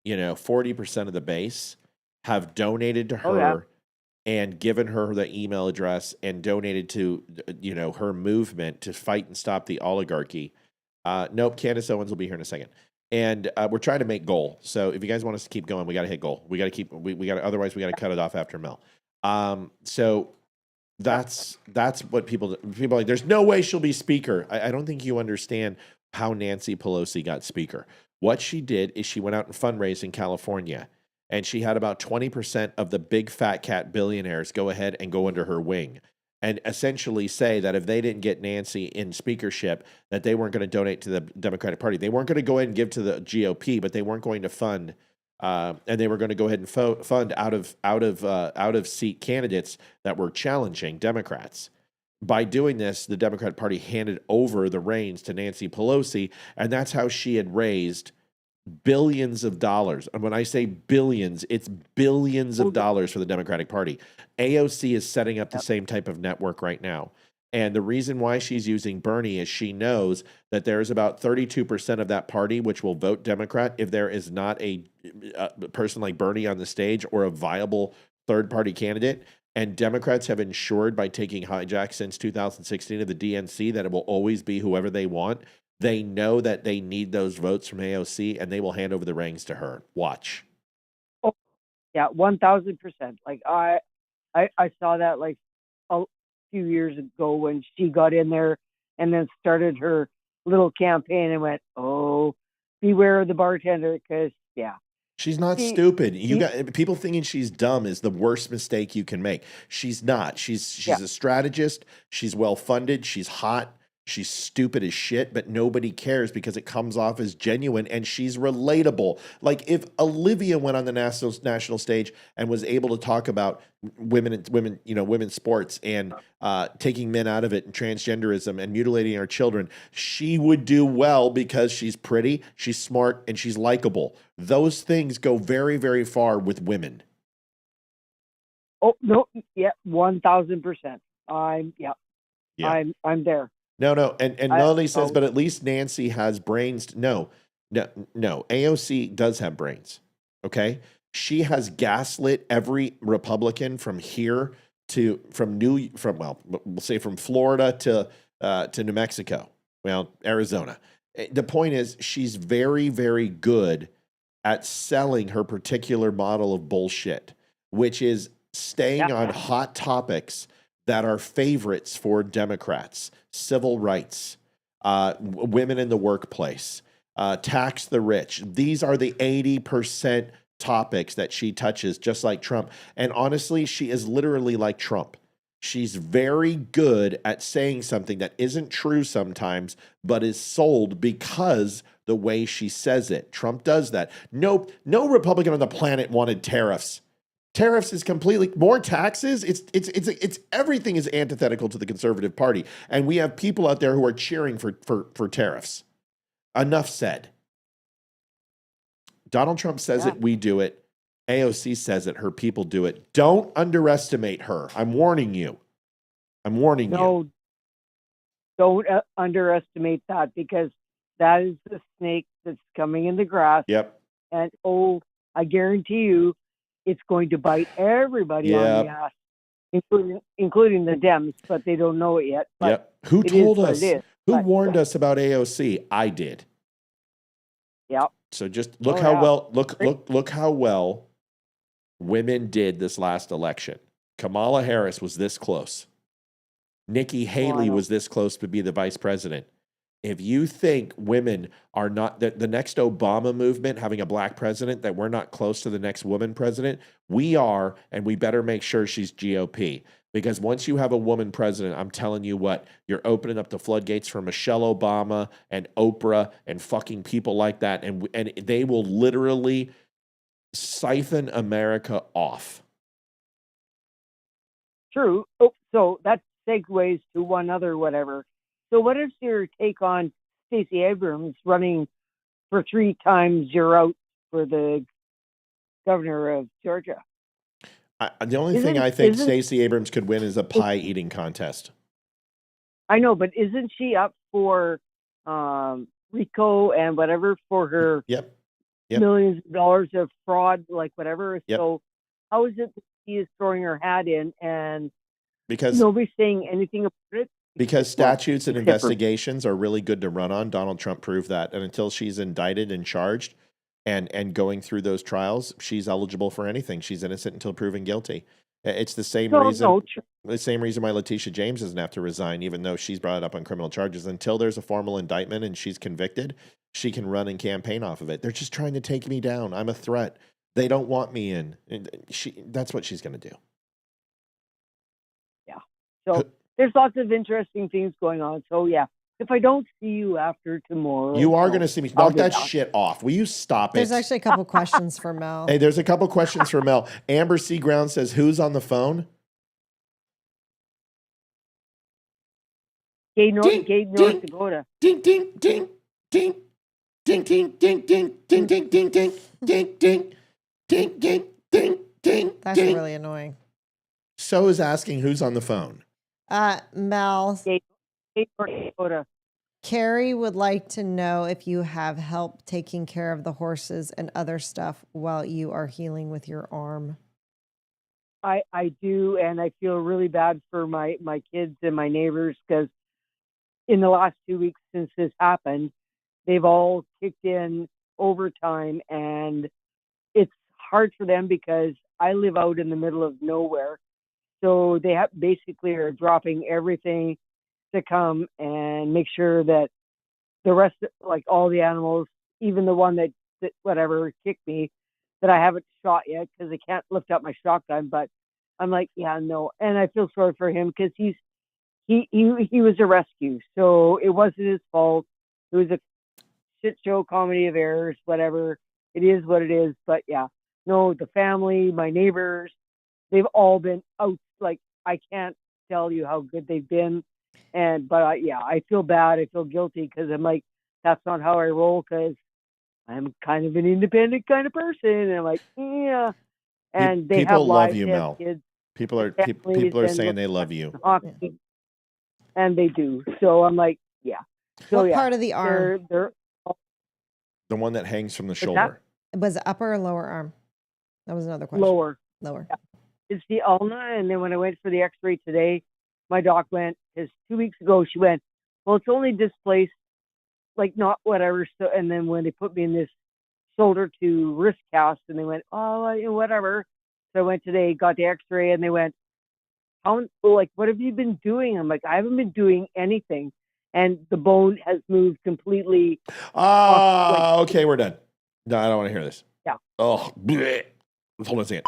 40% of the base have donated to her and given her the email address and donated to, her movement to fight and stop the oligarchy. Nope, Candace Owens will be here in a second. And we're trying to make goal. So if you guys want us to keep going, we got to hit goal. We got to keep, otherwise we got to cut it off after Mel. So that's what people are like, there's no way she'll be speaker. I don't think you understand how Nancy Pelosi got speaker. What she did is she went out and fundraised in California, and she had about 20% of the big fat cat billionaires go ahead and go under her wing and essentially say that if they didn't get Nancy in speakership, that they weren't going to donate to the Democratic Party. They weren't going to go ahead and give to the GOP, but they weren't going to fund, and they were going to go ahead and fund out of seat candidates that were challenging Democrats. By doing this, the Democratic Party handed over the reins to Nancy Pelosi, and that's how she had raised billions of dollars. And when I say billions, it's billions of dollars for the Democratic Party. AOC is setting up the same type of network right now. And the reason why she's using Bernie is she knows that there's about 32% of that party which will vote Democrat if there is not a person like Bernie on the stage or a viable third-party candidate. And Democrats have ensured by taking hijack since 2016 of the DNC that it will always be whoever they want. They know that they need those votes from AOC, and they will hand over the reins to her. Watch. Oh, yeah, 1,000%. Like I saw that like a few years ago when she got in there and then started her little campaign and went, "Oh, beware of the bartender," because she's not stupid. You got people thinking she's dumb is the worst mistake you can make. She's not. She's a strategist. She's well funded. She's hot. She's stupid as shit, but nobody cares because it comes off as genuine and she's relatable. Like if Olivia went on the national stage and was able to talk about women's sports and taking men out of it and transgenderism and mutilating our children, she would do well because she's pretty, she's smart, and she's likable. Those things go very, very far with women. Oh no, 1,000%. I'm there. No. And Melanie says, but at least Nancy has brains. No. AOC does have brains. Okay. She has gaslit every Republican from here from Florida to New Mexico. Well, Arizona. The point is she's very, very good at selling her particular model of bullshit, which is staying on hot topics that are favorites for Democrats: civil rights, women in the workplace, tax the rich. These are the 80% topics that she touches, just like Trump. And honestly, she is literally like Trump. She's very good at saying something that isn't true sometimes, but is sold because the way she says it. Trump does that. No Republican on the planet wanted tariffs. Tariffs is completely more taxes. It's everything is antithetical to the conservative party. And we have people out there who are cheering for tariffs. Enough said. Donald Trump says it, we do it. AOC says it, her people do it. Don't underestimate her. I'm warning you. No, don't underestimate that because that is the snake that's coming in the grass. Yep. And I guarantee you, it's going to bite everybody on the ass, including the Dems, but they don't know it yet. But Who told us? Who warned us about AOC? I did. Yep. So just look look how well women did this last election. Kamala Harris was this close. Nikki Haley was this close to be the vice president. If you think women are not the next Obama movement, having a black president, that we're not close to the next woman president, we are, and we better make sure she's GOP. Because once you have a woman president, I'm telling you what, you're opening up the floodgates for Michelle Obama and Oprah and fucking people like that. And they will literally siphon America off. True. Oh, so that segues to one other whatever. So what is your take on Stacey Abrams running for 3 times you're out for the governor of Georgia? The only thing I think Stacey Abrams could win is a pie eating contest. I know, but isn't she up for RICO and whatever for her millions of dollars of fraud, like whatever? Yep. So how is it that she is throwing her hat in and because nobody's saying anything about it? Because statutes and investigations are really good to run on. Donald Trump proved that. And until she's indicted and charged and going through those trials, she's eligible for anything. She's innocent until proven guilty. It's the same reason. The same reason why Letitia James doesn't have to resign, even though she's brought it up on criminal charges. Until there's a formal indictment and she's convicted, she can run and campaign off of it. They're just trying to take me down. I'm a threat. They don't want me in. That's what she's going to do. Yeah. So there's lots of interesting things going on. So yeah, if I don't see you after tomorrow, you are going to see me. Knock that shit off. Will you stop There's actually a couple questions for Mel. Hey, there's a couple questions for Mel. Amber Seaground says, "Who's on the phone?" Gay North Dakota. Ding ding ding ding ding ding ding ding ding ding ding ding ding ding ding ding ding ding. That's really annoying. So is asking who's on the phone. Mel. Gay North Dakota. Carrie would like to know if you have help taking care of the horses and other stuff while you are healing with your arm. I do, and I feel really bad for my kids and my neighbors because in the last 2 weeks since this happened, they've all kicked in overtime, and it's hard for them because I live out in the middle of nowhere. So they basically are dropping everything to come and make sure that the rest, like all the animals, even the one that whatever kicked me, that I haven't shot yet because I can't lift up my shotgun. But I'm like, yeah, no. And I feel sorry for him because he was a rescue, so it wasn't his fault. It was a shit show, comedy of errors, whatever. It is what it is. But yeah, no, the family, my neighbors, they've all been out. Like, I can't tell you how good they've been. But yeah, I feel bad. I feel guilty because I'm like, that's not how I roll because I'm kind of an independent kind of person. And I'm like, yeah. And they people have love lives, you, they have Mel. kids, People are saying they love you. Hockey, and they do. So I'm like, yeah. So what yeah, part of the arm? They're the one that hangs from the shoulder. Was it upper or lower arm? That was another question. Lower. Yeah. It's the ulna, and then when I went for the X-ray today, my doc went, because 2 weeks ago she went, well, it's only displaced, like not whatever. So, and then when they put me in this shoulder to wrist cast, and they went, oh, whatever. So I went today, got the X-ray, and they went, what have you been doing? I'm like, I haven't been doing anything, and the bone has moved completely. Okay, we're done. No, I don't want to hear this. Yeah. Oh, bleh. Hold on a second.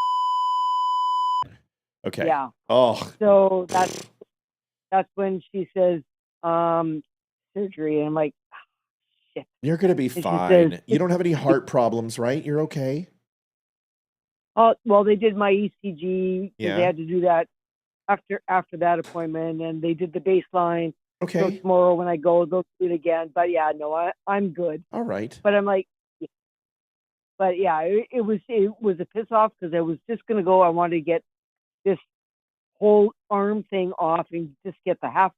Okay. Yeah. Oh. So that's when she says surgery, and I'm like, shit. You're gonna be fine. You don't have any heart problems, right? You're okay. Oh well, they did my ECG. Yeah. They had to do that after that appointment, and they did the baseline. Okay. So tomorrow when I go, they'll do it again. But yeah, no, I'm good. All right. But I'm like, yeah. But yeah, it was a piss off because I was just gonna go. I wanted to get this whole arm thing off and just get the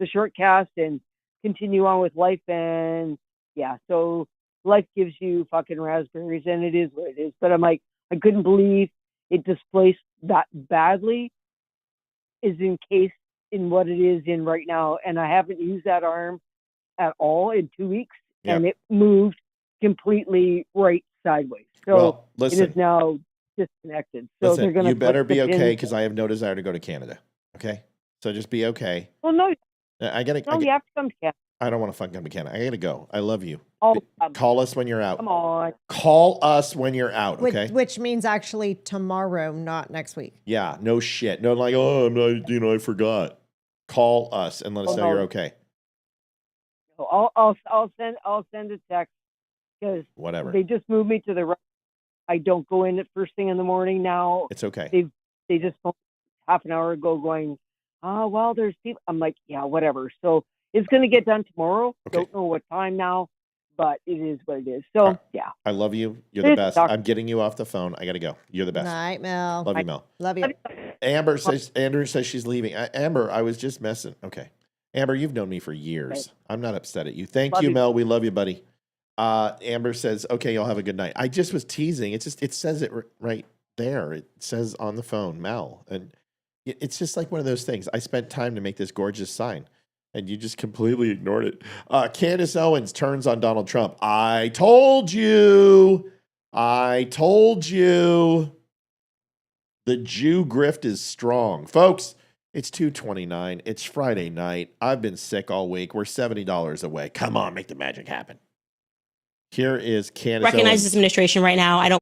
short cast and continue on with life. And yeah, so life gives you fucking raspberries, and it is what it is. But I'm like, I couldn't believe it displaced that badly, is encased in what it is in right now. And I haven't used that arm at all in 2 weeks, and it moved completely right sideways. So well, listen, it is now disconnected. So listen, they're going to. You better be okay because I have no desire to go to Canada. Okay, so just be okay. Well, no, you have to come to Canada. I don't want to fucking come to Canada. I gotta go. I love you. Oh, call us when you're out. Come on. Call us when you're out. Okay. Which means actually tomorrow, not next week. Yeah. No shit. No, like, oh, I'm not. I forgot. Call us and let us know you're okay. I'll send a text because whatever. They just moved me to the right. I don't go in at first thing in the morning now. It's okay. They just don't half an hour ago going, oh, well, there's people. I'm like, yeah, whatever. So it's going to get done tomorrow. Okay. Don't know what time now, but it is what it is. So, yeah. I love you. You're the best. I'm getting you off the phone. I got to go. You're the best. Night, Mel. Love you, Mel. Love you. Andrew says she's leaving. Amber, I was just messing. Okay. Amber, you've known me for years. I'm not upset at you. Thank you, Mel. We love you, buddy. Amber says, okay, y'all have a good night. I just was teasing. It says it right there. It says on the phone, Mel. And it's just like one of those things. I spent time to make this gorgeous sign, and you just completely ignored it. Candace Owens turns on Donald Trump. I told you. The Jew grift is strong. Folks, it's 2:29. It's Friday night. I've been sick all week. We're $70 away. Come on, make the magic happen. Here is Candace Recognize Owens. this administration right now. I don't.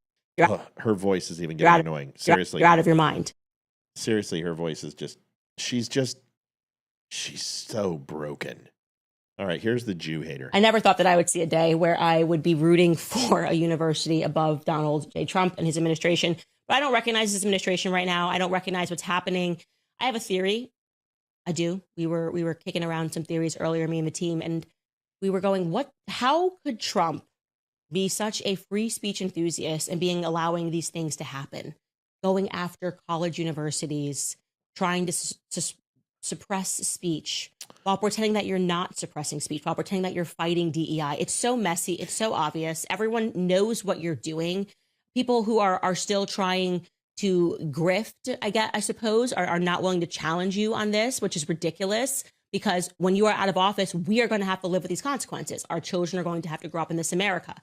Her voice is even getting annoying. Seriously. You're out of your mind. Seriously, her voice is she's so broken. All right, here's the Jew hater. I never thought that I would see a day where I would be rooting for a university above Donald J. Trump and his administration. But I don't recognize this administration right now. I don't recognize what's happening. I have a theory. I do. We were kicking around some theories earlier, me and the team, and we were going, how could Trump be such a free speech enthusiast and allowing these things to happen? Going after college universities, trying to suppress speech while pretending that you're not suppressing speech, while pretending that you're fighting DEI. It's so messy. It's so obvious. Everyone knows what you're doing. People who are still trying to grift, I suppose, are not willing to challenge you on this, which is ridiculous, because when you are out of office, we are going to have to live with these consequences. Our children are going to have to grow up in this America.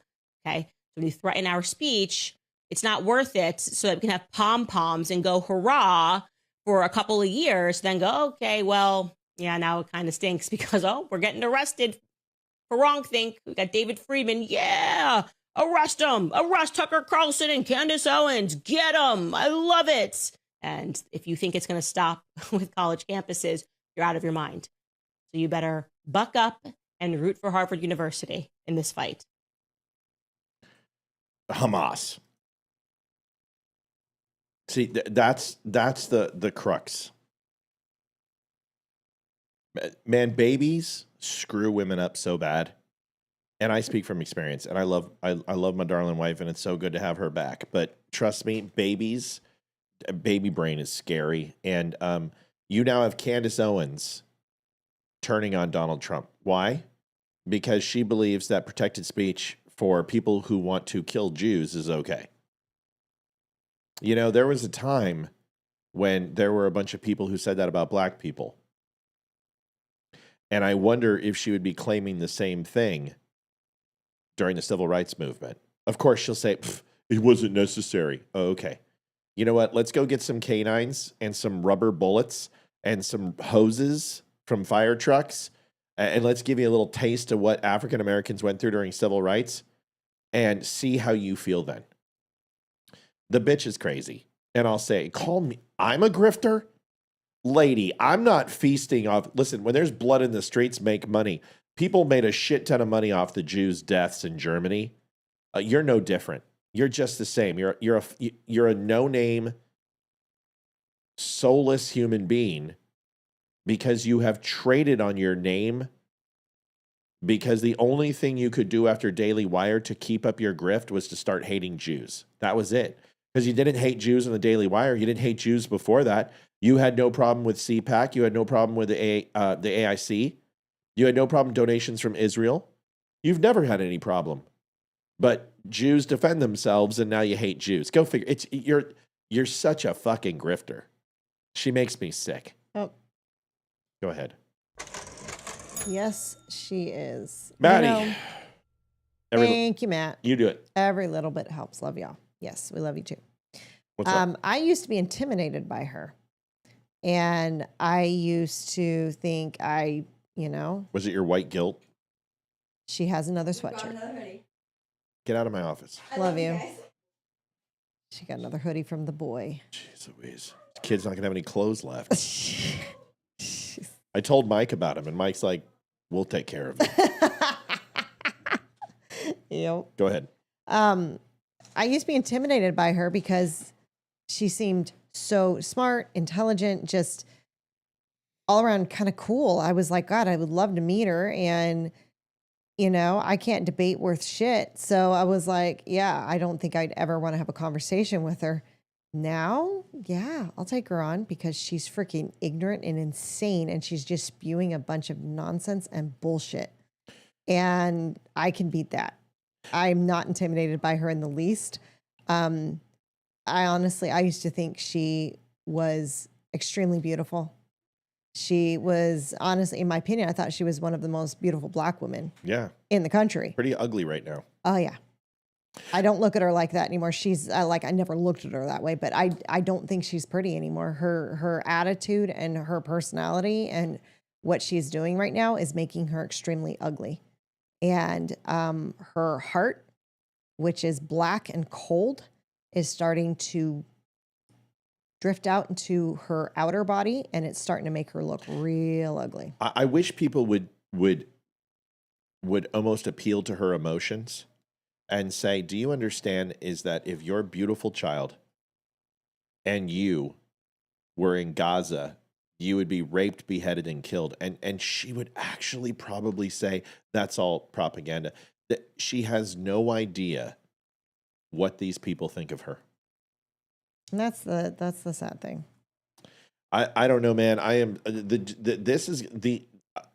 Okay. So when you threaten our speech, it's not worth it so that we can have pom-poms and go hurrah for a couple of years, then go, okay, well, yeah, now it kind of stinks because, we're getting arrested for wrongthink. We got David Friedman. Yeah, arrest him. Arrest Tucker Carlson and Candace Owens. Get them. I love it. And if you think it's going to stop with college campuses, you're out of your mind. So you better buck up and root for Harvard University in this fight. Hamas. See, that's the crux. Man, babies screw women up so bad. And I speak from experience, and I love my darling wife, and it's so good to have her back. But trust me, baby brain is scary. And you now have Candace Owens turning on Donald Trump. Why? Because she believes that protected speech for people who want to kill Jews is okay. You know, there was a time when there were a bunch of people who said that about black people. And I wonder if she would be claiming the same thing during the civil rights movement. Of course, she'll say, it wasn't necessary. Oh, okay. You know what? Let's go get some canines and some rubber bullets and some hoses from fire trucks. And let's give you a little taste of what African Americans went through during civil rights and see how you feel then. The bitch is crazy. And I'll say, call me. I'm a grifter. Lady, I'm not feasting off. Listen, when there's blood in the streets, make money. People made a shit ton of money off the Jews' deaths in Germany. You're no different. You're just the same. You're a no-name, soulless human being because you have traded on your name, because the only thing you could do after Daily Wire to keep up your grift was to start hating Jews. That was it. Because you didn't hate Jews in the Daily Wire. You didn't hate Jews before that. You had no problem with CPAC. You had no problem with the AIC. You had no problem donations from Israel. You've never had any problem. But Jews defend themselves, and now you hate Jews. Go figure. You're such a fucking grifter. She makes me sick. Oh. Go ahead. Yes, she is. Maddie. Thank you, Matt. You do it. Every little bit helps. Love y'all. Yes, we love you too. What's up? I used to be intimidated by her. And I used to think Was it your white guilt? She has another sweatshirt. Get out of my office. Love you. She got another hoodie from the boy. Jeez Louise. The kid's not going to have any clothes left. I told Mike about him, and Mike's like, we'll take care of it. Yep. Go ahead. I used to be intimidated by her because she seemed so smart, intelligent, just all around kind of cool. I was like, God, I would love to meet her. And, you know, I can't debate worth shit. So I was like, yeah, I don't think I'd ever want to have a conversation with her. Now, yeah, I'll take her on because she's freaking ignorant and insane. And she's just spewing a bunch of nonsense and bullshit. And I can beat that. I'm not intimidated by her in the least. I used to think she was extremely beautiful. She was, honestly, in my opinion, I thought she was one of the most beautiful black women in the country. Pretty ugly right now. Oh, yeah. I don't look at her like that anymore. She's I never looked at her that way, but I don't think she's pretty anymore. Her attitude and her personality and what she's doing right now is making her extremely ugly. And her heart, which is black and cold, is starting to drift out into her outer body, and it's starting to make her look real ugly. I wish people would almost appeal to her emotions and say, do you understand is that if your beautiful child and you were in Gaza, you would be raped, beheaded, and killed. And she would actually probably say that's all propaganda. That she has no idea what these people think of her. And that's the sad thing. I don't know, man. I am this is the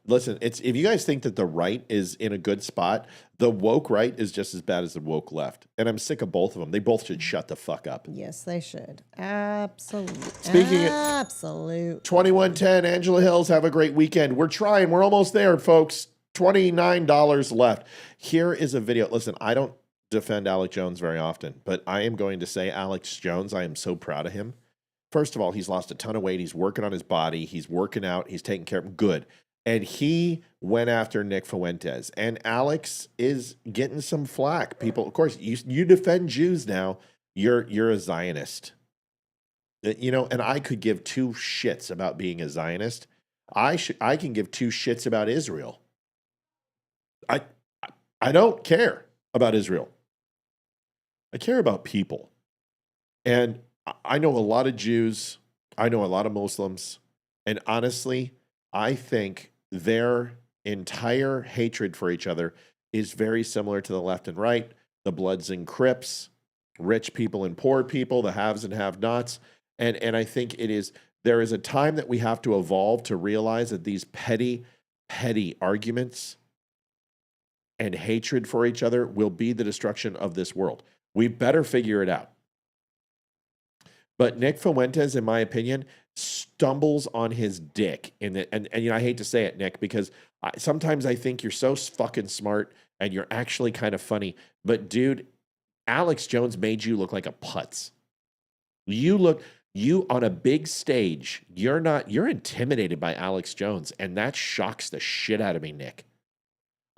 listen. It's if you guys think that the right is in a good spot, the woke right is just as bad as the woke left, and I'm sick of both of them. They both should shut the fuck up. Yes, they should. Absolutely. Speaking of absolute 2110 Angela Hills, have a great weekend. We're trying. We're almost there, folks. $29 left. Here is a video. Listen, I don't defend Alex Jones very often, but I am going to say Alex Jones, I am so proud of him. First of all, he's lost a ton of weight. He's working on his body. He's working out. He's taking care of him. Good. And he went after Nick Fuentes. And Alex is getting some flack. People, of course, you defend Jews now. You're a Zionist. You know, and I could give two shits about being a Zionist. I can give two shits about Israel. I don't care about Israel. I care about people. And I know a lot of Jews. I know a lot of Muslims. And honestly, I think their entire hatred for each other is very similar to the left and right. The Bloods and Crips, rich people and poor people, the haves and have-nots. And I think there is a time that we have to evolve to realize that these petty arguments and hatred for each other will be the destruction of this world. We better figure it out. But Nick Fuentes, in my opinion, stumbles on his dick. And you know, I hate to say it, Nick, because sometimes I think you're so fucking smart and you're actually kind of funny. But dude, Alex Jones made you look like a putz. You on a big stage, you're intimidated by Alex Jones, and that shocks the shit out of me, Nick.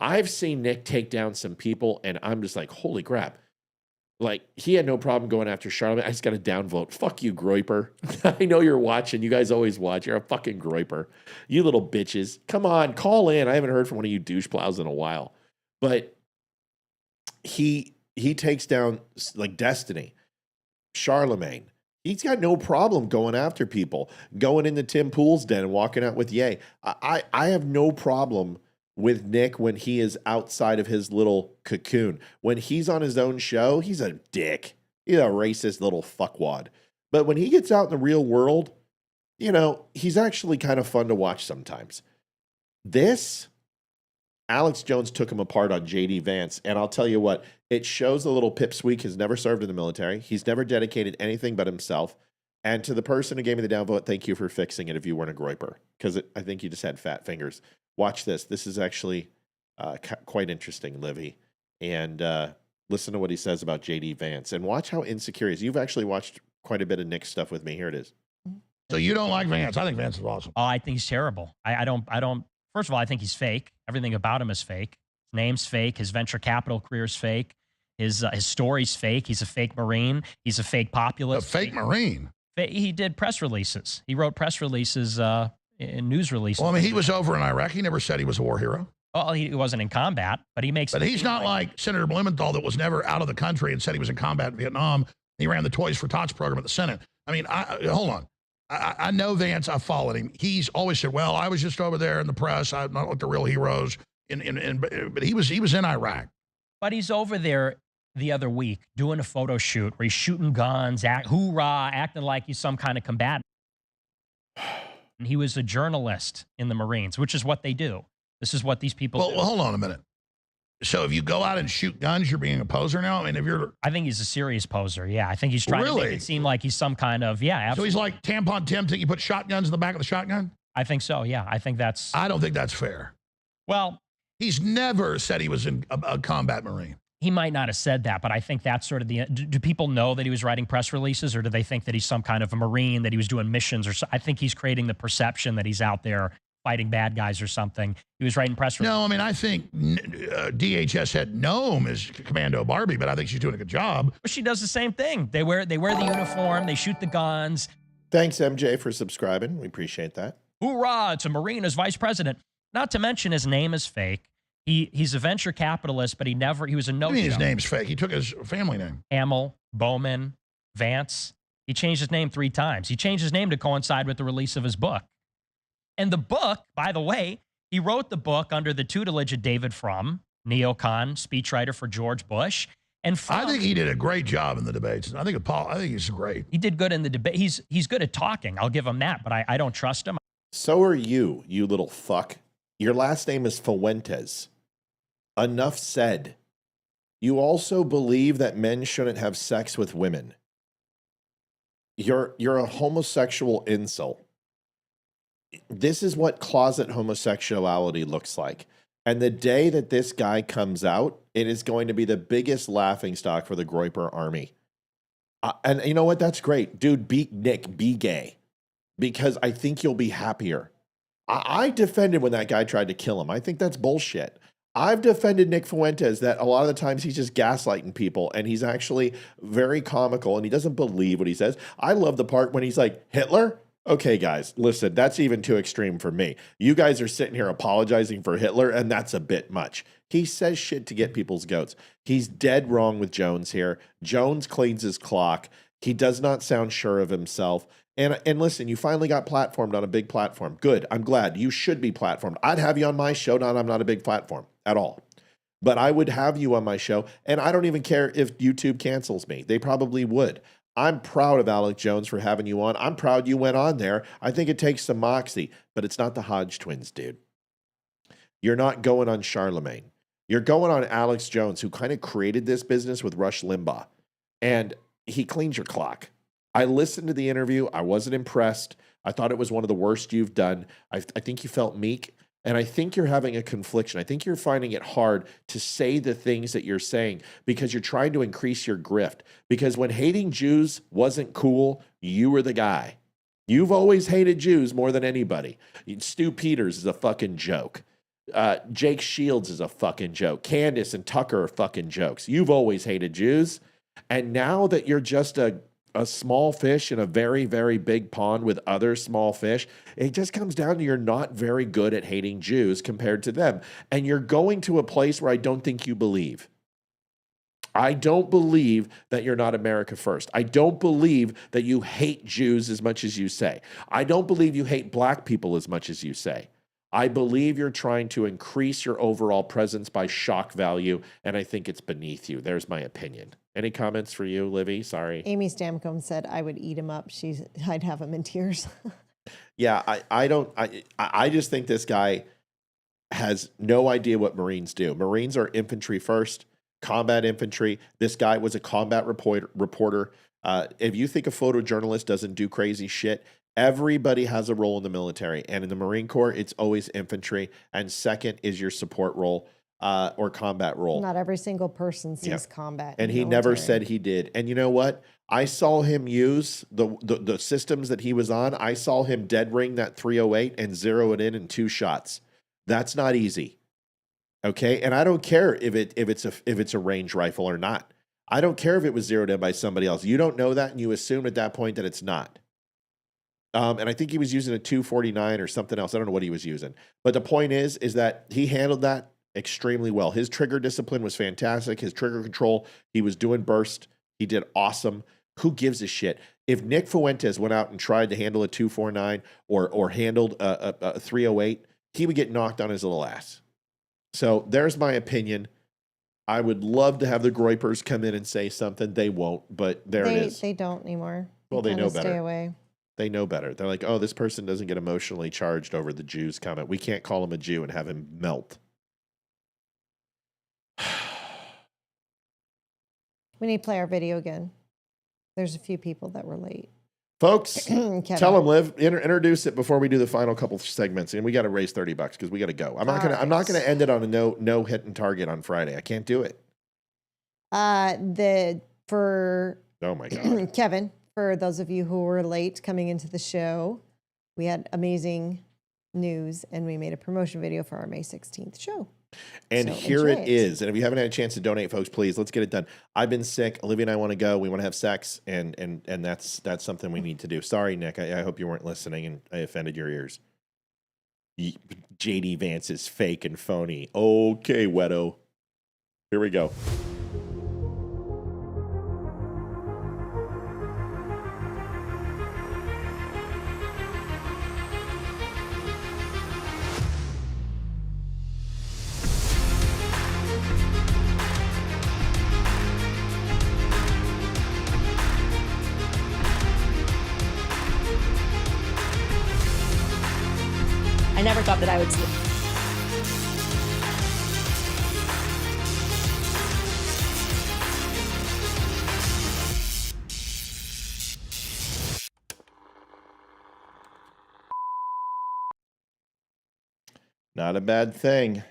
I've seen Nick take down some people, and I'm just like, holy crap. Like, he had no problem going after Charlamagne. I just got a downvote. Fuck you, Groiper. I know you're watching. You guys always watch. You're a fucking Groiper. You little bitches. Come on, call in. I haven't heard from one of you douche plows in a while. But he takes down, like, Destiny, Charlamagne. He's got no problem going after people, going into Tim Pool's den and walking out with Ye. I have no problem with Nick when he is outside of his little cocoon. When he's on his own show, he's a dick. He's a racist little fuckwad. But when he gets out in the real world, you know, he's actually kind of fun to watch sometimes. Alex Jones took him apart on J.D. Vance, and I'll tell you what, it shows the little pipsqueak has never served in the military. He's never dedicated anything but himself. And to the person who gave me the downvote, thank you for fixing it if you weren't a Groiper, because I think you just had fat fingers. Watch this. This is actually quite interesting, Livy. And listen to what he says about J.D. Vance. And watch how insecure he is. You've actually watched quite a bit of Nick's stuff with me. Here it is. So you don't like Vance? I think Vance is awesome. Oh, I think he's terrible. I don't. First of all, I think he's fake. Everything about him is fake. His name's fake. His venture capital career is fake. His story's fake. He's a fake Marine. He's a fake populist. A fake Marine? He did press releases. He wrote press releases in news releases. Well, I mean, he was over in Iraq. He never said he was a war hero. Oh, he wasn't in combat, but he makes... But he's not like Senator Blumenthal that was never out of the country and said he was in combat in Vietnam. He ran the Toys for Tots program at the Senate. I mean, hold on. I know Vance. I followed him. He's always said, "Well, I was just over there in the press. I'm not like the real heroes." But he was in Iraq. But he's over there the other week doing a photo shoot where he's shooting guns, hoorah, acting like he's some kind of combatant. And he was a journalist in the Marines, which is what they do. This is what these people do. Well, hold on a minute. So if you go out and shoot guns, you're being a poser now? I mean, I think he's a serious poser, yeah. I think he's trying to make it seem like he's some kind of, absolutely. So he's like Tampon Tim, think you put shotguns in the back of the shotgun? I think so, yeah. I don't think that's fair. Well, he's never said he was a combat Marine. He might not have said that, but I think that's sort of do people know that he was writing press releases, or do they think that he's some kind of a Marine, that he was doing missions, or I think he's creating the perception that he's out there fighting bad guys or something. He was writing press releases. No, I mean, I think DHS had Gnome as Commando Barbie, but I think she's doing a good job. But she does the same thing. They wear the uniform, they shoot the guns. Thanks, MJ, for subscribing. We appreciate that. Hoorah, it's a Marine as vice president. Not to mention his name is fake. He's a venture capitalist, but he was a no-show. I mean, his name's fake. He took his family name. Hamill, Bowman, Vance. He changed his name 3 times. He changed his name to coincide with the release of his book. And the book, by the way, he wrote the book under the tutelage of David Frum, neocon, speechwriter for George Bush. And Frum, I think he did a great job in the debates. I think he's great. He did good in the debate. He's good at talking. I'll give him that, but I don't trust him. So are you, you little fuck. Your last name is Fuentes. Enough said. You also believe that men shouldn't have sex with women. You're a homosexual insult. This is what closet homosexuality looks like. And the day that this guy comes out, it is going to be the biggest laughingstock for the Groyper army. And you know what? That's great. Dude, be Nick, be gay. Because I think you'll be happier. I defended when that guy tried to kill him. I think that's bullshit. I've defended Nick Fuentes that a lot of the times he's just gaslighting people, and he's actually very comical, and he doesn't believe what he says. I love the part when he's like, Hitler? Okay, guys, listen, that's even too extreme for me. You guys are sitting here apologizing for Hitler, and that's a bit much. He says shit to get people's goats. He's dead wrong with Jones here. Jones cleans his clock. He does not sound sure of himself. And listen, you finally got platformed on a big platform. Good. I'm glad. You should be platformed. I'd have you on my show. I'm not a big platform at all. But I would have you on my show. And I don't even care if YouTube cancels me. They probably would. I'm proud of Alex Jones for having you on. I'm proud you went on there. I think it takes some moxie. But it's not the Hodge twins, dude. You're not going on Charlemagne. You're going on Alex Jones, who kind of created this business with Rush Limbaugh. And he cleans your clock. I listened to the interview. I wasn't impressed. I thought it was one of the worst you've done. I think you felt meek, and I think you're having a confliction. I think you're finding it hard to say the things that you're saying because you're trying to increase your grift. Because when hating Jews wasn't cool, you were the guy. You've always hated Jews more than anybody. Stu Peters is a fucking joke. Jake Shields is a fucking joke. Candace and Tucker are fucking jokes. You've always hated Jews. And now that you're just a small fish in a very, very big pond with other small fish, it just comes down to you're not very good at hating Jews compared to them. And you're going to a place where I don't think you believe. I don't believe that you're not America first. I don't believe that you hate Jews as much as you say. I don't believe you hate black people as much as you say. I believe you're trying to increase your overall presence by shock value, and I think it's beneath you. There's my opinion. Any comments for you, Livy? Sorry. Amy Stamcombe said I would eat him up. I'd have him in tears. Yeah, I just think this guy has no idea what Marines do. Marines are infantry first, combat infantry. This guy was a combat reporter. If you think a photojournalist doesn't do crazy shit, everybody has a role in the military. And in the Marine Corps, it's always infantry. And second is your support role. Or combat role. Not every single person sees combat. And he never said he did. And you know what? I saw him use the systems that he was on. I saw him dead ring that 308 and zero it in 2 shots. That's not easy. Okay? And I don't care if it's a range rifle or not. I don't care if it was zeroed in by somebody else. You don't know that, and you assume at that point that it's not. And I think he was using a 249 or something else. I don't know what he was using. But the point is that he handled that extremely well. His trigger discipline was fantastic. His trigger control, he was doing burst. He did awesome. Who gives a shit? If Nick Fuentes went out and tried to handle a 249 or handled a 308, he would get knocked on his little ass. So there's my opinion. I would love to have the Groypers come in and say something. They won't, but it is. They don't anymore. Well, they know better. Stay away. They know better. They're like, oh, this person doesn't get emotionally charged over the Jews comment. We can't call him a Jew and have him melt. We need to play our video again. There's a few people that were late. Folks, tell them, Liv, introduce it before we do the final couple segments, and we got to raise $30 because we got to go. I'm not gonna end it on a no hitting target on Friday. I can't do it. Oh my God, Kevin. For those of you who were late coming into the show, we had amazing news, and we made a promotion video for our May 16th show. And so here it is. And if you haven't had a chance to donate, folks, please, let's get it done. I've been sick. Olivia and I want to go. We want to have sex, and that's something we need to do. Sorry, Nick. I hope you weren't listening and I offended your ears. JD Vance is fake and phony. Okay, Wedo. Here we go. I never thought that I would see it. Not a bad thing.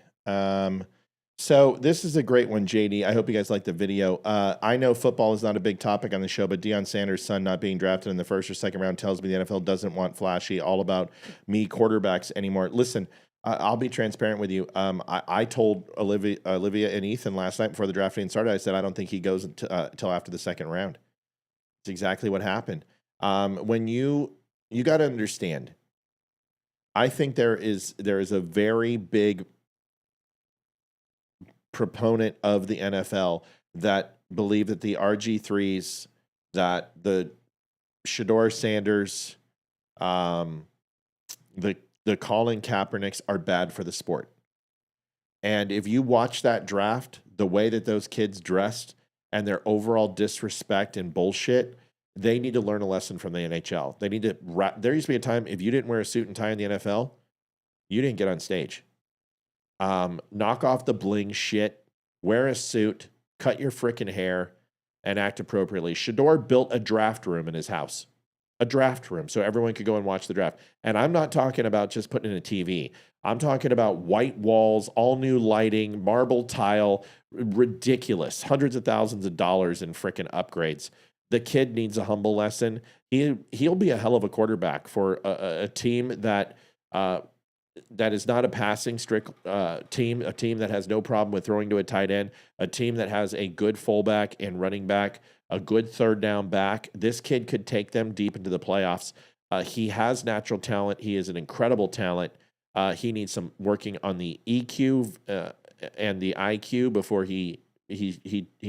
So this is a great one, JD. I hope you guys like the video. I know football is not a big topic on the show, but Deion Sanders' son not being drafted in the first or second round tells me the NFL doesn't want flashy, all about me quarterbacks anymore. Listen, I'll be transparent with you. I told Olivia and Ethan last night before the draft even started, I said, I don't think he goes until after the second round. It's exactly what happened. When you got to understand, I think there is a very big proponent of the NFL that believe that the RG3s, that the Shedeur Sanders, the Colin Kaepernicks are bad for the sport. And if you watch that draft, the way that those kids dressed and their overall disrespect and bullshit, they need to learn a lesson from the NHL. They need to there used to be a time if you didn't wear a suit and tie in the NFL, you didn't get on stage. Knock off the bling shit, wear a suit, cut your freaking hair, and act appropriately. Shedeur built a draft room in his house. A draft room so everyone could go and watch the draft. And I'm not talking about just putting in a TV. I'm talking about white walls, all new lighting, marble tile, ridiculous, hundreds of thousands of dollars in freaking upgrades. The kid needs a humble lesson. He'll be a hell of a quarterback for a team that is not a passing strict team, a team that has no problem with throwing to a tight end, a team that has a good fullback and running back, a good third down back. This kid could take them deep into the playoffs. He has natural talent. He is an incredible talent. He needs some working on the EQ and the IQ before he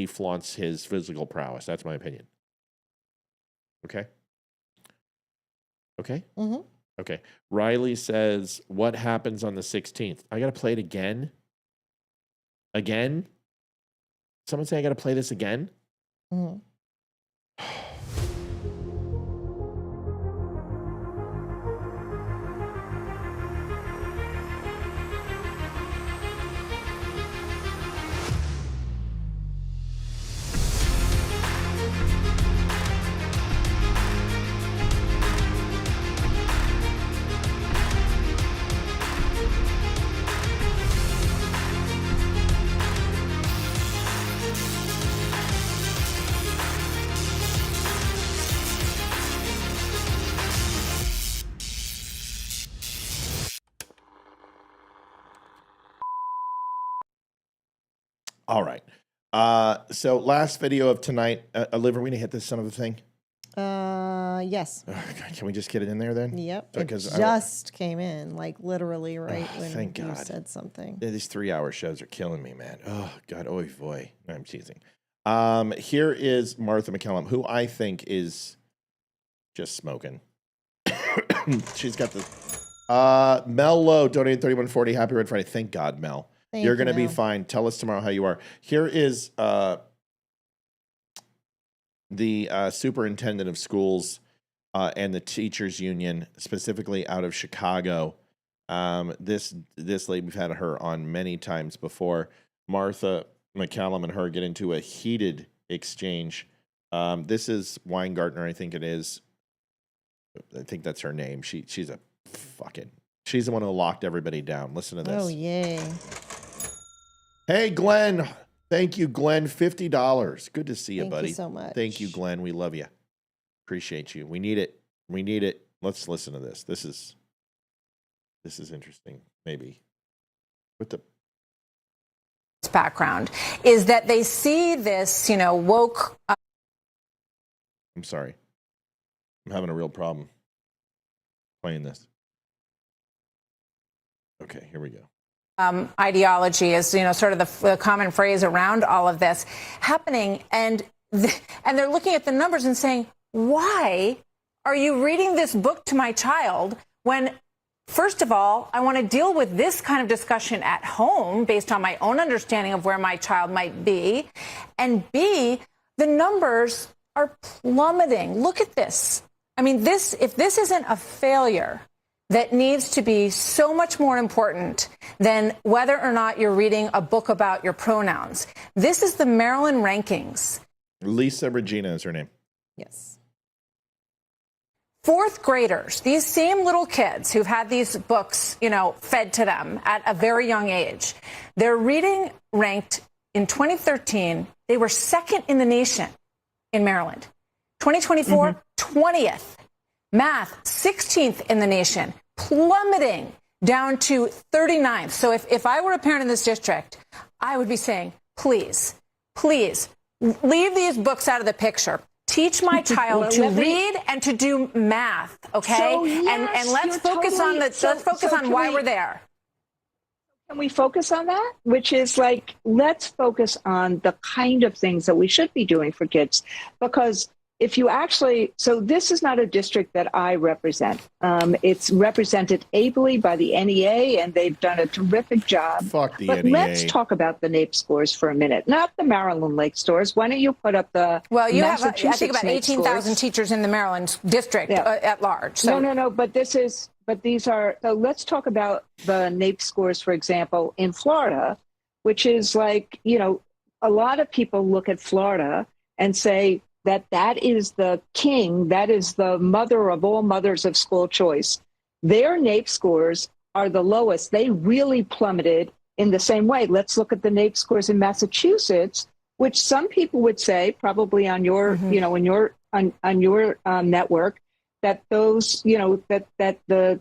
flaunts his physical prowess. That's my opinion. Okay. Okay. Mm-hmm. Okay. Riley says, what happens on the 16th? I got to play it again? Again? Someone say I got to play this again? Mm-hmm. All right. So last video of tonight, Liv, are we going to hit this son of a thing? Yes. Oh, God, can we just get it in there then? Yep. Because it just came in, like literally right when thank you God. said something. These 3-hour shows are killing me, man. Oh, God. Oy vey. No, I'm teasing. Here is Martha McCallum, who I think is just smoking. She's got the Mel Lowe donated $31.40. Happy Red Friday. Thank God, Mel. You're going to be fine. Tell us tomorrow how you are. Here is the superintendent of schools and the teachers union, specifically out of Chicago. This lady, we've had her on many times before. Martha McCallum and her get into a heated exchange. This is Weingartner, I think it is. I think that's her name. She's the one who locked everybody down. Listen to this. Oh, yay. Hey, Glenn. Thank you, Glenn. $50. Good to see you, buddy. Thank you so much. Thank you, Glenn. We love you. Appreciate you. We need it. We need it. Let's listen to this. This is interesting. Maybe with the background is that they see this, woke. I'm sorry. I'm having a real problem playing this. Okay, here we go. Ideology is, sort of the common phrase around all of this happening. And they're looking at the numbers and saying, why are you reading this book to my child when, first of all, I want to deal with this kind of discussion at home based on my own understanding of where my child might be. And B, the numbers are plummeting. Look at this. I mean, if this isn't a failure that needs to be so much more important than whether or not you're reading a book about your pronouns. This is the Maryland rankings. Lisa Regina is her name. Yes. Fourth graders, these same little kids who've had these books, fed to them at a very young age, their reading ranked in 2013, they were second in the nation in Maryland. 2024, 20th. Math, 16th in the nation, plummeting down to 39th. So if I were a parent in this district, I would be saying, please, leave these books out of the picture. Teach my child to read and to do math, okay? So, yes, and let's focus on let's focus on why we're there. Can we focus on that? Which is let's focus on the kind of things that we should be doing for kids. Because if you so this is not a district that I represent. It's represented ably by the NEA, and they've done a terrific job. Fuck the but NEA. Let's talk about the NAEP scores for a minute, not the Maryland Lake scores. Why don't you put up the you have, I Massachusetts think, about NAEP 18,000 scores. teachers in the Maryland district at large. So. No, but these are, so let's talk about the NAEP scores, for example, in Florida, which is a lot of people look at Florida and say, that is the king, that is the mother of all mothers of school choice. Their NAEP scores are the lowest. They really plummeted in the same way. Let's look at the NAEP scores in Massachusetts, which some people would say, probably on your, on your network, that those, that the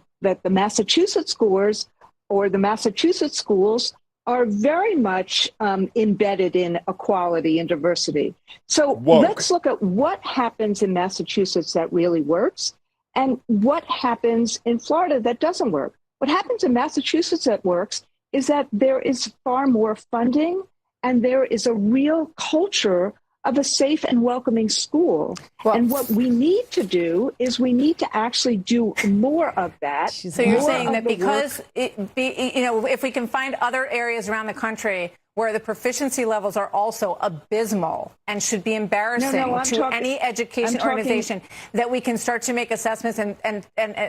Massachusetts scores or the Massachusetts schools are very much embedded in equality and diversity. So let's look at what happens in Massachusetts that really works and what happens in Florida that doesn't work. What happens in Massachusetts that works is that there is far more funding and there is a real culture of a safe and welcoming school. And what we need to do is we need to actually do more of that. So you're saying that because if we can find other areas around the country where the proficiency levels are also abysmal and should be embarrassing any education organization, that we can start to make assessments and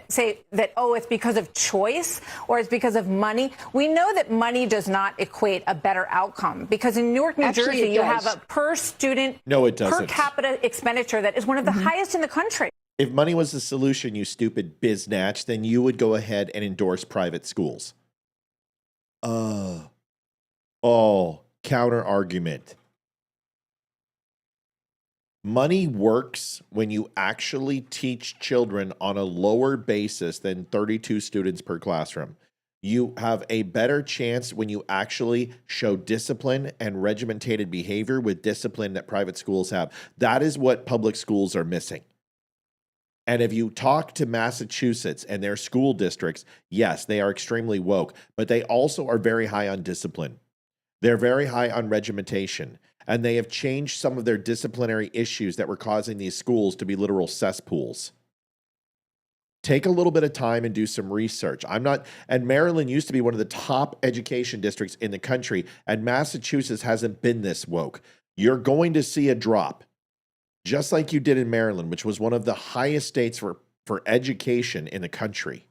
say that, it's because of choice or it's because of money. We know that money does not equate a better outcome because in Newark, New Jersey, you have a per student, per capita expenditure that is one of the highest in the country. If money was the solution, you stupid biznatch, then you would go ahead and endorse private schools. Counter argument. Money works when you actually teach children on a lower basis than 32 students per classroom. You have a better chance when you actually show discipline and regimentated behavior with discipline that private schools have. That is what public schools are missing. And if you talk to Massachusetts and their school districts, yes, they are extremely woke, but they also are very high on discipline. They're very high on regimentation. and they have changed some of their disciplinary issues that were causing these schools to be literal cesspools. Take a little bit of time and do some research. And Maryland used to be one of the top education districts in the country, and Massachusetts hasn't been this woke. You're going to see a drop, just like you did in Maryland, which was one of the highest states for education in the country.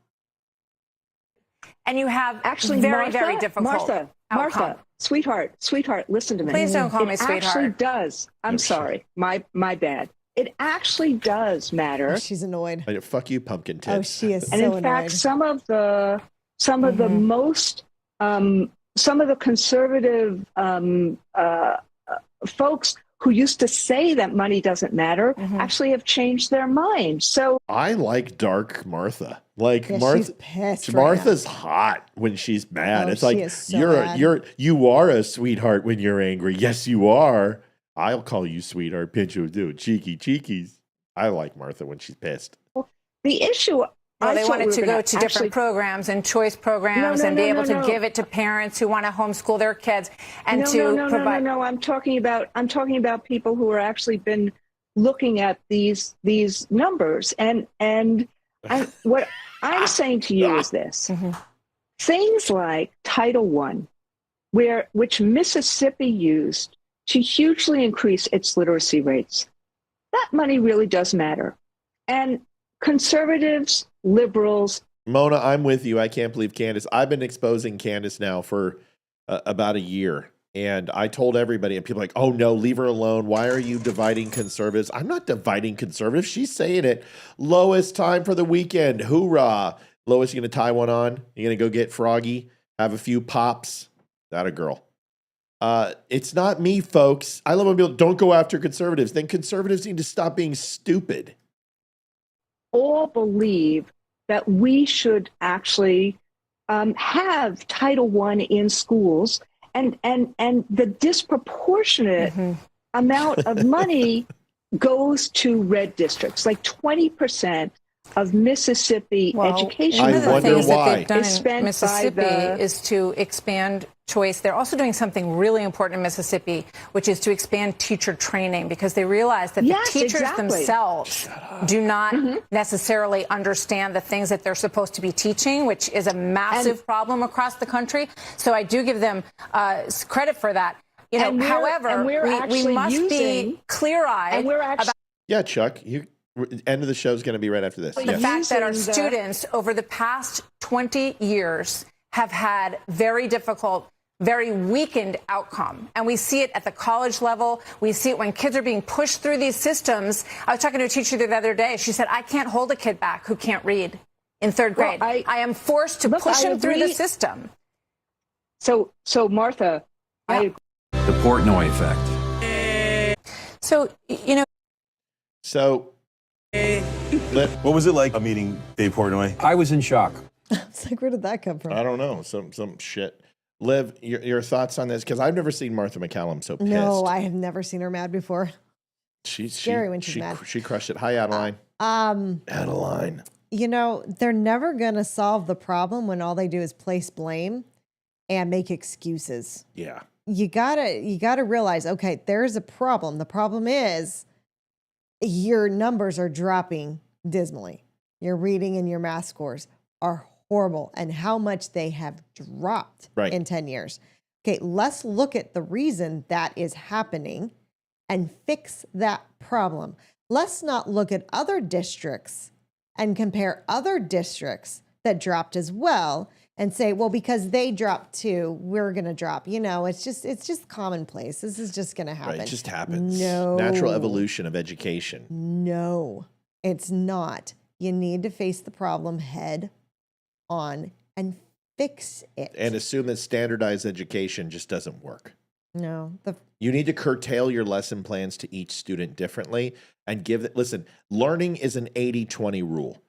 And you have actually very, very difficult Martha, sweetheart, listen to me. Please don't call me It sweetheart. actually does. I'm sorry. My bad. It actually does matter. She's annoyed. Fuck you, pumpkin tits. Oh, she is And so in annoyed. fact, some of the conservative folks who used to say that money doesn't matter actually have changed their mind. So I like dark Martha. Like Yeah, Martha, she's pissed right Martha's hot when she's mad. Oh, It's she like is so mad. you are a sweetheart when you're angry. Yes, you are. I'll call you sweetheart. Pinch you do cheekies. I like Martha when she's pissed. the issue. Well, they wanted to go to actually, different programs and choice programs and be able to give it to parents who want to homeschool their kids and provide. No. I'm talking about people who are actually been looking at these numbers and what I'm saying to you is this: things like Title I, which Mississippi used to hugely increase its literacy rates. That money really does matter, and conservatives, liberals. Mona, I'm with you. I can't believe Candace. I've been exposing Candace now for about a year. And I told everybody, and people are like, oh no, leave her alone. Why are you dividing conservatives? I'm not dividing conservatives. She's saying it. Lois, time for the weekend. Hoorah. Lois, you going to tie one on? You going to go get Froggy? Have a few pops? That a girl. It's not me, folks. I love when people don't go after conservatives. Then conservatives need to stop being stupid. All believe that we should actually have Title I in schools, and the disproportionate amount of money goes to red districts. Like 20% of Mississippi education. One of the things that they've done is spent in Mississippi by is to expand choice. They're also doing something really important in Mississippi, which is to expand teacher training, because they realize that the teachers themselves do not necessarily understand the things that they're supposed to be teaching, which is a massive problem across the country. So I do give them credit for that. You know, however, we must be clear-eyed about Yeah, Chuck, end of the show is going to be right after this. the fact that our students over the past 20 years have had very difficult, very weakened outcome. And we see it at the college level. We see it when kids are being pushed through these systems. I was talking to a teacher the other day. She said, I can't hold a kid back who can't read in third grade. I am forced to push him through the system. So Martha, I agree. The Portnoy effect. So, you know. So, what was it like meeting Dave Portnoy? I was in shock. It's like, where did that come from? I don't know. Some shit. Liv, your thoughts on this? Because I've never seen Martha McCallum so pissed. No, I have never seen her mad before. She's scary when she's mad. She crushed it. Hi, Adeline. Adeline. You know, they're never going to solve the problem when all they do is place blame and make excuses. Yeah. You gotta realize, okay, there's a problem. The problem is your numbers are dropping dismally. Your reading and your math scores are horrible, and how much they have dropped in 10 years. Okay, let's look at the reason that is happening and fix that problem. Let's not look at other districts and compare other districts that dropped as well and say, well, because they dropped too, we're going to drop. You know, it's just commonplace. This is just going to happen. Right, it just happens. No. Natural evolution of education. No, it's not. You need to face the problem head on and fix it. And assume that standardized education just doesn't work. No. You need to curtail your lesson plans to each student differently and listen, learning is an 80-20 rule.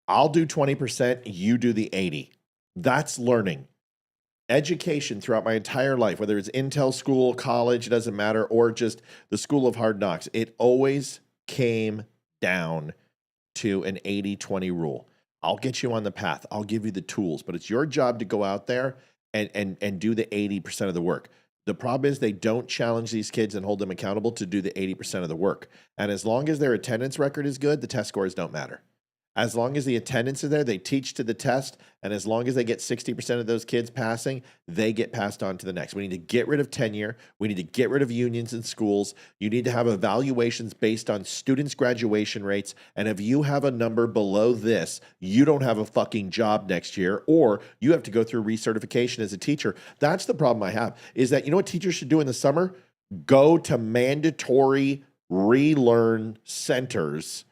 I'll do 20%, you do the 80. That's learning. Education throughout my entire life, whether it's Intel school, college, it doesn't matter, or just the school of hard knocks, it always came down to an 80-20 rule. I'll get you on the path. I'll give you the tools, but it's your job to go out there and do the 80% of the work. The problem is they don't challenge these kids and hold them accountable to do the 80% of the work. And as long as their attendance record is good, the test scores don't matter. As long as the attendance is there, they teach to the test. And as long as they get 60% of those kids passing, they get passed on to the next. We need to get rid of tenure. We need to get rid of unions in schools. You need to have evaluations based on students' graduation rates. And if you have a number below this, you don't have a fucking job next year, or you have to go through recertification as a teacher. That's the problem I have, is that, you know what teachers should do in the summer? Go to mandatory relearn centers,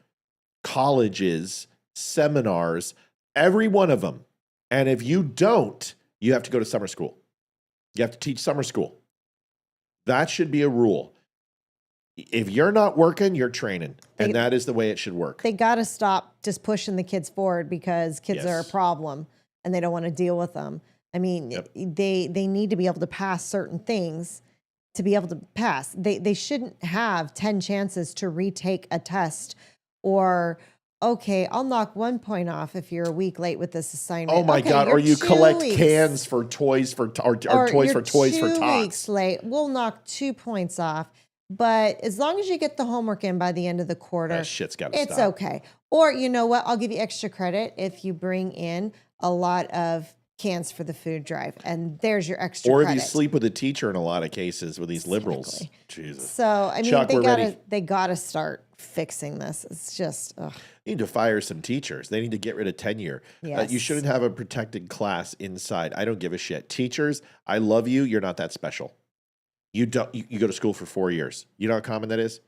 colleges, seminars, every one of them. And if you don't, you have to go to summer school. You have to teach summer school. That should be a rule. If you're not working, you're training. And that is the way it should work. They got to stop just pushing the kids forward because kids are a problem and they don't want to deal with them. I mean, they need to be able to pass certain things to be able to pass. They shouldn't have 10 chances to retake a test, or okay, I'll knock 1 point off if you're a week late with this assignment. Oh my okay, God! Or you collect weeks. cans for toys for or toys for toys for tots. 2 weeks late, we'll knock 2 points off. But as long as you get the homework in by the end of the quarter, that shit's got to it's stop. okay. Or you know what? I'll give you extra credit if you bring in a lot of cans for the food drive, and there's your extra Or credit. if you sleep with a teacher in a lot of cases with these liberals. Jesus. So I mean, Chuck, they gotta start fixing this. It's just ugh. You need to fire some teachers. They need to get rid of tenure. Yes. You shouldn't have a protected class inside. I don't give a shit. Teachers, I love you. You're not that special. You don't. You go to school for 4 years. You know how common that is?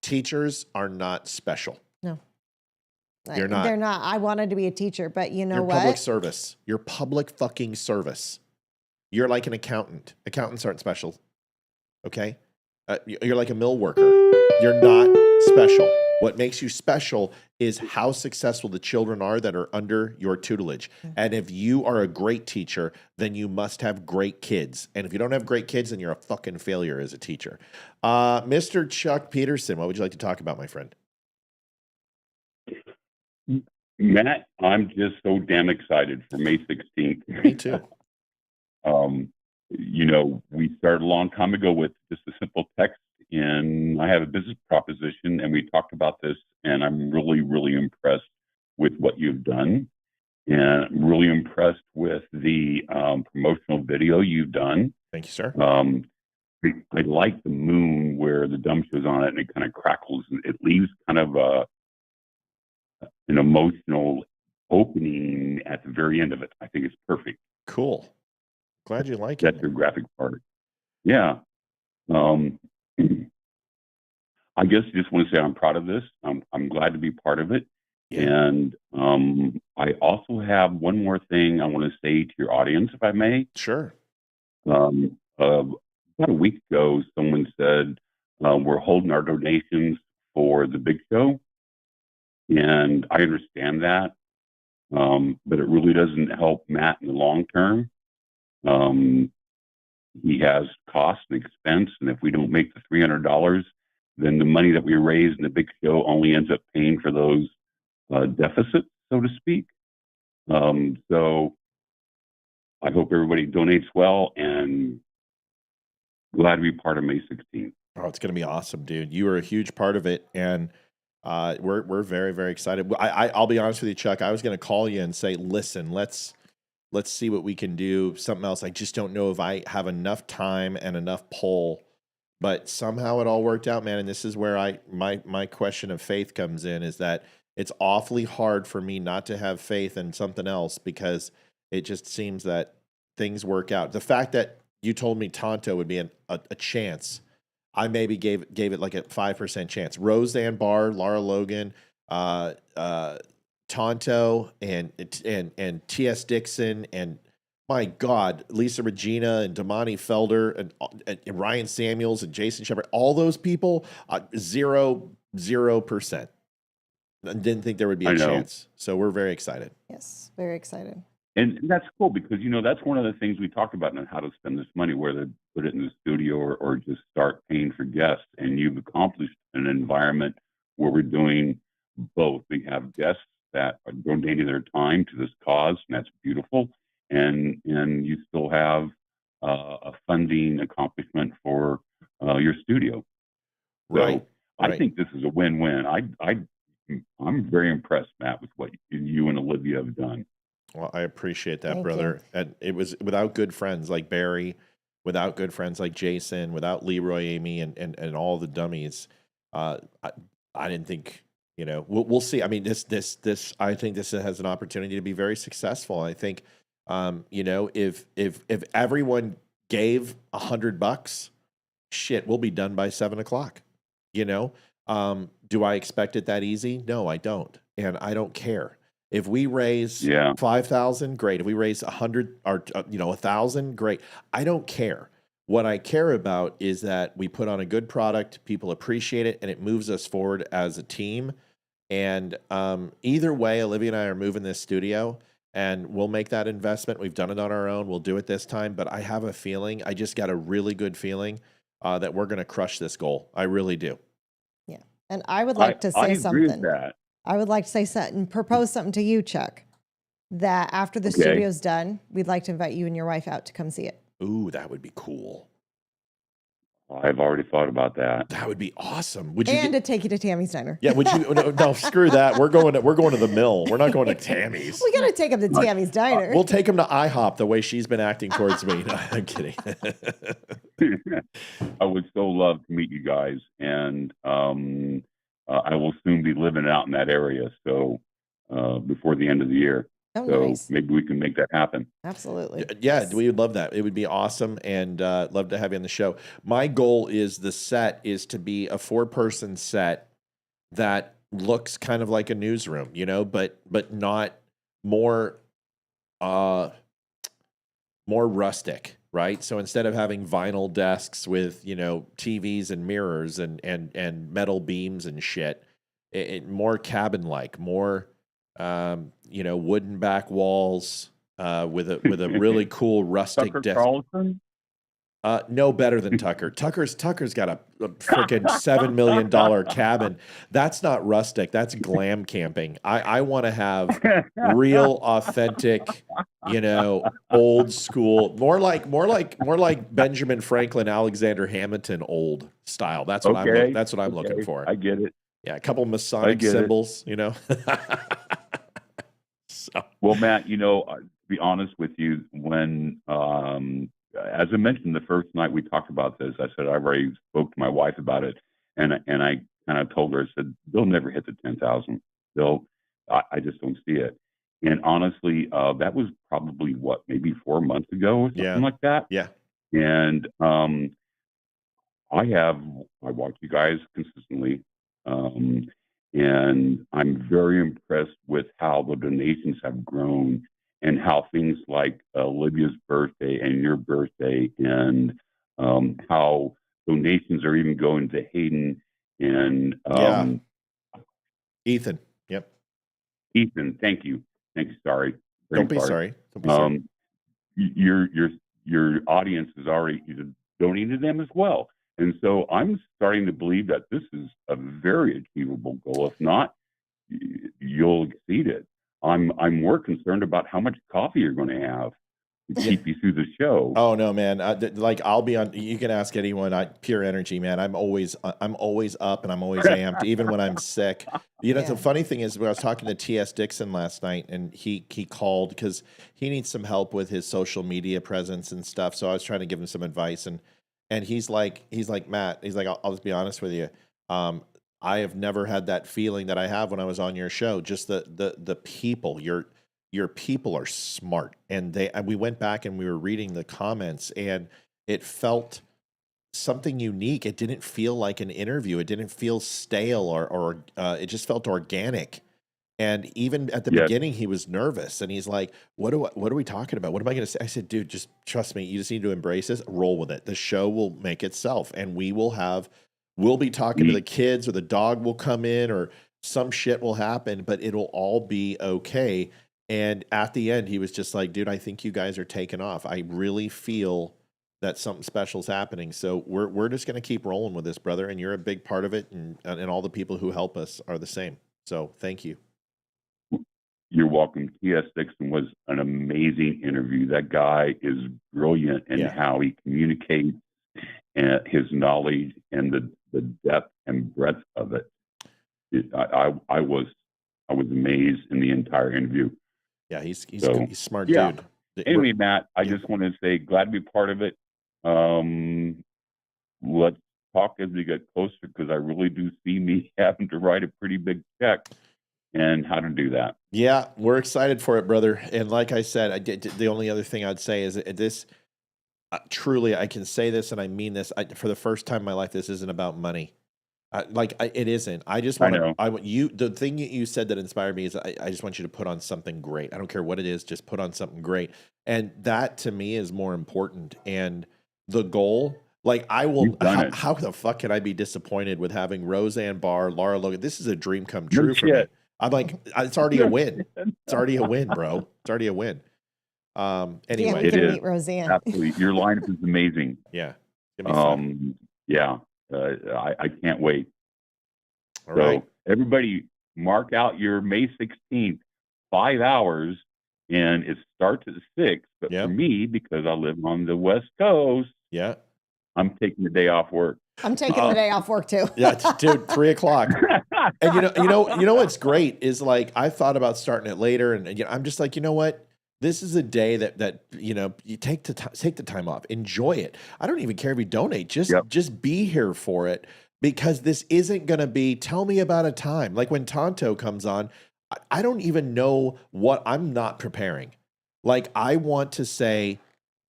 Teachers are not special. No. You're not. They're not. I wanted to be a teacher, but you know You're what? public service. You're public fucking service. You're like an accountant. Accountants aren't special. Okay? You're like a mill worker. You're not special. What makes you special is how successful the children are that are under your tutelage. And if you are a great teacher, then you must have great kids. And if you don't have great kids, then you're a fucking failure as a teacher. Mr. Chuck Peterson, what would you like to talk about, my friend? Matt, I'm just so damn excited for May 16th. Me too. You know, we started a long time ago with just a simple text, and I have a business proposition, and we talked about this, and I'm really, really impressed with what you've done, and I'm really impressed with the promotional video you've done. Thank you, sir. I like the moon where the dumb show's on it, and it kind of crackles, and it leaves kind of an emotional opening at the very end of it. I think it's perfect. Cool. Glad you like it. That's your graphic part. Yeah. I guess I just want to say I'm proud of this. I'm glad to be part of it. Yeah. And I also have one more thing I want to say to your audience, if I may. Sure. About a week ago, someone said, we're holding our donations for the big show. And I understand that. But it really doesn't help Matt in the long term. He has cost and expense, and if we don't make the $300, then the money that we raise in the big show only ends up paying for those deficits, so to speak. So I hope everybody donates well, and glad to be part of May 16th. Oh, it's going to be awesome, dude. You are a huge part of it, and we're very, very excited. I'll be honest with you, Chuck. I was going to call you and say, listen, let's see what we can do. Something else. I just don't know if I have enough time and enough pull, but somehow it all worked out, man. And this is where my question of faith comes in, is that it's awfully hard for me not to have faith in something else, because it just seems that things work out. The fact that you told me Tonto would be a chance, I maybe gave it like a 5% chance. Roseanne Barr, Lara Logan, Tonto, and T.S. Dixon, and my God, Lisa Regina and Damani Felder and Ryan Samuels and Jason Shepard, all those people, 0%. I didn't think there would be a chance. So we're very excited. Yes, very excited. And that's cool, because, you know, that's one of the things we talked about on how to spend this money, whether to put it in the studio or just start paying for guests. And you've accomplished an environment where we're doing both. We have guests that are donating their time to this cause, and that's beautiful. And you still have a funding accomplishment for your studio. Right. So I think this is a win-win. I'm very impressed, Matt, with what you and Olivia have done. Well, I appreciate that, Thank brother. And it was without good friends like Barry, without good friends like Jason, without Leroy, Amy, and all the dummies. I didn't think, we'll see. I mean, this I think this has an opportunity to be very successful. I think, if everyone gave $100, shit, we'll be done by 7:00. Do I expect it that easy? No, I don't, and I don't care. If we raise 5,000, great. If we raise 100 or 1,000, great. I don't care. What I care about is that we put on a good product, people appreciate it, and it moves us forward as a team. And either way, Olivia and I are moving this studio, and we'll make that investment. We've done it on our own. We'll do it this time. But I have a feeling, I just got a really good feeling that we're going to crush this goal. I really do. Yeah. And I would like to say I agree something. with that. I would like to say something, propose something to you, Chuck, that after the Okay. studio's done, we'd like to invite you and your wife out to come see it. Ooh, that would be cool. I've already thought about that. That would be awesome. Would you? And to take you to Tammy's Diner. Yeah. Would you? No, screw that. We're going to the mill. We're not going to Tammy's. We got to take him to Tammy's Diner. We'll take him to IHOP the way she's been acting towards me. No, I'm kidding. I would so love to meet you guys, and I will soon be living out in that area. So before the end of the year, Oh, so nice. maybe we can make that happen. Absolutely. Yeah, we would love that. It would be awesome, and love to have you on the show. My goal is the set is to be a 4-person set that looks kind of like a newsroom, but not more rustic, right? So instead of having vinyl desks with TVs and mirrors and metal beams and shit, it more cabin-like, more wooden back walls with a really cool rustic Tucker desk. Carlson? No better than Tucker. Tucker's got a freaking $7 million cabin. That's not rustic. That's glam camping. I want to have real, authentic, old school, more like Benjamin Franklin, Alexander Hamilton, old style. That's what I'm looking for. I get it. Yeah, a couple Masonic symbols, So. Well, Matt, to be honest with you, when as I mentioned the first night we talked about this, I said I've already spoke to my wife about it, and I kind of told her, I said they'll never hit the 10,000. I just don't see it. And honestly, that was probably maybe 4 months ago or something like that. Yeah. And I watch you guys consistently. And I'm very impressed with how the donations have grown and how things like Olivia's birthday and your birthday and how donations are even going to Hayden and Ethan. Yep. Ethan, thank you. Sorry. Don't be sorry. Your audience is already donating to them as well. And so I'm starting to believe that this is a very achievable goal. If not, you'll exceed it. I'm more concerned about how much coffee you're going to have to keep you through the show. Oh no, man! I'll be on. You can ask anyone. Pure energy, man. I'm always up and I'm always amped, even when I'm sick. The funny thing is, I was talking to T.S. Dixon last night, and he called because he needs some help with his social media presence and stuff. So I was trying to give him some advice, and he's like, Matt, he's like, I'll just be honest with you. I have never had that feeling that I have when I was on your show. Just the people, your people are smart. And we went back and we were reading the comments, and it felt something unique. It didn't feel like an interview. It didn't feel stale or it just felt organic. And even at the beginning, he was nervous, and he's like, what are we talking about? What am I going to say? I said, dude, just trust me. You just need to embrace this, roll with it. The show will make itself, and we'll be talking to the kids, or the dog will come in, or some shit will happen, but it'll all be okay. And at the end, he was just like, dude, I think you guys are taking off. I really feel that something special is happening. So we're just going to keep rolling with this, brother. And you're a big part of it. And all the people who help us are the same. So thank you. You're welcome. T.S. Dixon was an amazing interview. That guy is brilliant in how he communicates and his knowledge and the depth and breadth of it. I was amazed in the entire interview. Yeah, he's So, a smart yeah. dude. Anyway, Matt, I just wanted to say glad to be part of it. Let's talk as we get closer, because I really do see me having to write a pretty big check and how to do that. Yeah, we're excited for it, brother. And like I said, the only other thing I'd say is that this, truly, I can say this and I mean this. For the first time in my life, this isn't about money. It isn't. I just want to. I want you. The thing you said that inspired me is I just want you to put on something great. I don't care what it is. Just put on something great, and that to me is more important. And the goal, like I will. How the fuck can I be disappointed with having Roseanne Barr, Laura Logan? This is a dream come true for me. I'm like, it's already a win. It's already a win, bro. It's already a win. Anyway, we can meet Roseanne. Absolutely, your lineup is amazing. Yeah, it's gonna be fun. Yeah. I can't wait. All so right. Everybody mark out your May 16th, 5 hours, and it starts at 6. But for me, because I live on the West Coast, I'm taking the day off work. I'm taking the day off work too. Yeah, dude, 3 o'clock. And you know what's great is like I thought about starting it later, and I'm just like, you know what? This is a day that you take the time off, enjoy it. I don't even care if you donate, just be here for it, because this isn't going to be. Tell me about a time like when Tonto comes on. I don't even know what I'm not preparing. Like I want to say,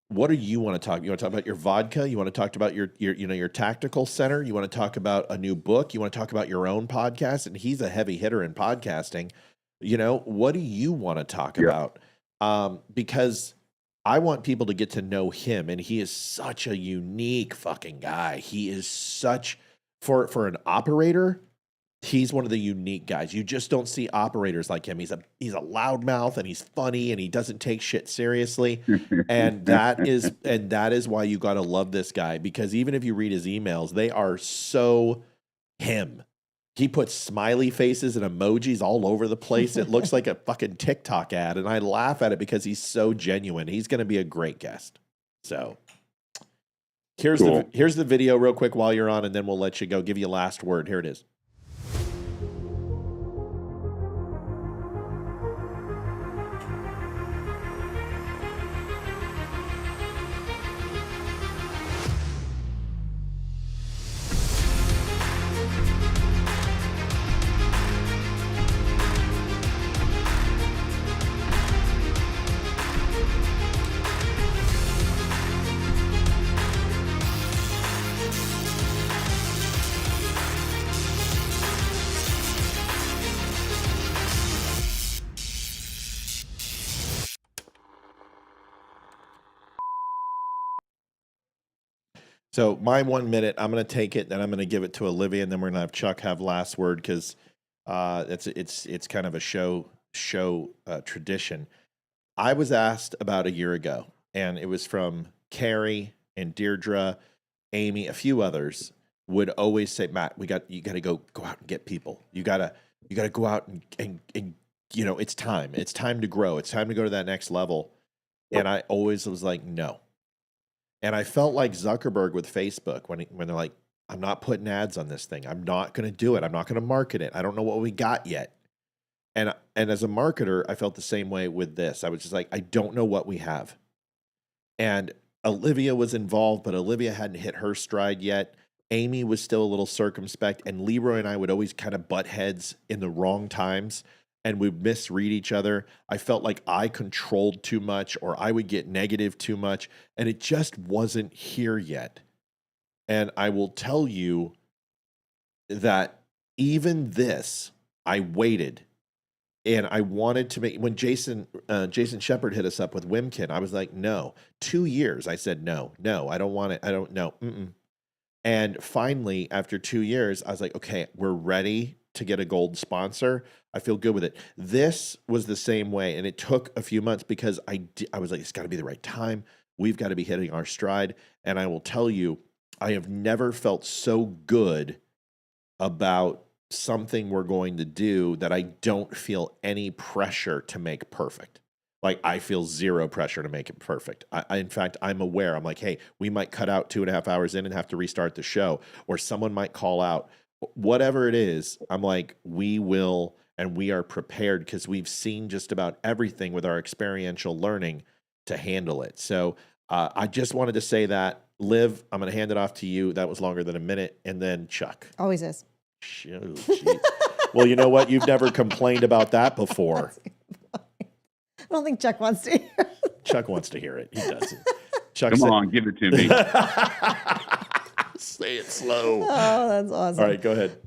what do you want to talk? You want to talk about your vodka? You want to talk about your tactical center? You want to talk about a new book? You want to talk about your own podcast? And he's a heavy hitter in podcasting. What do you want to talk about? Because I want people to get to know him, and he is such a unique fucking guy. He is such for an operator. He's one of the unique guys. You just don't see operators like him. He's a loudmouth, and he's funny, and he doesn't take shit seriously. and that is why you got to love this guy, because even if you read his emails, they are so him. He puts smiley faces and emojis all over the place. It looks like a fucking TikTok ad, and I laugh at it because he's so genuine. He's going to be a great guest. So here's the video real quick while you're on, and then we'll let you go. Give you a last word. Here it is. So my 1 minute, I'm going to take it, and I'm going to give it to Olivia, and then we're going to have Chuck have last word, because it's kind of a show tradition. I was asked about a year ago, and it was from Carrie and Deirdre, Amy, a few others would always say, Matt, you got to go out and get people. You got to go out and it's time. It's time to grow. It's time to go to that next level. And I always was like, no. And I felt like Zuckerberg with Facebook when they're like, I'm not putting ads on this thing. I'm not going to do it. I'm not going to market it. I don't know what we got yet. And as a marketer, I felt the same way with this. I was just like, I don't know what we have. And Olivia was involved, but Olivia hadn't hit her stride yet. Amy was still a little circumspect, and Leroy and I would always kind of butt heads in the wrong times, and we'd misread each other. I felt like I controlled too much, or I would get negative too much, and it just wasn't here yet. And I will tell you that even this, I waited, and I wanted to make, when Jason Shepard hit us up with Wimkin, I was like, no. 2 years, I said, no, I don't want it. I don't know. And finally, after 2 years, I was like, okay, we're ready to get a gold sponsor. I feel good with it. This was the same way, and it took a few months because I was like, it's got to be the right time. We've got to be hitting our stride. And I will tell you, I have never felt so good about something we're going to do that I don't feel any pressure to make perfect. Like, I feel zero pressure to make it perfect. In fact, I'm aware. I'm like, hey, we might cut out 2.5 hours in and have to restart the show, or someone might call out. Whatever it is, I'm like, we will, and we are prepared because we've seen just about everything with our experiential learning to handle it. So I just wanted to say that. Liv, I'm going to hand it off to you. That was longer than a minute. And then Chuck. Always is. Shoot, well, you know what? You've never complained about that before. I don't think Chuck wants to hear it. Chuck wants to hear it. He doesn't. Chuck Come on, give it to me. Say it slow. Oh, that's awesome. All right, go ahead.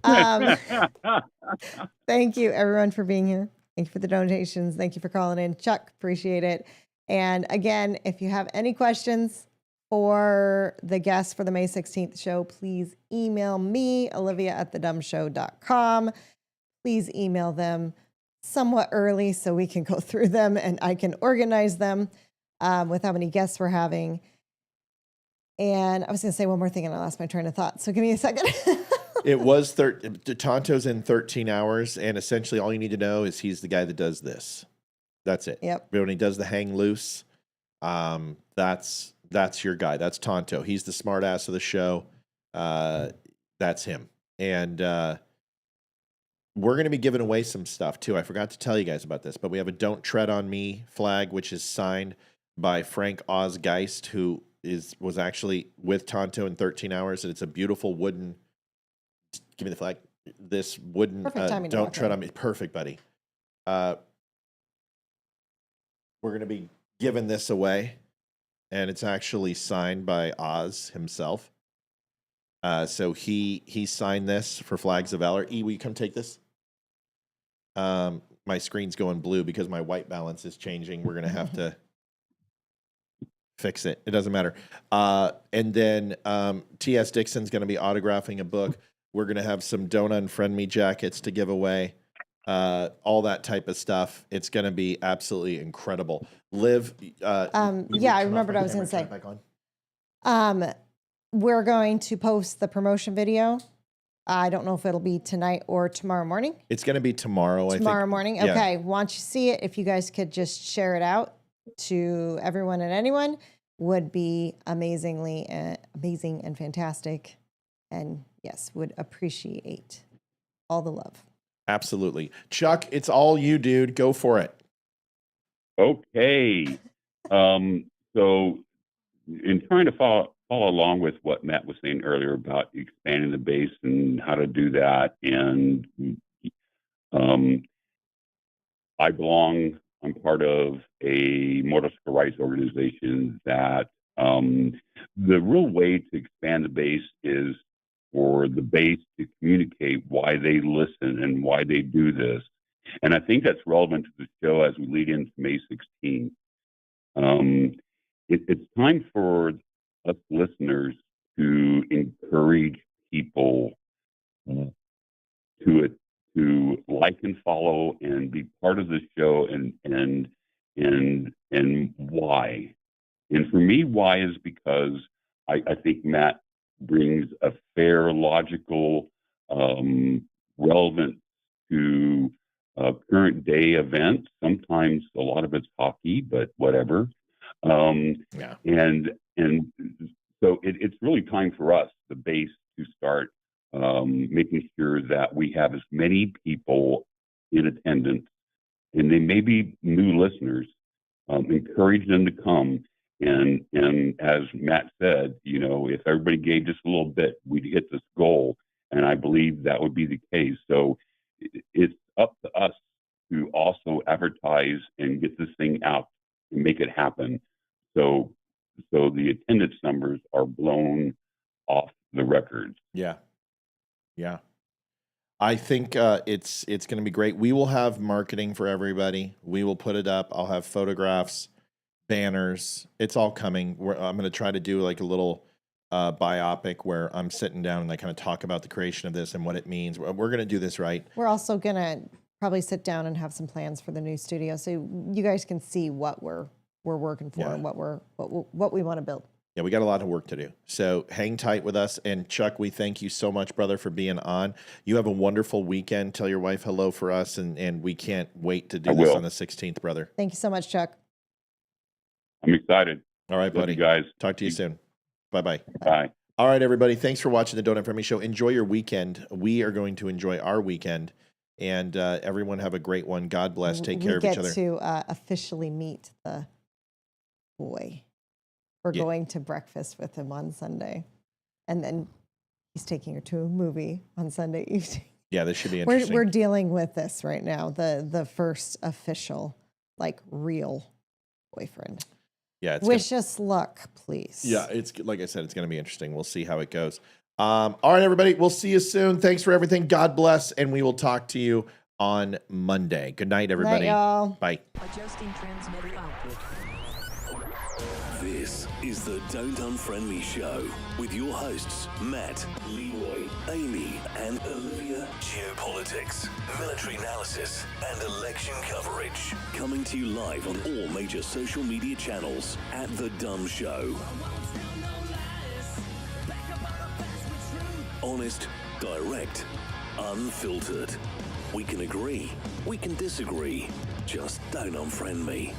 Thank you, everyone, for being here. Thank you for the donations. Thank you for calling in. Chuck, appreciate it. And again, if you have any questions for the guests for the May 16th show, please email me, olivia@thedumbshow.com. Please email them somewhat early so we can go through them and I can organize them with how many guests we're having. And I was going to say one more thing and I lost my train of thought. So give me a second. It was Tonto's in 13 hours. And essentially all you need to know is he's the guy that does this. That's it. Yep. But when he does the hang loose, that's your guy. That's Tonto. He's the smart ass of the show. That's him. And, we're going to be giving away some stuff too. I forgot to tell you guys about this, but we have a Don't Tread on Me flag, which is signed by Frank Ozgeist, who was actually with Tonto in 13 hours. And it's a beautiful wooden, give me the flag, this wooden Don't Tread on Me. Perfect, buddy. We're going to be giving this away, and it's actually signed by Oz himself. So he signed this for Flags of Valor. E, will you come take this? My screen's going blue because my white balance is changing. We're going to have to fix it. It doesn't matter. And then T.S. Dixon's going to be autographing a book. We're going to have some Don't Unfriend Me jackets to give away. All that type of stuff. It's going to be absolutely incredible. Liv, yeah, I remembered what I was going to say. We're going to post the promotion video. I don't know if it'll be tonight or tomorrow morning. It's going to be tomorrow, I think. Tomorrow morning? Yeah. Okay. Once you see it, if you guys could just share it out to everyone and anyone, would be amazing and fantastic. And yes, would appreciate all the love. Absolutely. Chuck, it's all you, dude. Go for it. Okay. So in trying to follow along with what Matt was saying earlier about expanding the base and how to do that, and I'm part of a motorcycle rights organization that the real way to expand the base is for the base to communicate why they listen and why they do this. And I think that's relevant to the show as we lead into May 16th. It's time for us listeners to encourage people to like and follow and be part of the show, and why. And for me, why is because I think Matt brings a fair, logical, relevant to current day events. Sometimes a lot of it's hockey, but whatever. Yeah. And so it's really time for us, the base, to start making sure that we have as many people in attendance, and they may be new listeners, encourage them to come. And as Matt said, if everybody gave just a little bit, we'd hit this goal. And I believe that would be the case. So it's up to us to also advertise and get this thing out and make it happen. So the attendance numbers are blown off the records. Yeah. Yeah. I think it's going to be great. We will have marketing for everybody. We will put it up. I'll have photographs, banners. It's all coming. I'm going to try to do like a little biopic where I'm sitting down and I kind of talk about the creation of this and what it means. We're going to do this right. We're also going to probably sit down and have some plans for the new studio so you guys can see what we're working for and what we want to build. Yeah, we got a lot of work to do. So hang tight with us. And Chuck, we thank you so much, brother, for being on. You have a wonderful weekend. Tell your wife hello for us, and we can't wait to do this on the 16th, brother. Thank you so much, Chuck. I'm excited. All right, Love buddy. you guys. Talk to you soon. Bye-bye. Bye. All right, everybody. Thanks for watching the Don't Unfriend Me Show. Enjoy your weekend. We are going to enjoy our weekend. And everyone have a great one. God bless. Take care of each other. We get to officially meet the boy. We're going to breakfast with him on Sunday. And then he's taking her to a movie on Sunday evening. Yeah, this should be interesting. We're dealing with this right now. The first official, like, real boyfriend. Yeah. Wish us luck, please. Yeah, it's like I said, it's going to be interesting. We'll see how it goes. All right, everybody. We'll see you soon. Thanks for everything. God bless. And we will talk to you on Monday. Good night, everybody. Night, y'all. Bye. Adjusting transmitter output. This is the Don't Unfriend Me Show with your hosts, Matt, Leroy, Amy, and Olivia. Geopolitics, military analysis, and election coverage. Coming to you live on all major social media channels at The Dumb Show. Honest, direct, unfiltered. We can agree, we can disagree. Just don't unfriend me.